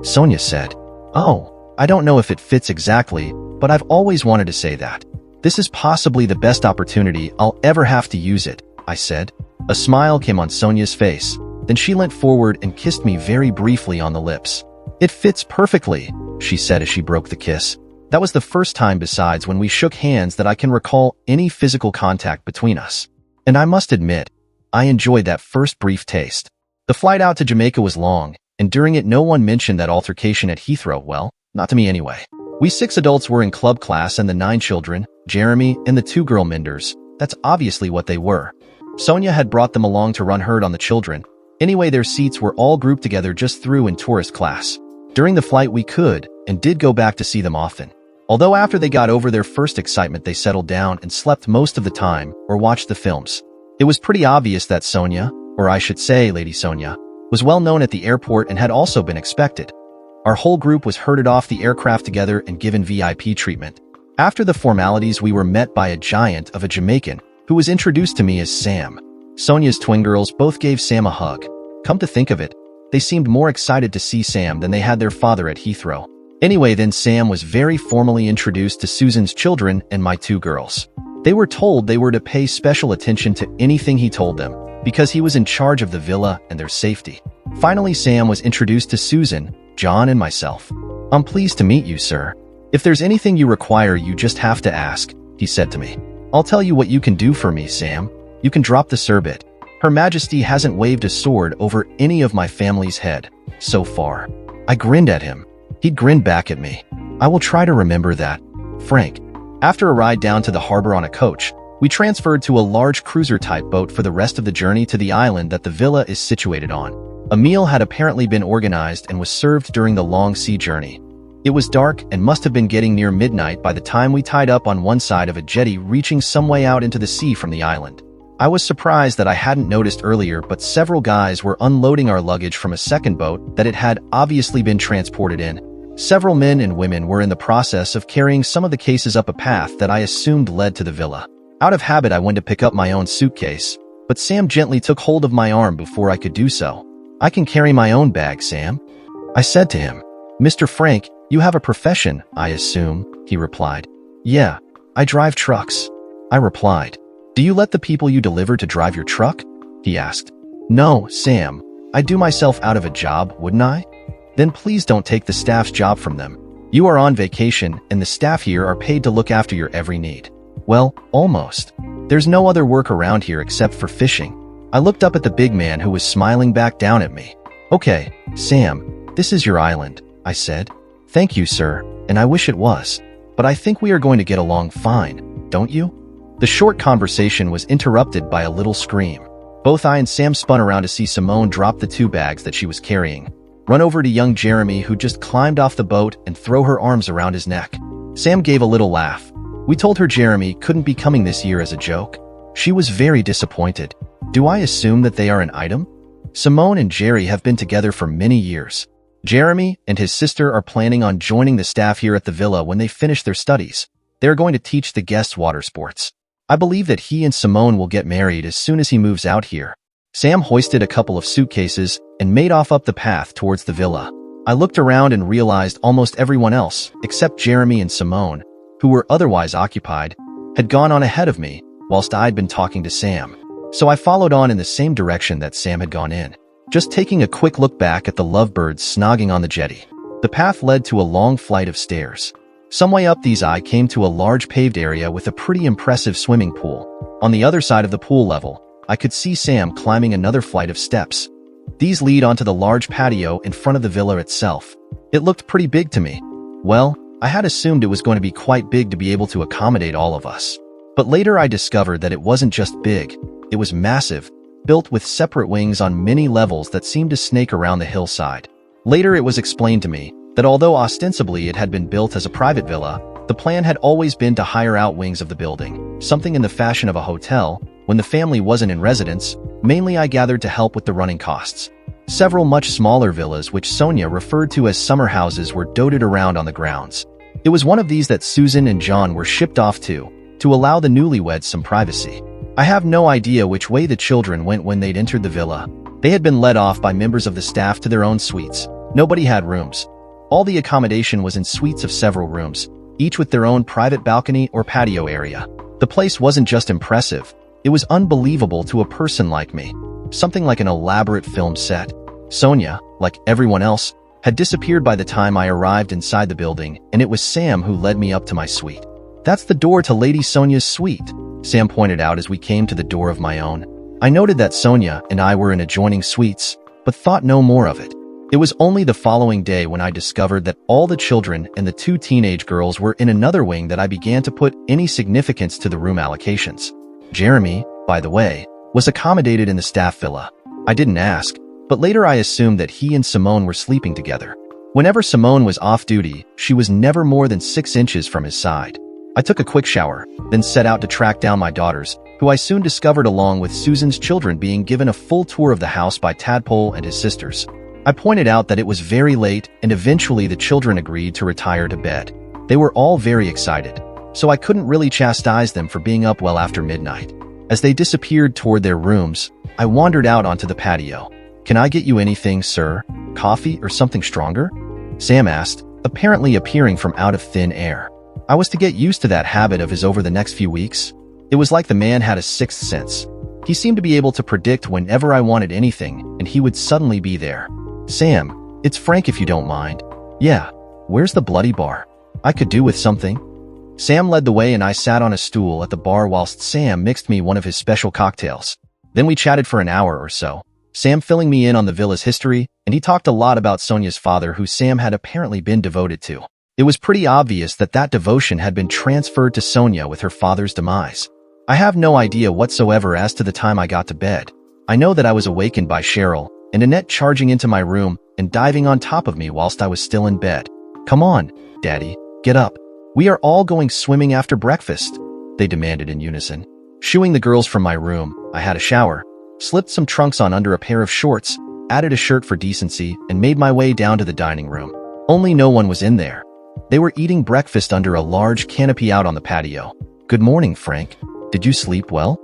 Sonia said. "Oh, I don't know if it fits exactly, but I've always wanted to say that. This is possibly the best opportunity I'll ever have to use it," I said. A smile came on Sonia's face. Then she leant forward and kissed me very briefly on the lips. "It fits perfectly," she said as she broke the kiss. That was the first time besides when we shook hands that I can recall any physical contact between us. And I must admit, I enjoyed that first brief taste. The flight out to Jamaica was long, and during it no one mentioned that altercation at Heathrow. Well, not to me anyway. We 6 adults were in club class and the 9 children, Jeremy and the 2 girl Minders. That's obviously what they were. Sonia had brought them along to run herd on the children. Anyway, their seats were all grouped together just through in tourist class. During the flight we could, and did go back to see them often. Although after they got over their first excitement they settled down and slept most of the time, or watched the films. It was pretty obvious that Sonia, or I should say Lady Sonia, was well known at the airport and had also been expected. Our whole group was herded off the aircraft together and given VIP treatment. After the formalities, we were met by a giant of a Jamaican who was introduced to me as Sam. Sonia's twin girls both gave Sam a hug. Come to think of it, they seemed more excited to see Sam than they had their father at Heathrow. Anyway, then Sam was very formally introduced to Susan's children and my 2 girls. They were told they were to pay special attention to anything he told them, because he was in charge of the villa and their safety. Finally, Sam was introduced to Susan, John, and myself. I'm pleased to meet you, sir. If there's anything you require, you just have to ask, he said to me. I'll tell you what you can do for me, Sam. You can drop the sir bit. Her Majesty hasn't waved a sword over any of my family's head so far. I grinned at him. He grinned back at me. I will try to remember that, Frank. After a ride down to the harbor on a coach, we transferred to a large cruiser-type boat for the rest of the journey to the island that the villa is situated on. A meal had apparently been organized and was served during the long sea journey. It was dark and must have been getting near midnight by the time we tied up on one side of a jetty reaching some way out into the sea from the island. I was surprised that I hadn't noticed earlier, but several guys were unloading our luggage from a second boat that it had obviously been transported in. Several men and women were in the process of carrying some of the cases up a path that I assumed led to the villa. Out of habit, I went to pick up my own suitcase, but Sam gently took hold of my arm before I could do so. I can carry my own bag, Sam, I said to him. Mr. Frank, you have a profession, I assume, he replied. Yeah, I drive trucks, I replied. Do you let the people you deliver to drive your truck? He asked. No, Sam, I'd do myself out of a job, wouldn't I? Then please don't take the staff's job from them. You are on vacation, and the staff here are paid to look after your every need. Well, almost. There's no other work around here except for fishing. I looked up at the big man who was smiling back down at me. Okay, Sam, this is your island, I said. Thank you, sir, and I wish it was. But I think we are going to get along fine, don't you? The short conversation was interrupted by a little scream. Both I and Sam spun around to see Simone drop the 2 bags that she was carrying, run over to young Jeremy, who just climbed off the boat, and throw her arms around his neck. Sam gave a little laugh. We told her Jeremy couldn't be coming this year as a joke. She was very disappointed. Do I assume that they are an item? Simone and Jerry have been together for many years. Jeremy and his sister are planning on joining the staff here at the villa when they finish their studies. They are going to teach the guests water sports. I believe that he and Simone will get married as soon as he moves out here. Sam hoisted a couple of suitcases and made off up the path towards the villa. I looked around and realized almost everyone else, except Jeremy and Simone, who were otherwise occupied, had gone on ahead of me, whilst I'd been talking to Sam. So I followed on in the same direction that Sam had gone in, just taking a quick look back at the lovebirds snogging on the jetty. The path led to a long flight of stairs. Some way up these I came to a large paved area with a pretty impressive swimming pool. On the other side of the pool level, I could see Sam climbing another flight of steps. These lead onto the large patio in front of the villa itself. It looked pretty big to me. Well, I had assumed it was going to be quite big to be able to accommodate all of us. But later I discovered that it wasn't just big, it was massive, built with separate wings on many levels that seemed to snake around the hillside. Later it was explained to me that although ostensibly it had been built as a private villa, the plan had always been to hire out wings of the building, something in the fashion of a hotel, when the family wasn't in residence. Mainly I gathered to help with the running costs. Several much smaller villas, which Sonia referred to as summer houses, were dotted around on the grounds. It was one of these that Susan and John were shipped off to allow the newlyweds some privacy. I have no idea which way the children went when they'd entered the villa. They had been led off by members of the staff to their own suites. Nobody had rooms. All the accommodation was in suites of several rooms, each with their own private balcony or patio area. The place wasn't just impressive, it was unbelievable to a person like me. Something like an elaborate film set. Sonia, like everyone else, had disappeared by the time I arrived inside the building, and it was Sam who led me up to my suite. That's the door to Lady Sonia's suite, Sam pointed out as we came to the door of my own. I noted that Sonia and I were in adjoining suites, but thought no more of it. It was only the following day when I discovered that all the children and the 2 teenage girls were in another wing that I began to put any significance to the room allocations. Jeremy, by the way, was accommodated in the staff villa. I didn't ask, but later I assumed that he and Simone were sleeping together. Whenever Simone was off duty, she was never more than 6 inches from his side. I took a quick shower, then set out to track down my daughters, who I soon discovered along with Susan's children being given a full tour of the house by Tadpole and his sisters. I pointed out that it was very late, and eventually the children agreed to retire to bed. They were all very excited, so I couldn't really chastise them for being up well after midnight. As they disappeared toward their rooms, I wandered out onto the patio. "Can I get you anything, sir? Coffee or something stronger?" Sam asked, apparently appearing from out of thin air. I was to get used to that habit of his over the next few weeks. It was like the man had a sixth sense. He seemed to be able to predict whenever I wanted anything, and he would suddenly be there. "Sam, it's Frank if you don't mind." "Yeah, where's the bloody bar? I could do with something." Sam led the way and I sat on a stool at the bar whilst Sam mixed me one of his special cocktails. Then we chatted for an hour or so, Sam filling me in on the villa's history, and he talked a lot about Sonia's father who Sam had apparently been devoted to. It was pretty obvious that that devotion had been transferred to Sonia with her father's demise. I have no idea whatsoever as to the time I got to bed. I know that I was awakened by Cheryl and Annette charging into my room and diving on top of me whilst I was still in bed. "Come on, Daddy, get up. We are all going swimming after breakfast," they demanded in unison. Shooing the girls from my room, I had a shower, slipped some trunks on under a pair of shorts, added a shirt for decency, and made my way down to the dining room. Only no one was in there. They were eating breakfast under a large canopy out on the patio. "Good morning, Frank. Did you sleep well?"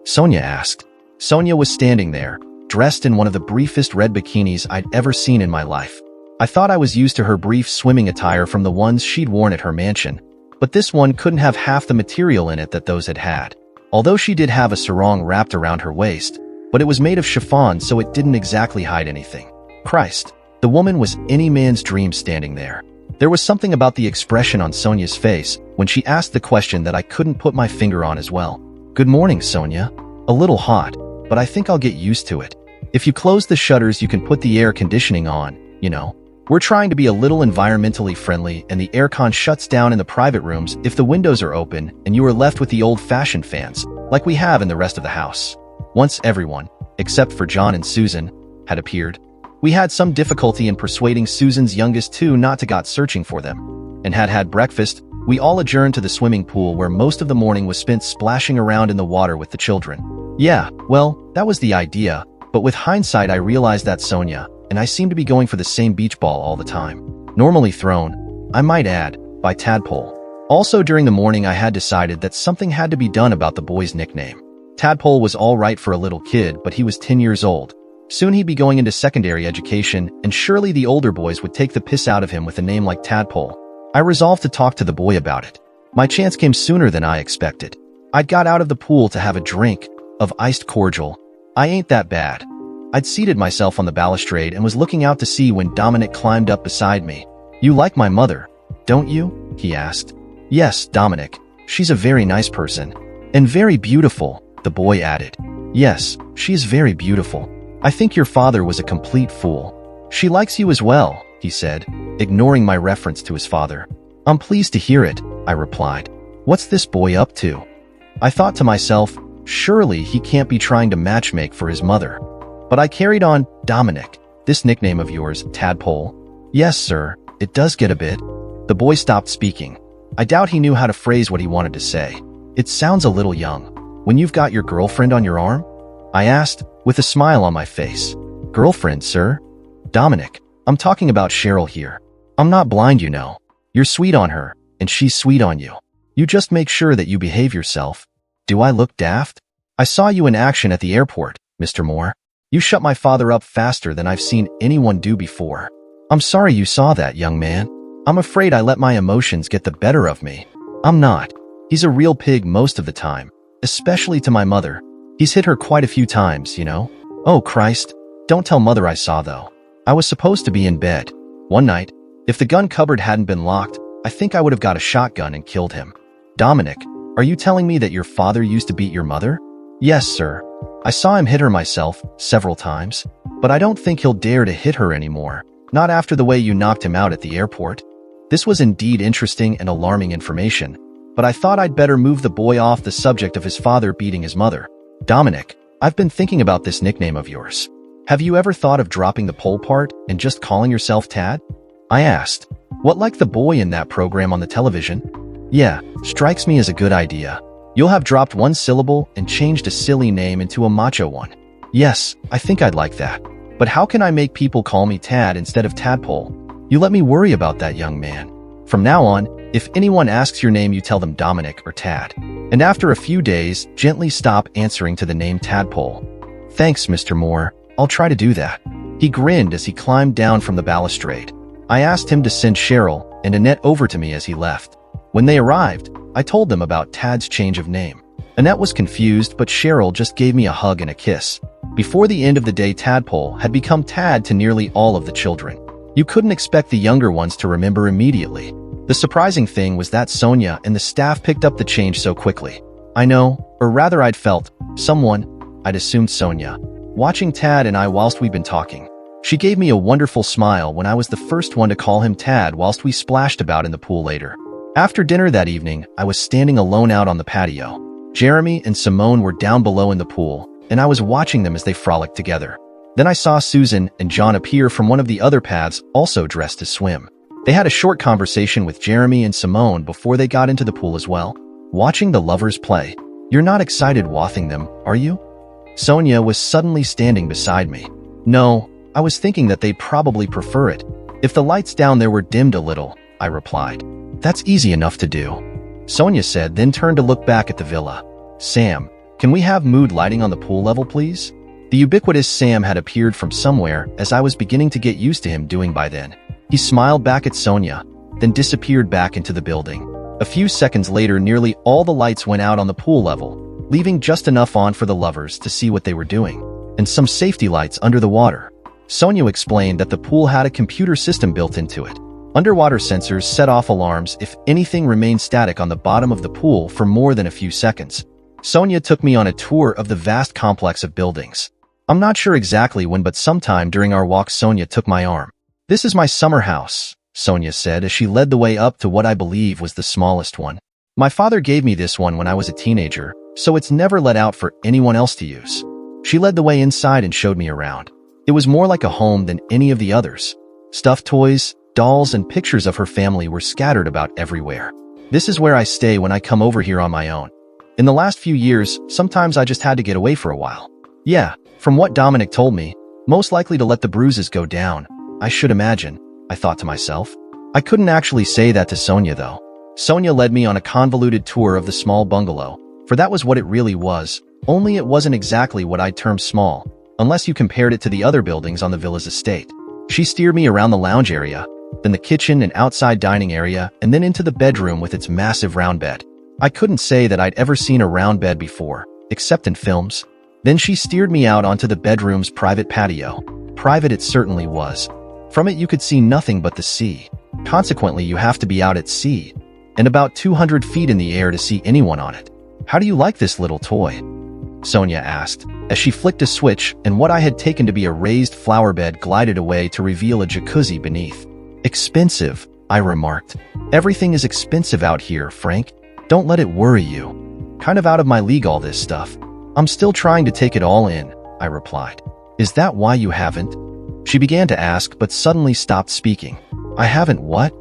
Sonia asked. Sonia was standing there, dressed in one of the briefest red bikinis I'd ever seen in my life. I thought I was used to her brief swimming attire from the ones she'd worn at her mansion, but this one couldn't have half the material in it that those had had. Although she did have a sarong wrapped around her waist, but it was made of chiffon so it didn't exactly hide anything. Christ, the woman was any man's dream standing there. There was something about the expression on Sonia's face when she asked the question that I couldn't put my finger on as well. "Good morning, Sonia. A little hot, but I think I'll get used to it. If you close the shutters, you can put the air conditioning on, you know. We're trying to be a little environmentally friendly, and the aircon shuts down in the private rooms if the windows are open and you are left with the old-fashioned fans, like we have in the rest of the house." Once everyone, except for John and Susan, had appeared, we had some difficulty in persuading Susan's youngest two not to go searching for them, and had breakfast. We all adjourned to the swimming pool where most of the morning was spent splashing around in the water with the children. Yeah, well, that was the idea, but with hindsight I realized that Sonia and I seemed to be going for the same beach ball all the time. Normally thrown, I might add, by Tadpole. Also during the morning I had decided that something had to be done about the boy's nickname. Tadpole was all right for a little kid, but he was 10 years old. Soon he'd be going into secondary education, and surely the older boys would take the piss out of him with a name like Tadpole. I resolved to talk to the boy about it. My chance came sooner than I expected. I'd got out of the pool to have a drink of iced cordial. I ain't that bad. I'd seated myself on the balustrade and was looking out to sea when Dominic climbed up beside me. "You like my mother, don't you?" he asked. "Yes, Dominic. She's a very nice person. And very beautiful," the boy added. "Yes, she's very beautiful. I think your father was a complete fool." "She likes you as well," he said, ignoring my reference to his father. "I'm pleased to hear it," I replied. "What's this boy up to?" I thought to myself, surely he can't be trying to matchmake for his mother. But I carried on. "Dominic, this nickname of yours, Tadpole?" "Yes, sir, it does get a bit." The boy stopped speaking. I doubt he knew how to phrase what he wanted to say. "It sounds a little young. When you've got your girlfriend on your arm?" I asked, with a smile on my face. "Girlfriend, sir?" "Dominic, I'm talking about Cheryl here. I'm not blind, you know. You're sweet on her, and she's sweet on you. You just make sure that you behave yourself." "Do I look daft?" "I saw you in action at the airport, Mr. Moore. You shut my father up faster than I've seen anyone do before." "I'm sorry you saw that, young man. I'm afraid I let my emotions get the better of me." "I'm not. He's a real pig most of the time, especially to my mother. He's hit her quite a few times, you know." "Oh, Christ. Don't tell mother I saw, though. I was supposed to be in bed. One night, if the gun cupboard hadn't been locked, I think I would have got a shotgun and killed him." "Dominic, are you telling me that your father used to beat your mother?" "Yes, sir. I saw him hit her myself, several times. But I don't think he'll dare to hit her anymore, not after the way you knocked him out at the airport." This was indeed interesting and alarming information, but I thought I'd better move the boy off the subject of his father beating his mother. "Dominic, I've been thinking about this nickname of yours. Have you ever thought of dropping the pole part and just calling yourself Tad?" I asked. "What, like the boy in that program on the television?" "Yeah, strikes me as a good idea. You'll have dropped one syllable and changed a silly name into a macho one. Yes, I think I'd like that. But how can I make people call me Tad instead of Tadpole? You let me worry about that, young man. From now on, if anyone asks your name, you tell them Dominic or Tad. And after a few days, gently stop answering to the name Tadpole. Thanks, Mr. Moore. I'll try to do that. He grinned as he climbed down from the balustrade. I asked him to send Cheryl and Annette over to me as he left. When they arrived, I told them about Tad's change of name. Annette was confused, but Cheryl just gave me a hug and a kiss. Before the end of the day, Tadpole had become Tad to nearly all of the children. You couldn't expect the younger ones to remember immediately. The surprising thing was that Sonia and the staff picked up the change so quickly. I know, or rather I'd felt, I'd assumed Sonia, watching Tad and I whilst we'd been talking. She gave me a wonderful smile when I was the first one to call him Tad whilst we splashed about in the pool later. After dinner that evening, I was standing alone out on the patio. Jeremy and Simone were down below in the pool, and I was watching them as they frolicked together. Then I saw Susan and John appear from one of the other paths, also dressed to swim. They had a short conversation with Jeremy and Simone before they got into the pool as well. Watching the lovers play. You're not excited wathing them, are you? Sonia was suddenly standing beside me. No, I was thinking that they'd probably prefer it. If the lights down there were dimmed a little, I replied. That's easy enough to do, Sonia said, then turned to look back at the villa. Sam, can we have mood lighting on the pool level, please? The ubiquitous Sam had appeared from somewhere, as I was beginning to get used to him doing by then. He smiled back at Sonia, then disappeared back into the building. A few seconds later, nearly all the lights went out on the pool level, leaving just enough on for the lovers to see what they were doing, and some safety lights under the water. Sonia explained that the pool had a computer system built into it. Underwater sensors set off alarms if anything remained static on the bottom of the pool for more than a few seconds. Sonia took me on a tour of the vast complex of buildings. I'm not sure exactly when, but sometime during our walk, Sonia took my arm. This is my summer house, Sonia said as she led the way up to what I believe was the smallest one. My father gave me this one when I was a teenager, so it's never let out for anyone else to use. She led the way inside and showed me around. It was more like a home than any of the others. Stuffed toys, dolls, and pictures of her family were scattered about everywhere. This is where I stay when I come over here on my own. In the last few years, sometimes I just had to get away for a while. Yeah, from what Dominic told me, most likely to let the bruises go down, I should imagine, I thought to myself. I couldn't actually say that to Sonia though. Sonia led me on a convoluted tour of the small bungalow, for that was what it really was, only it wasn't exactly what I'd term small, unless you compared it to the other buildings on the villa's estate. She steered me around the lounge area, then the kitchen and outside dining area, and then into the bedroom with its massive round bed. I couldn't say that I'd ever seen a round bed before, except in films. Then she steered me out onto the bedroom's private patio. Private it certainly was. From it you could see nothing but the sea. Consequently, you have to be out at sea, and about 200 feet in the air to see anyone on it. How do you like this little toy? Sonia asked, as she flicked a switch and what I had taken to be a raised flower bed glided away to reveal a jacuzzi beneath. Expensive, I remarked. Everything is expensive out here, Frank. Don't let it worry you. Kind of out of my league, all this stuff. I'm still trying to take it all in, I replied. Is that why you haven't? She began to ask, but suddenly stopped speaking. I haven't what?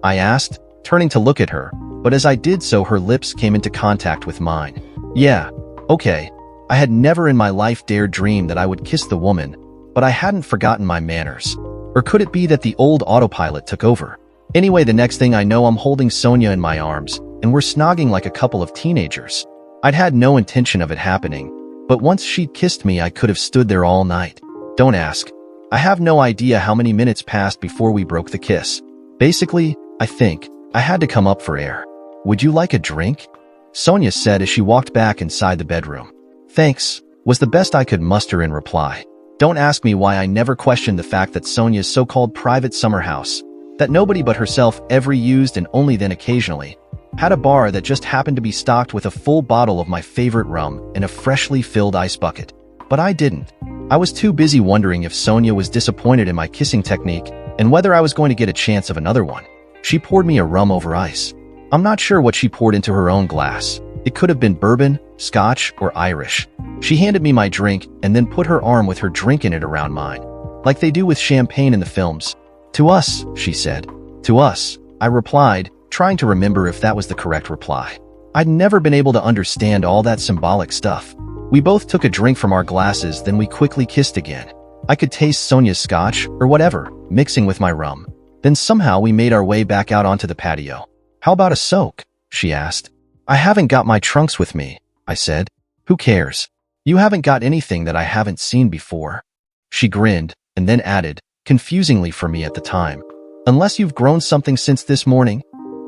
I asked, turning to look at her, but as I did so, her lips came into contact with mine. Yeah, okay. I had never in my life dared dream that I would kiss the woman, but I hadn't forgotten my manners. Or could it be that the old autopilot took over? Anyway, the next thing I know, I'm holding Sonia in my arms, and we're snogging like a couple of teenagers. I'd had no intention of it happening, but once she'd kissed me, I could have stood there all night. Don't ask. I have no idea how many minutes passed before we broke the kiss. Basically, I think, I had to come up for air. Would you like a drink? Sonia said as she walked back inside the bedroom. Thanks, was the best I could muster in reply. Don't ask me why I never questioned the fact that Sonia's so-called private summer house, that nobody but herself ever used and only then occasionally, had a bar that just happened to be stocked with a full bottle of my favorite rum and a freshly filled ice bucket. But I didn't. I was too busy wondering if Sonia was disappointed in my kissing technique and whether I was going to get a chance of another one. She poured me a rum over ice. I'm not sure what she poured into her own glass. It could have been bourbon, scotch, or Irish. She handed me my drink and then put her arm with her drink in it around mine, like they do with champagne in the films. To us, she said. To us, I replied, trying to remember if that was the correct reply. I'd never been able to understand all that symbolic stuff. We both took a drink from our glasses, then we quickly kissed again. I could taste Sonia's scotch, or whatever, mixing with my rum. Then somehow we made our way back out onto the patio. "How about a soak?" she asked. "I haven't got my trunks with me," I said. "Who cares? You haven't got anything that I haven't seen before." She grinned, and then added, confusingly for me at the time, "Unless you've grown something since this morning?"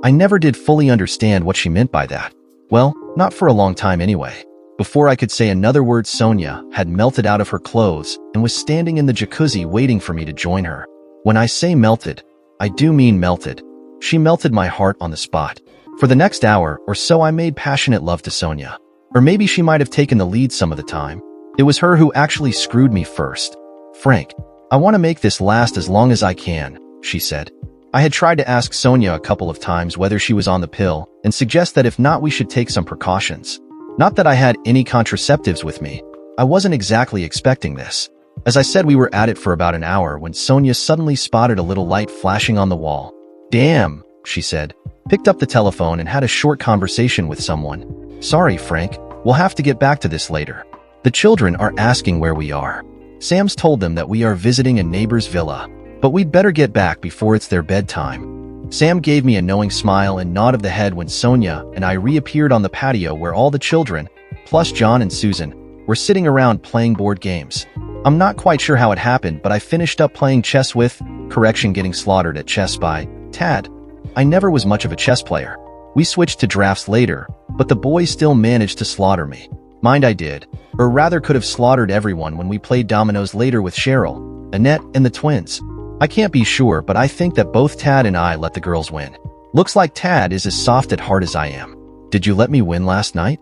I never did fully understand what she meant by that. Well, not for a long time anyway. Before I could say another word, Sonia had melted out of her clothes and was standing in the jacuzzi waiting for me to join her. When I say melted, I do mean melted. She melted my heart on the spot. For the next hour or so, I made passionate love to Sonia. Or maybe she might have taken the lead some of the time. It was her who actually screwed me first. "Frank, I want to make this last as long as I can," she said. I had tried to ask Sonia a couple of times whether she was on the pill and suggest that if not, we should take some precautions. Not that I had any contraceptives with me. I wasn't exactly expecting this. As I said, we were at it for about an hour when Sonia suddenly spotted a little light flashing on the wall. "Damn," she said, picked up the telephone and had a short conversation with someone. "Sorry, Frank, we'll have to get back to this later. The children are asking where we are. Sam's told them that we are visiting a neighbor's villa, but we'd better get back before it's their bedtime." Sam gave me a knowing smile and nod of the head when Sonia and I reappeared on the patio where all the children, plus John and Susan, were sitting around playing board games. I'm not quite sure how it happened, but I finished up playing chess with, getting slaughtered at chess by, Tad. I never was much of a chess player. We switched to drafts later, but the boys still managed to slaughter me. Mind I did, or rather could have slaughtered everyone when we played dominoes later with Cheryl, Annette, and the twins. I can't be sure, but I think that both Tad and I let the girls win. Looks like Tad is as soft at heart as I am. "Did you let me win last night?"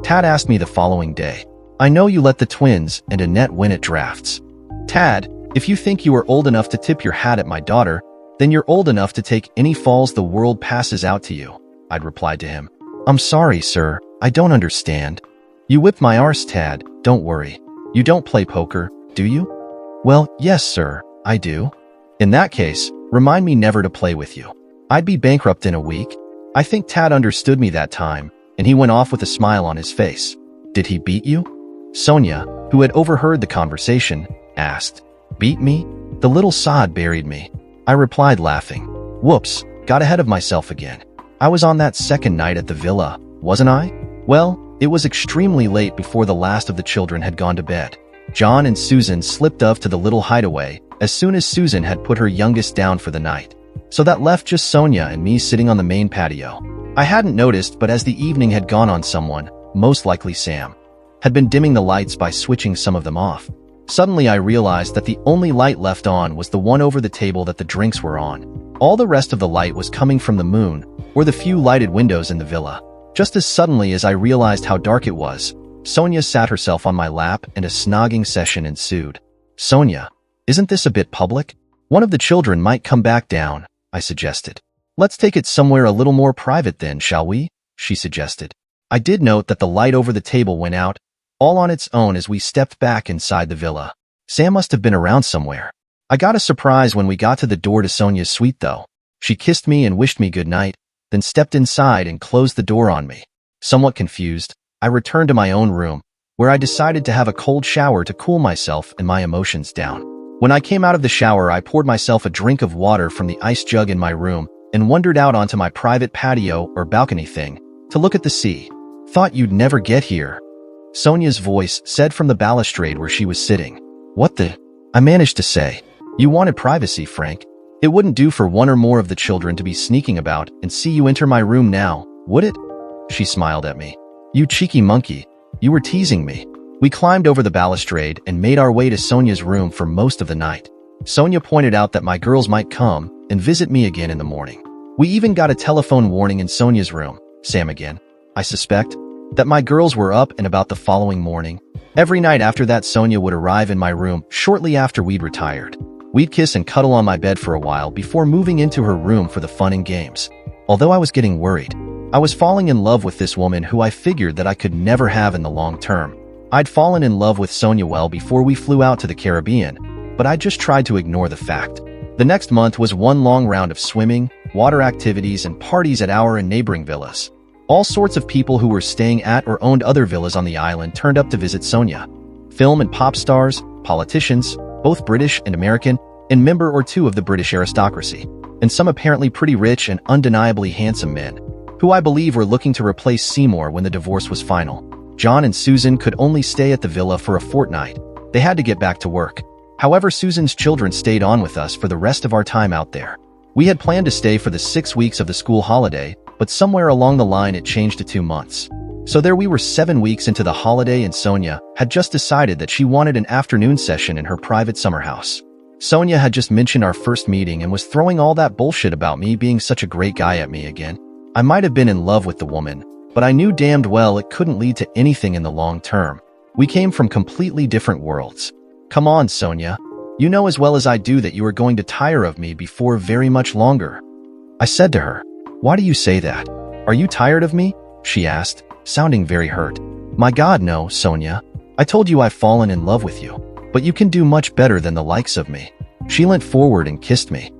Tad asked me the following day. "I know you let the twins and Annette win at drafts." "Tad, if you think you are old enough to tip your hat at my daughter, then you're old enough to take any falls the world passes out to you," I'd replied to him. "I'm sorry, sir. I don't understand." "You whipped my arse, Tad. Don't worry. You don't play poker, do you?" "Well, yes, sir, I do." "In that case, remind me never to play with you. I'd be bankrupt in a week." I think Tad understood me that time, and he went off with a smile on his face. "Did he beat you?" Sonia, who had overheard the conversation, asked. "Beat me?" "The little sod buried me," I replied, laughing. Whoops, got ahead of myself again. I was on that second night at the villa, wasn't I? Well, it was extremely late before the last of the children had gone to bed. John and Susan slipped off to the little hideaway as soon as Susan had put her youngest down for the night. So that left just Sonia and me sitting on the main patio. I hadn't noticed, but as the evening had gone on, someone, most likely Sam, had been dimming the lights by switching some of them off. Suddenly I realized that the only light left on was the one over the table that the drinks were on. All the rest of the light was coming from the moon, or the few lighted windows in the villa. Just as suddenly as I realized how dark it was, Sonia sat herself on my lap and a snogging session ensued. "Sonia, isn't this a bit public? One of the children might come back down," I suggested. "Let's take it somewhere a little more private then, shall we?" she suggested. I did note that the light over the table went out, all on its own as we stepped back inside the villa. Sam must have been around somewhere. I got a surprise when we got to the door to Sonia's suite, though. She kissed me and wished me good night, then stepped inside and closed the door on me. Somewhat confused, I returned to my own room, where I decided to have a cold shower to cool myself and my emotions down. When I came out of the shower, I poured myself a drink of water from the ice jug in my room and wandered out onto my private patio or balcony thing to look at the sea. "Thought you'd never get here," Sonia's voice said from the balustrade where she was sitting. "What the?" I managed to say. "You wanted privacy, Frank. It wouldn't do for one or more of the children to be sneaking about and see you enter my room now, would it?" She smiled at me. "You cheeky monkey. You were teasing me." We climbed over the balustrade and made our way to Sonia's room for most of the night. Sonia pointed out that my girls might come and visit me again in the morning. We even got a telephone warning in Sonia's room, Sam again, I suspect, that my girls were up and about the following morning. Every night after that, Sonia would arrive in my room shortly after we'd retired. We'd kiss and cuddle on my bed for a while before moving into her room for the fun and games. Although I was getting worried, I was falling in love with this woman who I figured that I could never have in the long term. I'd fallen in love with Sonia well before we flew out to the Caribbean, but I just tried to ignore the fact. The next month was one long round of swimming, water activities, and parties at our and neighboring villas. All sorts of people who were staying at or owned other villas on the island turned up to visit Sonia. Film and pop stars, politicians, both British and American, and member or two of the British aristocracy, and some apparently pretty rich and undeniably handsome men, who I believe were looking to replace Seymour when the divorce was final. John and Susan could only stay at the villa for a fortnight. They had to get back to work. However, Susan's children stayed on with us for the rest of our time out there. We had planned to stay for the 6 weeks of the school holiday, but somewhere along the line it changed to 2 months. So there we were 7 weeks into the holiday, and Sonia had just decided that she wanted an afternoon session in her private summer house. Sonia had just mentioned our first meeting and was throwing all that bullshit about me being such a great guy at me again. I might have been in love with the woman, but I knew damned well it couldn't lead to anything in the long term. We came from completely different worlds. Come on, Sonia. You know as well as I do that you are going to tire of me before very much longer. I said to her, "Why do you say that? Are you tired of me?" she asked, sounding very hurt. "My God, no, Sonia. I told you I've fallen in love with you, but you can do much better than the likes of me." She leant forward and kissed me.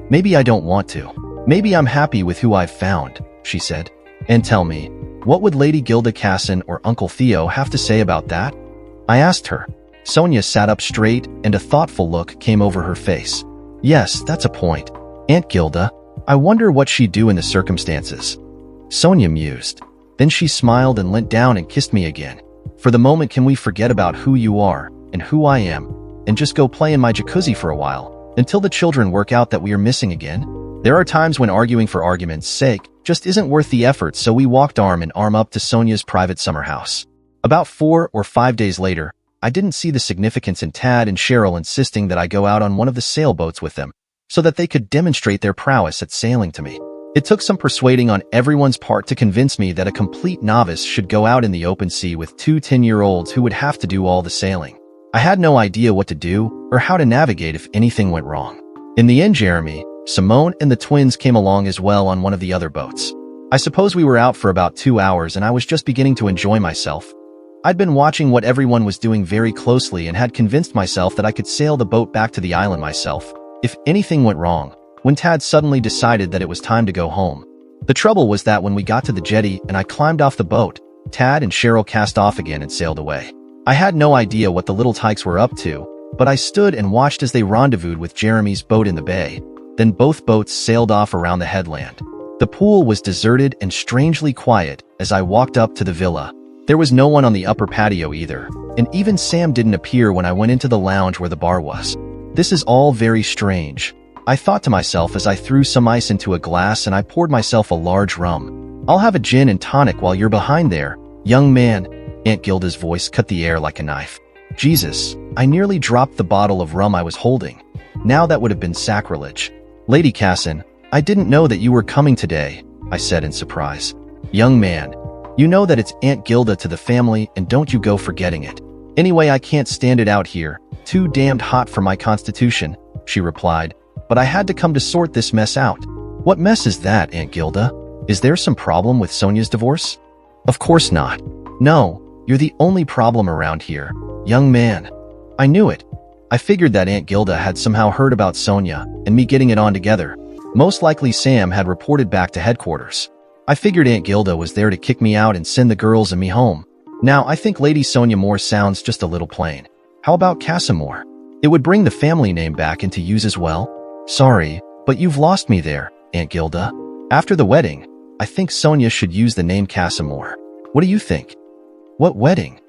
"Maybe I don't want to. Maybe I'm happy with who I've found," she said. "And tell me, what would Lady Gilda Casson or Uncle Theo have to say about that?" I asked her. Sonia sat up straight, and a thoughtful look came over her face. "Yes, that's a point. Aunt Gilda. I wonder what she'd do in the circumstances." Sonia mused. Then she smiled and leant down and kissed me again. "For the moment, can we forget about who you are and who I am, and just go play in my jacuzzi for a while, until the children work out that we are missing again? There are times when arguing for argument's sake just isn't worth the effort." So we walked arm in arm up to Sonia's private summer house. About 4 or 5 days later, I didn't see the significance in Tad and Cheryl insisting that I go out on one of the sailboats with them, so that they could demonstrate their prowess at sailing to me. It took some persuading on everyone's part to convince me that a complete novice should go out in the open sea with 2 10-year-olds who would have to do all the sailing. I had no idea what to do or how to navigate if anything went wrong. In the end, Jeremy, Simone, and the twins came along as well on one of the other boats. I suppose we were out for about 2 hours and I was just beginning to enjoy myself. I'd been watching what everyone was doing very closely and had convinced myself that I could sail the boat back to the island myself if anything went wrong, when Tad suddenly decided that it was time to go home. The trouble was that when we got to the jetty and I climbed off the boat, Tad and Cheryl cast off again and sailed away. I had no idea what the little tykes were up to, but I stood and watched as they rendezvoused with Jeremy's boat in the bay. Then both boats sailed off around the headland. The pool was deserted and strangely quiet as I walked up to the villa. There was no one on the upper patio either, and even Sam didn't appear when I went into the lounge where the bar was. This is all very strange, I thought to myself as I threw some ice into a glass and I poured myself a large rum. "I'll have a gin and tonic while you're behind there, young man." Aunt Gilda's voice cut the air like a knife. Jesus, I nearly dropped the bottle of rum I was holding. Now that would have been sacrilege. "Lady Casson, I didn't know that you were coming today," I said in surprise. "Young man, you know that it's Aunt Gilda to the family, and don't you go forgetting it." "Anyway, I can't stand it out here. Too damned hot for my constitution," she replied, "but I had to come to sort this mess out." "What mess is that, Aunt Gilda? Is there some problem with Sonia's divorce?" "Of course not. No, you're the only problem around here, young man." I knew it. I figured that Aunt Gilda had somehow heard about Sonia and me getting it on together. Most likely Sam had reported back to headquarters. I figured Aunt Gilda was there to kick me out and send the girls and me home. Now, I think Lady Sonia Moore sounds just a little plain. How about Casimore? It would bring the family name back into use as well. "Sorry, but you've lost me there, Aunt Gilda. After the wedding, I think Sonia should use the name Casimore. What do you think?" "What wedding?"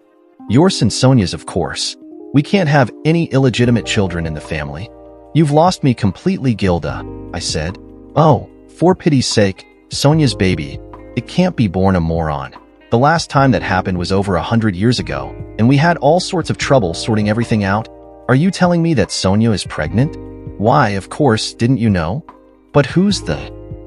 "Yours and Sonia's, of course. We can't have any illegitimate children in the family." "You've lost me completely, Gilda," I said. "Oh, for pity's sake, Sonia's baby. It can't be born a moron. The last time that happened was over 100 years ago, and we had all sorts of trouble sorting everything out. Are you telling me that Sonia is pregnant?" "Why, of course, didn't you know?" "But who's the—"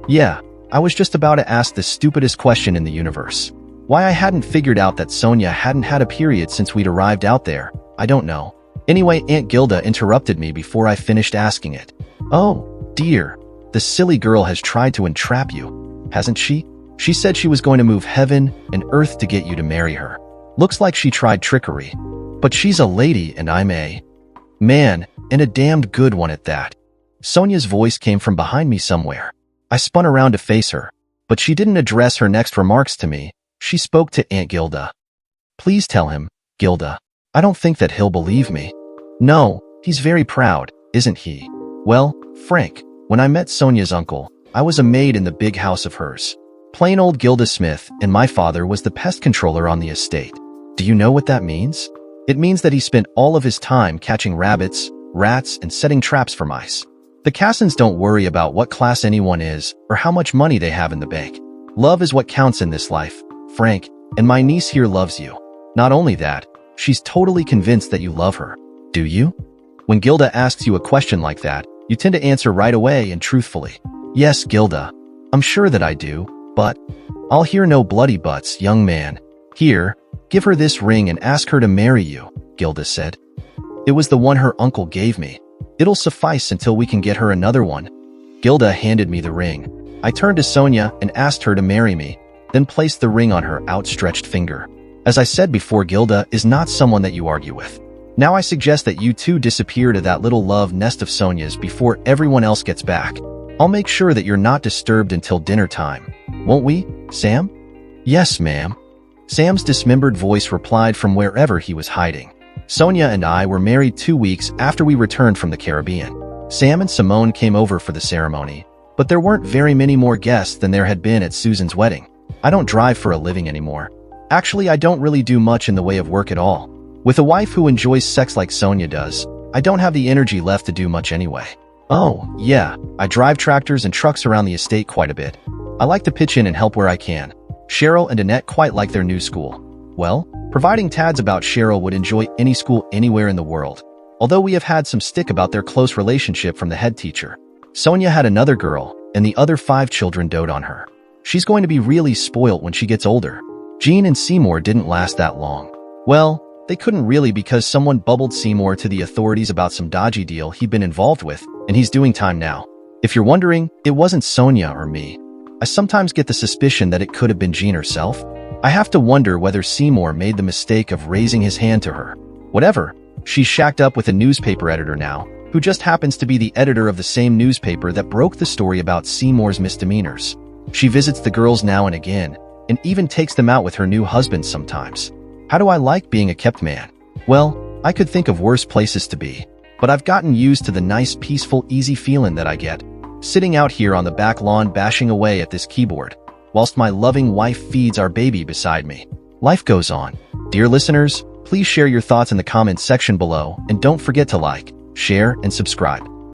"Yeah, I was just about to ask the stupidest question in the universe. Why I hadn't figured out that Sonia hadn't had a period since we'd arrived out there, I don't know. Anyway, Aunt Gilda interrupted me before I finished asking it. "Oh, dear, the silly girl has tried to entrap you, hasn't she? She said she was going to move heaven and earth to get you to marry her. Looks like she tried trickery. But she's a lady and I'm a man, and a damned good one at that." Sonia's voice came from behind me somewhere. I spun around to face her. But she didn't address her next remarks to me. She spoke to Aunt Gilda. Please tell him, Gilda. I don't think that he'll believe me. No, he's very proud, isn't he? Well, Frank, when I met Sonia's uncle, I was a maid in the big house of hers. Plain old Gilda Smith, and my father was the pest controller on the estate. Do you know what that means? It means that he spent all of his time catching rabbits, rats, and setting traps for mice. The Cassons don't worry about what class anyone is or how much money they have in the bank. Love is what counts in this life, Frank, and my niece here loves you. Not only that, she's totally convinced that you love her. Do you? When Gilda asks you a question like that, you tend to answer right away and truthfully. Yes, Gilda. I'm sure that I do, but I'll hear no bloody buts, young man. Here, give her this ring and ask her to marry you, Gilda said. It was the one her uncle gave me. It'll suffice until we can get her another one. Gilda handed me the ring. I turned to Sonia and asked her to marry me, then placed the ring on her outstretched finger. As I said before, Gilda is not someone that you argue with. Now I suggest that you two disappear to that little love nest of Sonia's before everyone else gets back. I'll make sure that you're not disturbed until dinner time. Won't we, Sam? Yes, ma'am. Sam's dismembered voice replied from wherever he was hiding. Sonia and I were married 2 weeks after we returned from the Caribbean. Sam and Simone came over for the ceremony, but there weren't very many more guests than there had been at Susan's wedding. I don't drive for a living anymore. Actually, I don't really do much in the way of work at all. With a wife who enjoys sex like Sonia does, I don't have the energy left to do much anyway. Oh, yeah, I drive tractors and trucks around the estate quite a bit. I like to pitch in and help where I can. Cheryl and Annette quite like their new school. Well, providing Tad's about Cheryl would enjoy any school anywhere in the world, although we have had some stick about their close relationship from the head teacher. Sonia had another girl, and the other 5 children dote on her. She's going to be really spoilt when she gets older. Jean and Seymour didn't last that long. Well, they couldn't really because someone bubbled Seymour to the authorities about some dodgy deal he'd been involved with, and he's doing time now. If you're wondering, it wasn't Sonia or me. I sometimes get the suspicion that it could have been Jean herself. I have to wonder whether Seymour made the mistake of raising his hand to her. Whatever, she's shacked up with a newspaper editor now, who just happens to be the editor of the same newspaper that broke the story about Seymour's misdemeanors. She visits the girls now and again, and even takes them out with her new husband sometimes. How do I like being a kept man? Well, I could think of worse places to be, but I've gotten used to the nice, peaceful, easy feeling that I get, sitting out here on the back lawn bashing away at this keyboard, whilst my loving wife feeds our baby beside me. Life goes on. Dear listeners, please share your thoughts in the comments section below, and don't forget to like, share, and subscribe.